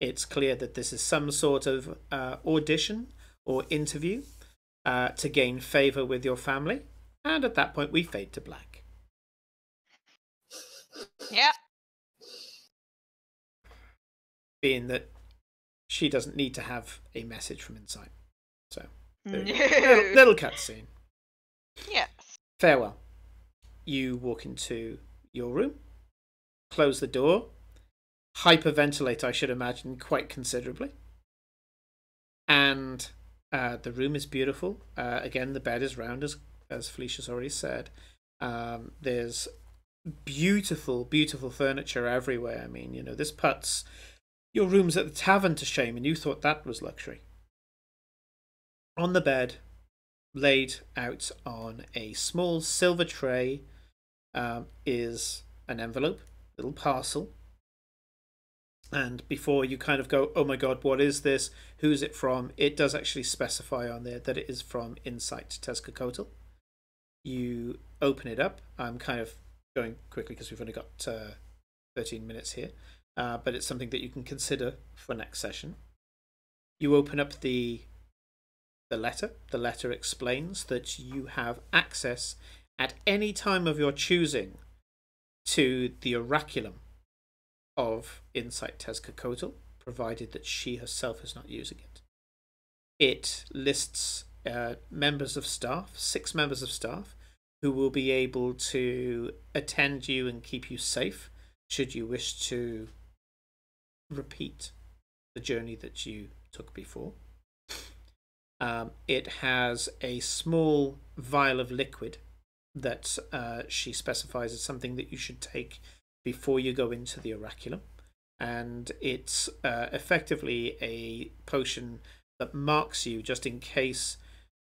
It's clear that this is some sort of audition or interview to gain favor with your family, and at that point we fade to black. Yeah. Being that she doesn't need to have a message from inside. So, No. little cutscene. Yes. Farewell. You walk into your room, close the door, hyperventilate, I should imagine, quite considerably. And the room is beautiful. Again, the bed is round, as Felicia's already said. There's beautiful, beautiful furniture everywhere. I mean, you know, this puts your rooms at the tavern to shame, and you thought that was luxury. On the bed, laid out on a small silver tray, is an envelope, little parcel. And before you kind of go, oh my god, what is this? Who's it from? It does actually specify on there that it is from Insight Tezcatlipoca. You open it up. I'm kind of going quickly because we've only got 13 minutes here. But it's something that you can consider for next session. You open up the letter. The letter explains that you have access at any time of your choosing to the oraculum of Insight Tezcatlipoca, provided that she herself is not using it. It lists members of staff, 6 members of staff, who will be able to attend you and keep you safe should you wish to repeat the journey that you took before. It has a small vial of liquid that she specifies as something that you should take before you go into the oraculum, and it's effectively a potion that marks you just in case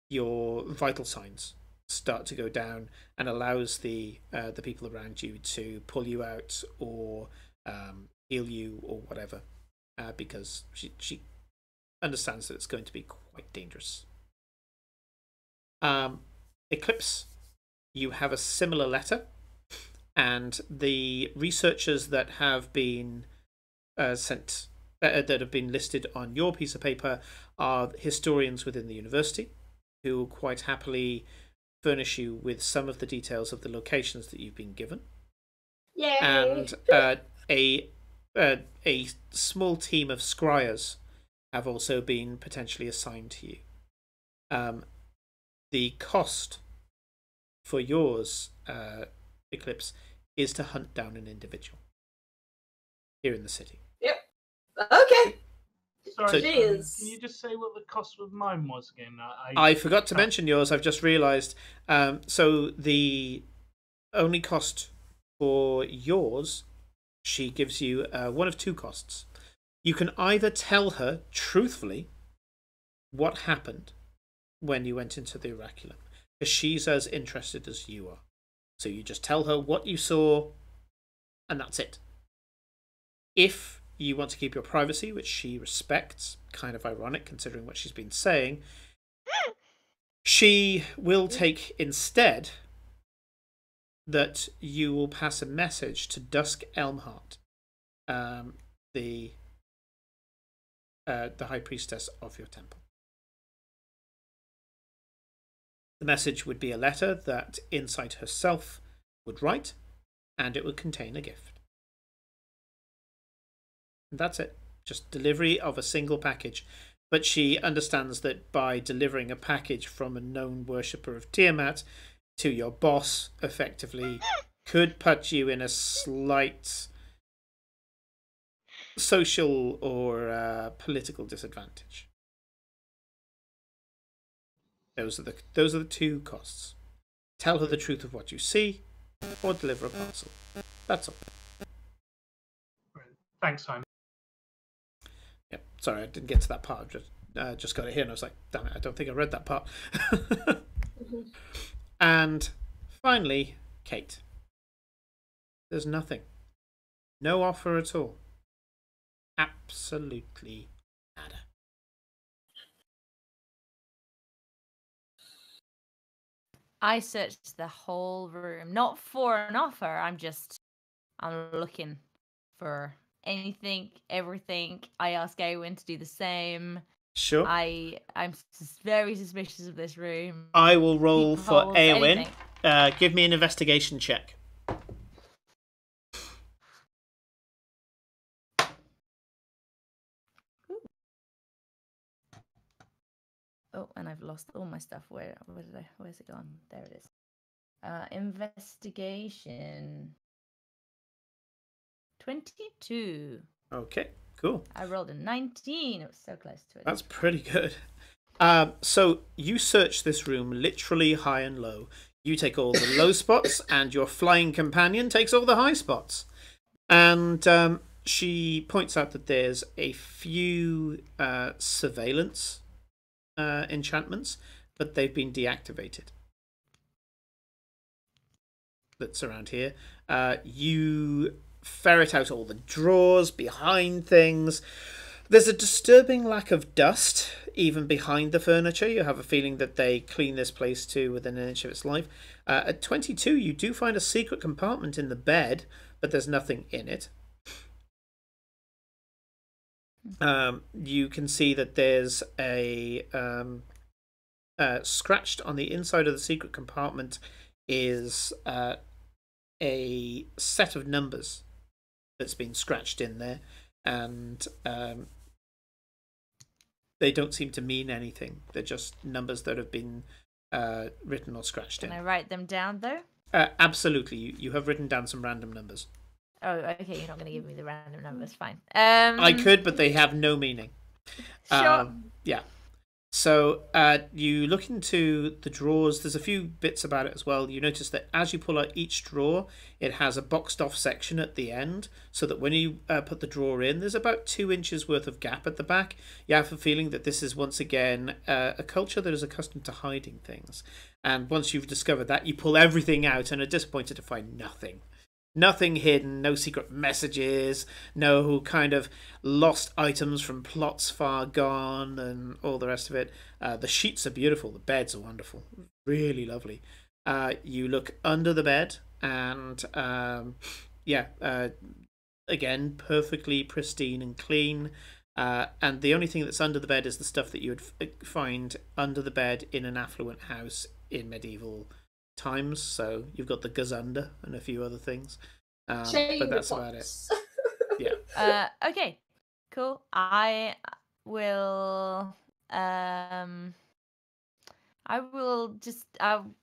your vital signs start to go down, and allows the people around you to pull you out or heal you or whatever, because she understands that it's going to be quite dangerous. Eclipse, you have a similar letter, and the researchers that have been that have been listed on your piece of paper are historians within the university, who will quite happily furnish you with some of the details of the locations that you've been given. Yay! And a small team of scryers have also been potentially assigned to you. The cost for yours, Eclipse, is to hunt down an individual here in the city. Yep. Okay. Sorry, Jeez. can you just say what the cost of mine was again? I forgot to mention yours. I've just realised. So the only cost for yours, she gives you one of 2 costs. You can either tell her truthfully what happened when you went into the oraculum, because she's as interested as you are. So you just tell her what you saw, and that's it. If you want to keep your privacy, which she respects, kind of ironic considering what she's been saying, she will take instead that you will pass a message to Dusk Elmheart, the the high priestess of your temple. The message would be a letter that Insight herself would write, and it would contain a gift. And that's it. Just delivery of a single package. But she understands that by delivering a package from a known worshipper of Tiamat to your boss, effectively, could put you in a slight social or political disadvantage. Those are the two costs. Tell her the truth of what you see, or deliver a parcel. That's all. Thanks, Simon. Yep. Sorry, I didn't get to that part. Just got it here, and I was like, damn it, I don't think I read that part. And finally, Kate. There's nothing. No offer at all. Absolutely nada. I searched the whole room, not for an offer. I'm looking for anything, everything. I ask Eowyn to do the same. Sure. I'm very suspicious of this room. I will roll for Eowyn. Anything. Give me an investigation check. Oh, and I've lost all my stuff. Where's it gone? There it is. Investigation. 22. Okay, cool. I rolled a 19. It was so close to it. That's pretty good. So you search this room literally high and low. You take all the low spots, and your flying companion takes all the high spots. And she points out that there's a few surveillance enchantments, but they've been deactivated. That's around here. You ferret out all the drawers behind things. There's a disturbing lack of dust even behind the furniture. You have a feeling that they clean this place too within an inch of its life. At 22, you do find a secret compartment in the bed, but there's nothing in it. You can see that there's a scratched on the inside of the secret compartment is a set of numbers that's been scratched in there, and they don't seem to mean anything. They're just numbers that have been written or scratched in. Can I write them down though? Absolutely. You have written down some random numbers. Oh, okay. You're not going to give me the random numbers. Fine. I could, but they have no meaning. Sure. Yeah. So you look into the drawers. There's a few bits about it as well. You notice that as you pull out each drawer, it has a boxed off section at the end, so that when you put the drawer in, there's about 2 inches worth of gap at the back. You have a feeling that this is once again a culture that is accustomed to hiding things. And once you've discovered that, you pull everything out and are disappointed to find nothing. Nothing hidden, no secret messages, no kind of lost items from plots far gone, and all the rest of it. The sheets are beautiful. The beds are wonderful. Really lovely. You look under the bed, and again, perfectly pristine and clean. And the only thing that's under the bed is the stuff that you would find under the bed in an affluent house in medieval times. So you've got the gazunder and a few other things, but that's about it. Yeah. Okay. Cool. I will. I'm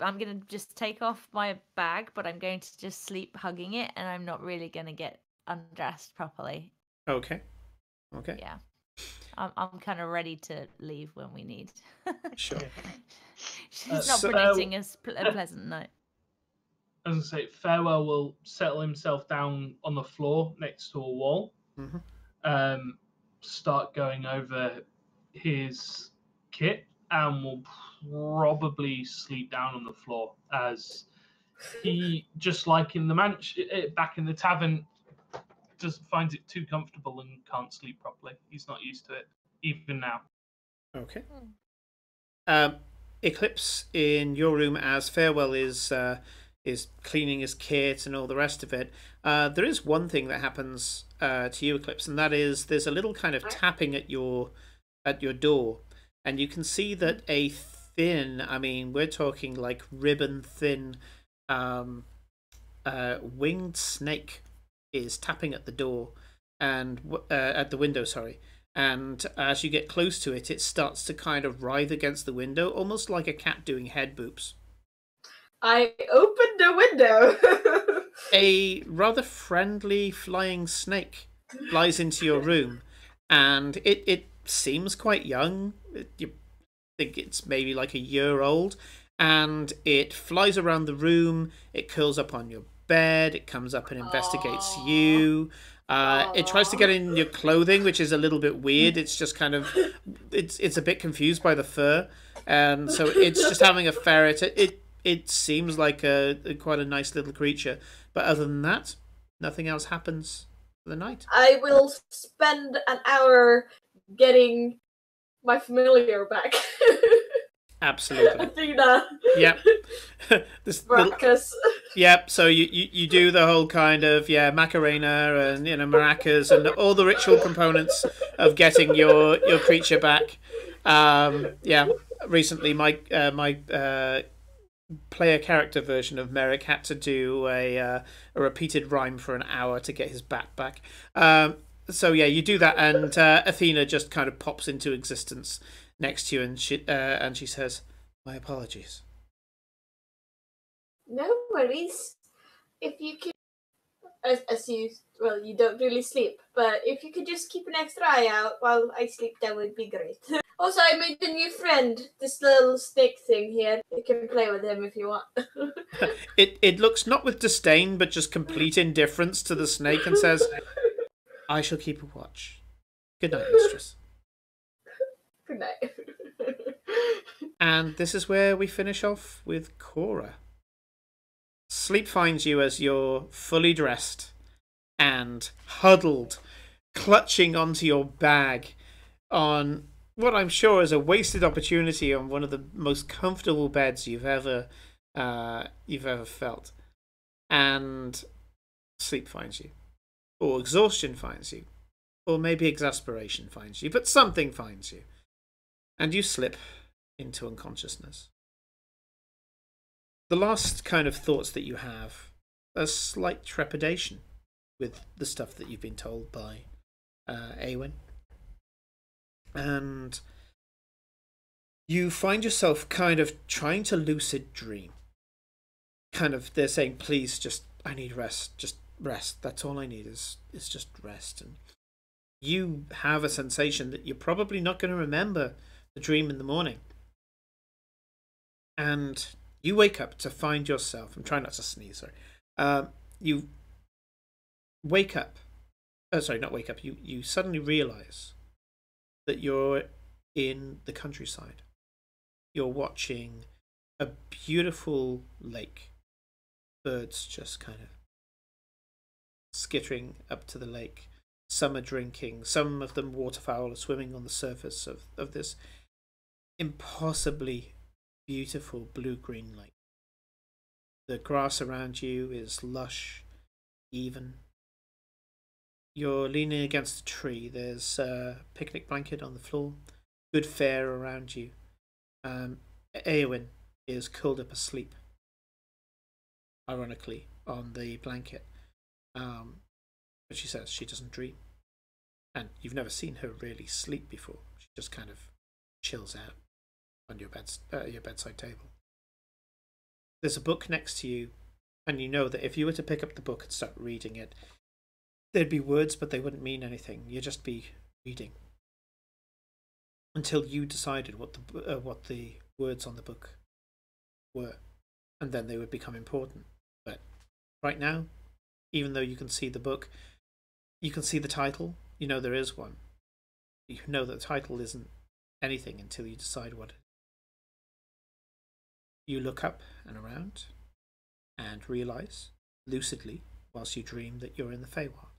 gonna just take off my bag, but I'm going to just sleep hugging it, and I'm not really gonna get undressed properly. Okay. Yeah. I'm kind of ready to leave when we need. Sure. She's not predicting a pleasant night. As I say, Farewell will settle himself down on the floor next to a wall. Mm-hmm. Start going over his kit, and will probably sleep down on the floor, as he, just like in the back in the tavern, finds it too comfortable and can't sleep properly. He's not used to it, even now. Okay. Eclipse, in your room, as Farewell is is cleaning his kit and all the rest of it. There is one thing that happens to you, Eclipse, and that is there's a little kind of tapping at your door, and you can see that a thin, I mean, we're talking like ribbon thin, winged snake is tapping at the door and at the window, sorry. And as you get close to it, it starts to kind of writhe against the window, almost like a cat doing head boops. I opened the window. A rather friendly flying snake flies into your room, and it seems quite young. You think it's maybe like a year old, and it flies around the room. It curls up on your bed. It comes up and investigates you. It tries to get in your clothing, which is a little bit weird. It's just kind of, it's a bit confused by the fur, and so it's just having a ferret. It seems like quite a nice little creature, but other than that, nothing else happens for the night. I will spend an hour getting my familiar back. Absolutely. Athena. Yep. Marcus. Yep. So you do the whole kind of Macarena and maracas and all the ritual components of getting your creature back. Recently my player character version of Merrick had to do a repeated rhyme for an hour to get his bat back. So you do that, and Athena just kind of pops into existence next to you, and she says, "My apologies." No worries. If you could, as you don't really sleep, but if you could just keep an extra eye out while I sleep, that would be great. Also, I made a new friend, this little snake thing here. You can play with him if you want. It looks not with disdain, but just complete indifference to the snake, and says, "I shall keep a watch. Good night, mistress." Good night. And this is where we finish off with Cora. Sleep finds you as you're fully dressed and huddled, clutching onto your bag on what I'm sure is a wasted opportunity on one of the most comfortable beds you've ever felt. And sleep finds you, or exhaustion finds you, or maybe exasperation finds you, but something finds you, and you slip into unconsciousness. The last kind of thoughts that you have are slight trepidation with the stuff that you've been told by Awen. And you find yourself kind of trying to lucid dream. Kind of, they're saying, "Please, I need rest. Just rest. That's all I need is just rest." And you have a sensation that you're probably not going to remember the dream in the morning. And you wake up to find yourself, I'm trying not to sneeze, sorry. You wake up, not wake up, you suddenly realize that you're in the countryside. You're watching a beautiful lake. Birds just kind of skittering up to the lake. Some are drinking, some of them waterfowl are swimming on the surface of this impossibly beautiful blue-green lake. The grass around you is lush, even. You're leaning against a tree. There's a picnic blanket on the floor. Good fare around you. Eowyn is curled up asleep, ironically, on the blanket. But she says she doesn't dream. And you've never seen her really sleep before. She just kind of chills out on your bedside table. There's a book next to you, and you know that if you were to pick up the book and start reading it, there'd be words, but they wouldn't mean anything. You'd just be reading until you decided what the words on the book were, and then they would become important. But right now, even though you can see the book, you can see the title. You know there is one. You know that the title isn't anything until you decide what it is. You look up and around and realize, lucidly, whilst you dream, that you're in the Feywild.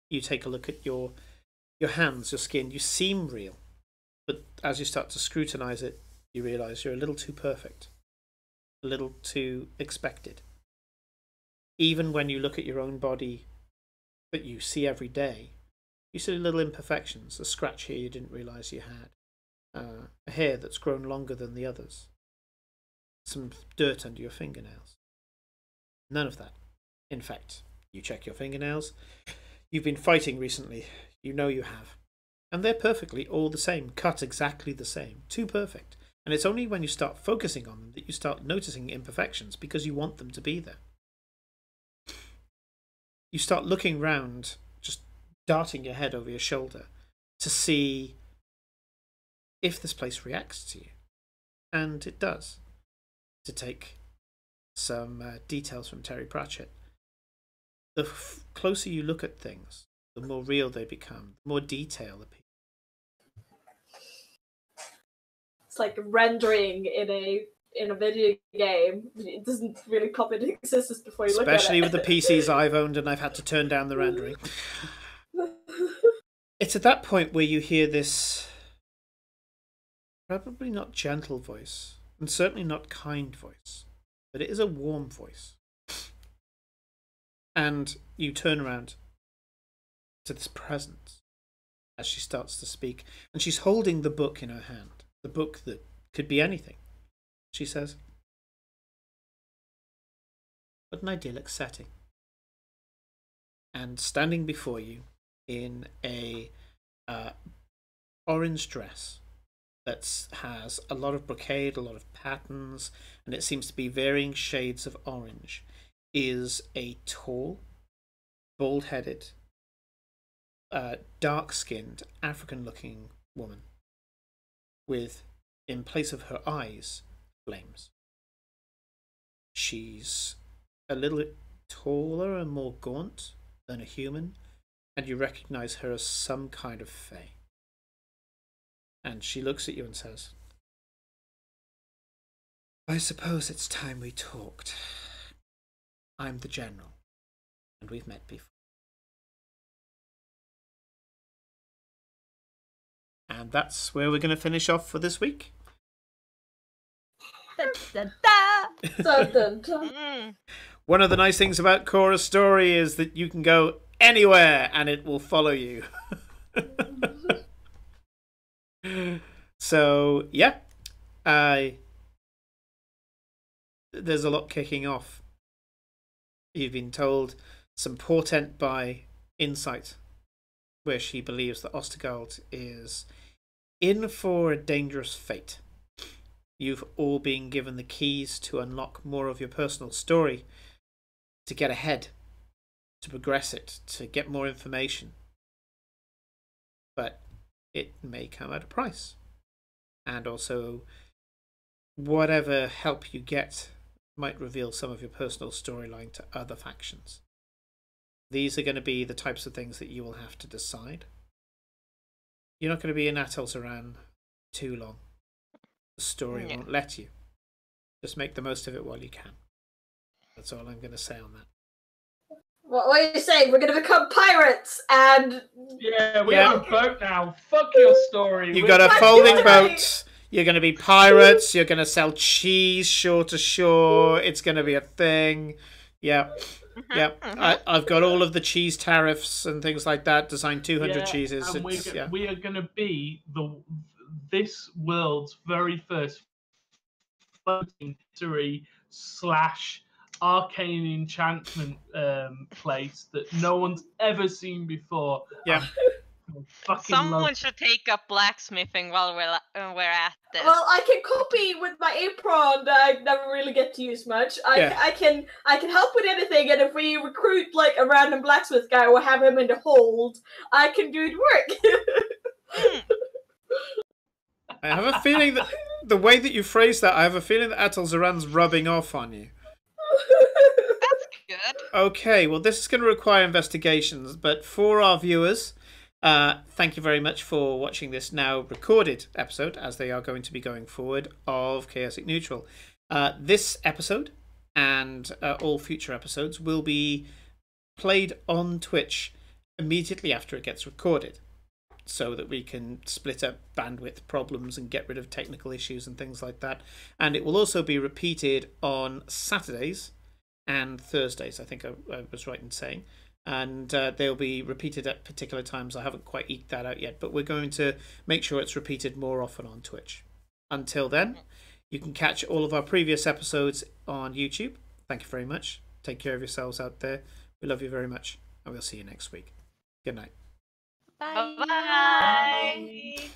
You take a look at your hands, your skin. You seem real, but as you start to scrutinize it, you realize you're a little too perfect. a little too expected. Even when you look at your own body that you see every day, you see little imperfections, a scratch here you didn't realise you had, a hair that's grown longer than the others, some dirt under your fingernails. None of that. In fact, you check your fingernails. You've been fighting recently. You know you have. And they're perfectly all the same, cut exactly the same. Too perfect. And it's only when you start focusing on them that you start noticing imperfections because you want them to be there. You start looking round, just darting your head over your shoulder to see if this place reacts to you. And it does. To take some details from Terry Pratchett, the closer you look at things, the more real they become, the more detail appears. It's like rendering in a video game. It doesn't really pop into existence before you look at it. Especially with the PCs I've owned and I've had to turn down the rendering. It's at that point where you hear this probably not gentle voice, and certainly not kind voice, but it is a warm voice. And you turn around to this presence as she starts to speak, and she's holding the book in her hand, the book that could be anything. She says, "What an idyllic setting." And standing before you in a orange dress that has a lot of brocade, a lot of patterns, and it seems to be varying shades of orange, is a tall, bald-headed, dark-skinned, African-looking woman with, in place of her eyes, flames. She's a little taller and more gaunt than a human, and you recognize her as some kind of fae. And she looks at you and says, "I suppose it's time we talked. I'm the General, and we've met before." And that's where we're going to finish off for this week. Da, da, da. Dun, dun, dun. One of the nice things about Cora's story is that you can go anywhere and it will follow you. So, yeah. There's a lot kicking off. You've been told some portent by Insight, where she believes that Ostergald is in for a dangerous fate. You've all been given the keys to unlock more of your personal story, to get ahead, to progress it, to get more information. But it may come at a price. And also, whatever help you get might reveal some of your personal storyline to other factions. These are going to be the types of things that you will have to decide. You're not going to be in Atal'Zaran too long. The story won't let you. Just make the most of it while you can. That's all I'm going to say on that. What are you saying? We're going to become pirates and... Yeah, we have a boat now. Fuck your story. You've got a folding boat. You're going to be pirates. You're going to sell cheese shore to shore. It's going to be a thing. Yeah. Yep, I've got all of the cheese tariffs and things like that. Designed 200 cheeses. And we are going to be this world's very first floating history / arcane enchantment place that no one's ever seen before. Yeah. Someone should take up blacksmithing while we're at this. Well, I can copy with my apron that I never really get to use much. I can help with anything, and if we recruit like a random blacksmith guy or have him in the hold, I can do the work. I have a feeling that the way that you phrase that, I have a feeling that Atal'Zaran's rubbing off on you. That's good. Okay, well, this is going to require investigations, but for our viewers, thank you very much for watching this now recorded episode, as they are going to be going forward, of Chaotic Neutral. This episode and all future episodes will be played on Twitch immediately after it gets recorded. so that we can split up bandwidth problems and get rid of technical issues and things like that. And it will also be repeated on Saturdays and Thursdays, I think I was right in saying. And they'll be repeated at particular times. I haven't quite eked that out yet, but we're going to make sure it's repeated more often on Twitch. Until then, you can catch all of our previous episodes on YouTube. Thank you very much. Take care of yourselves out there. We love you very much, and we'll see you next week. Good night. Bye. Bye.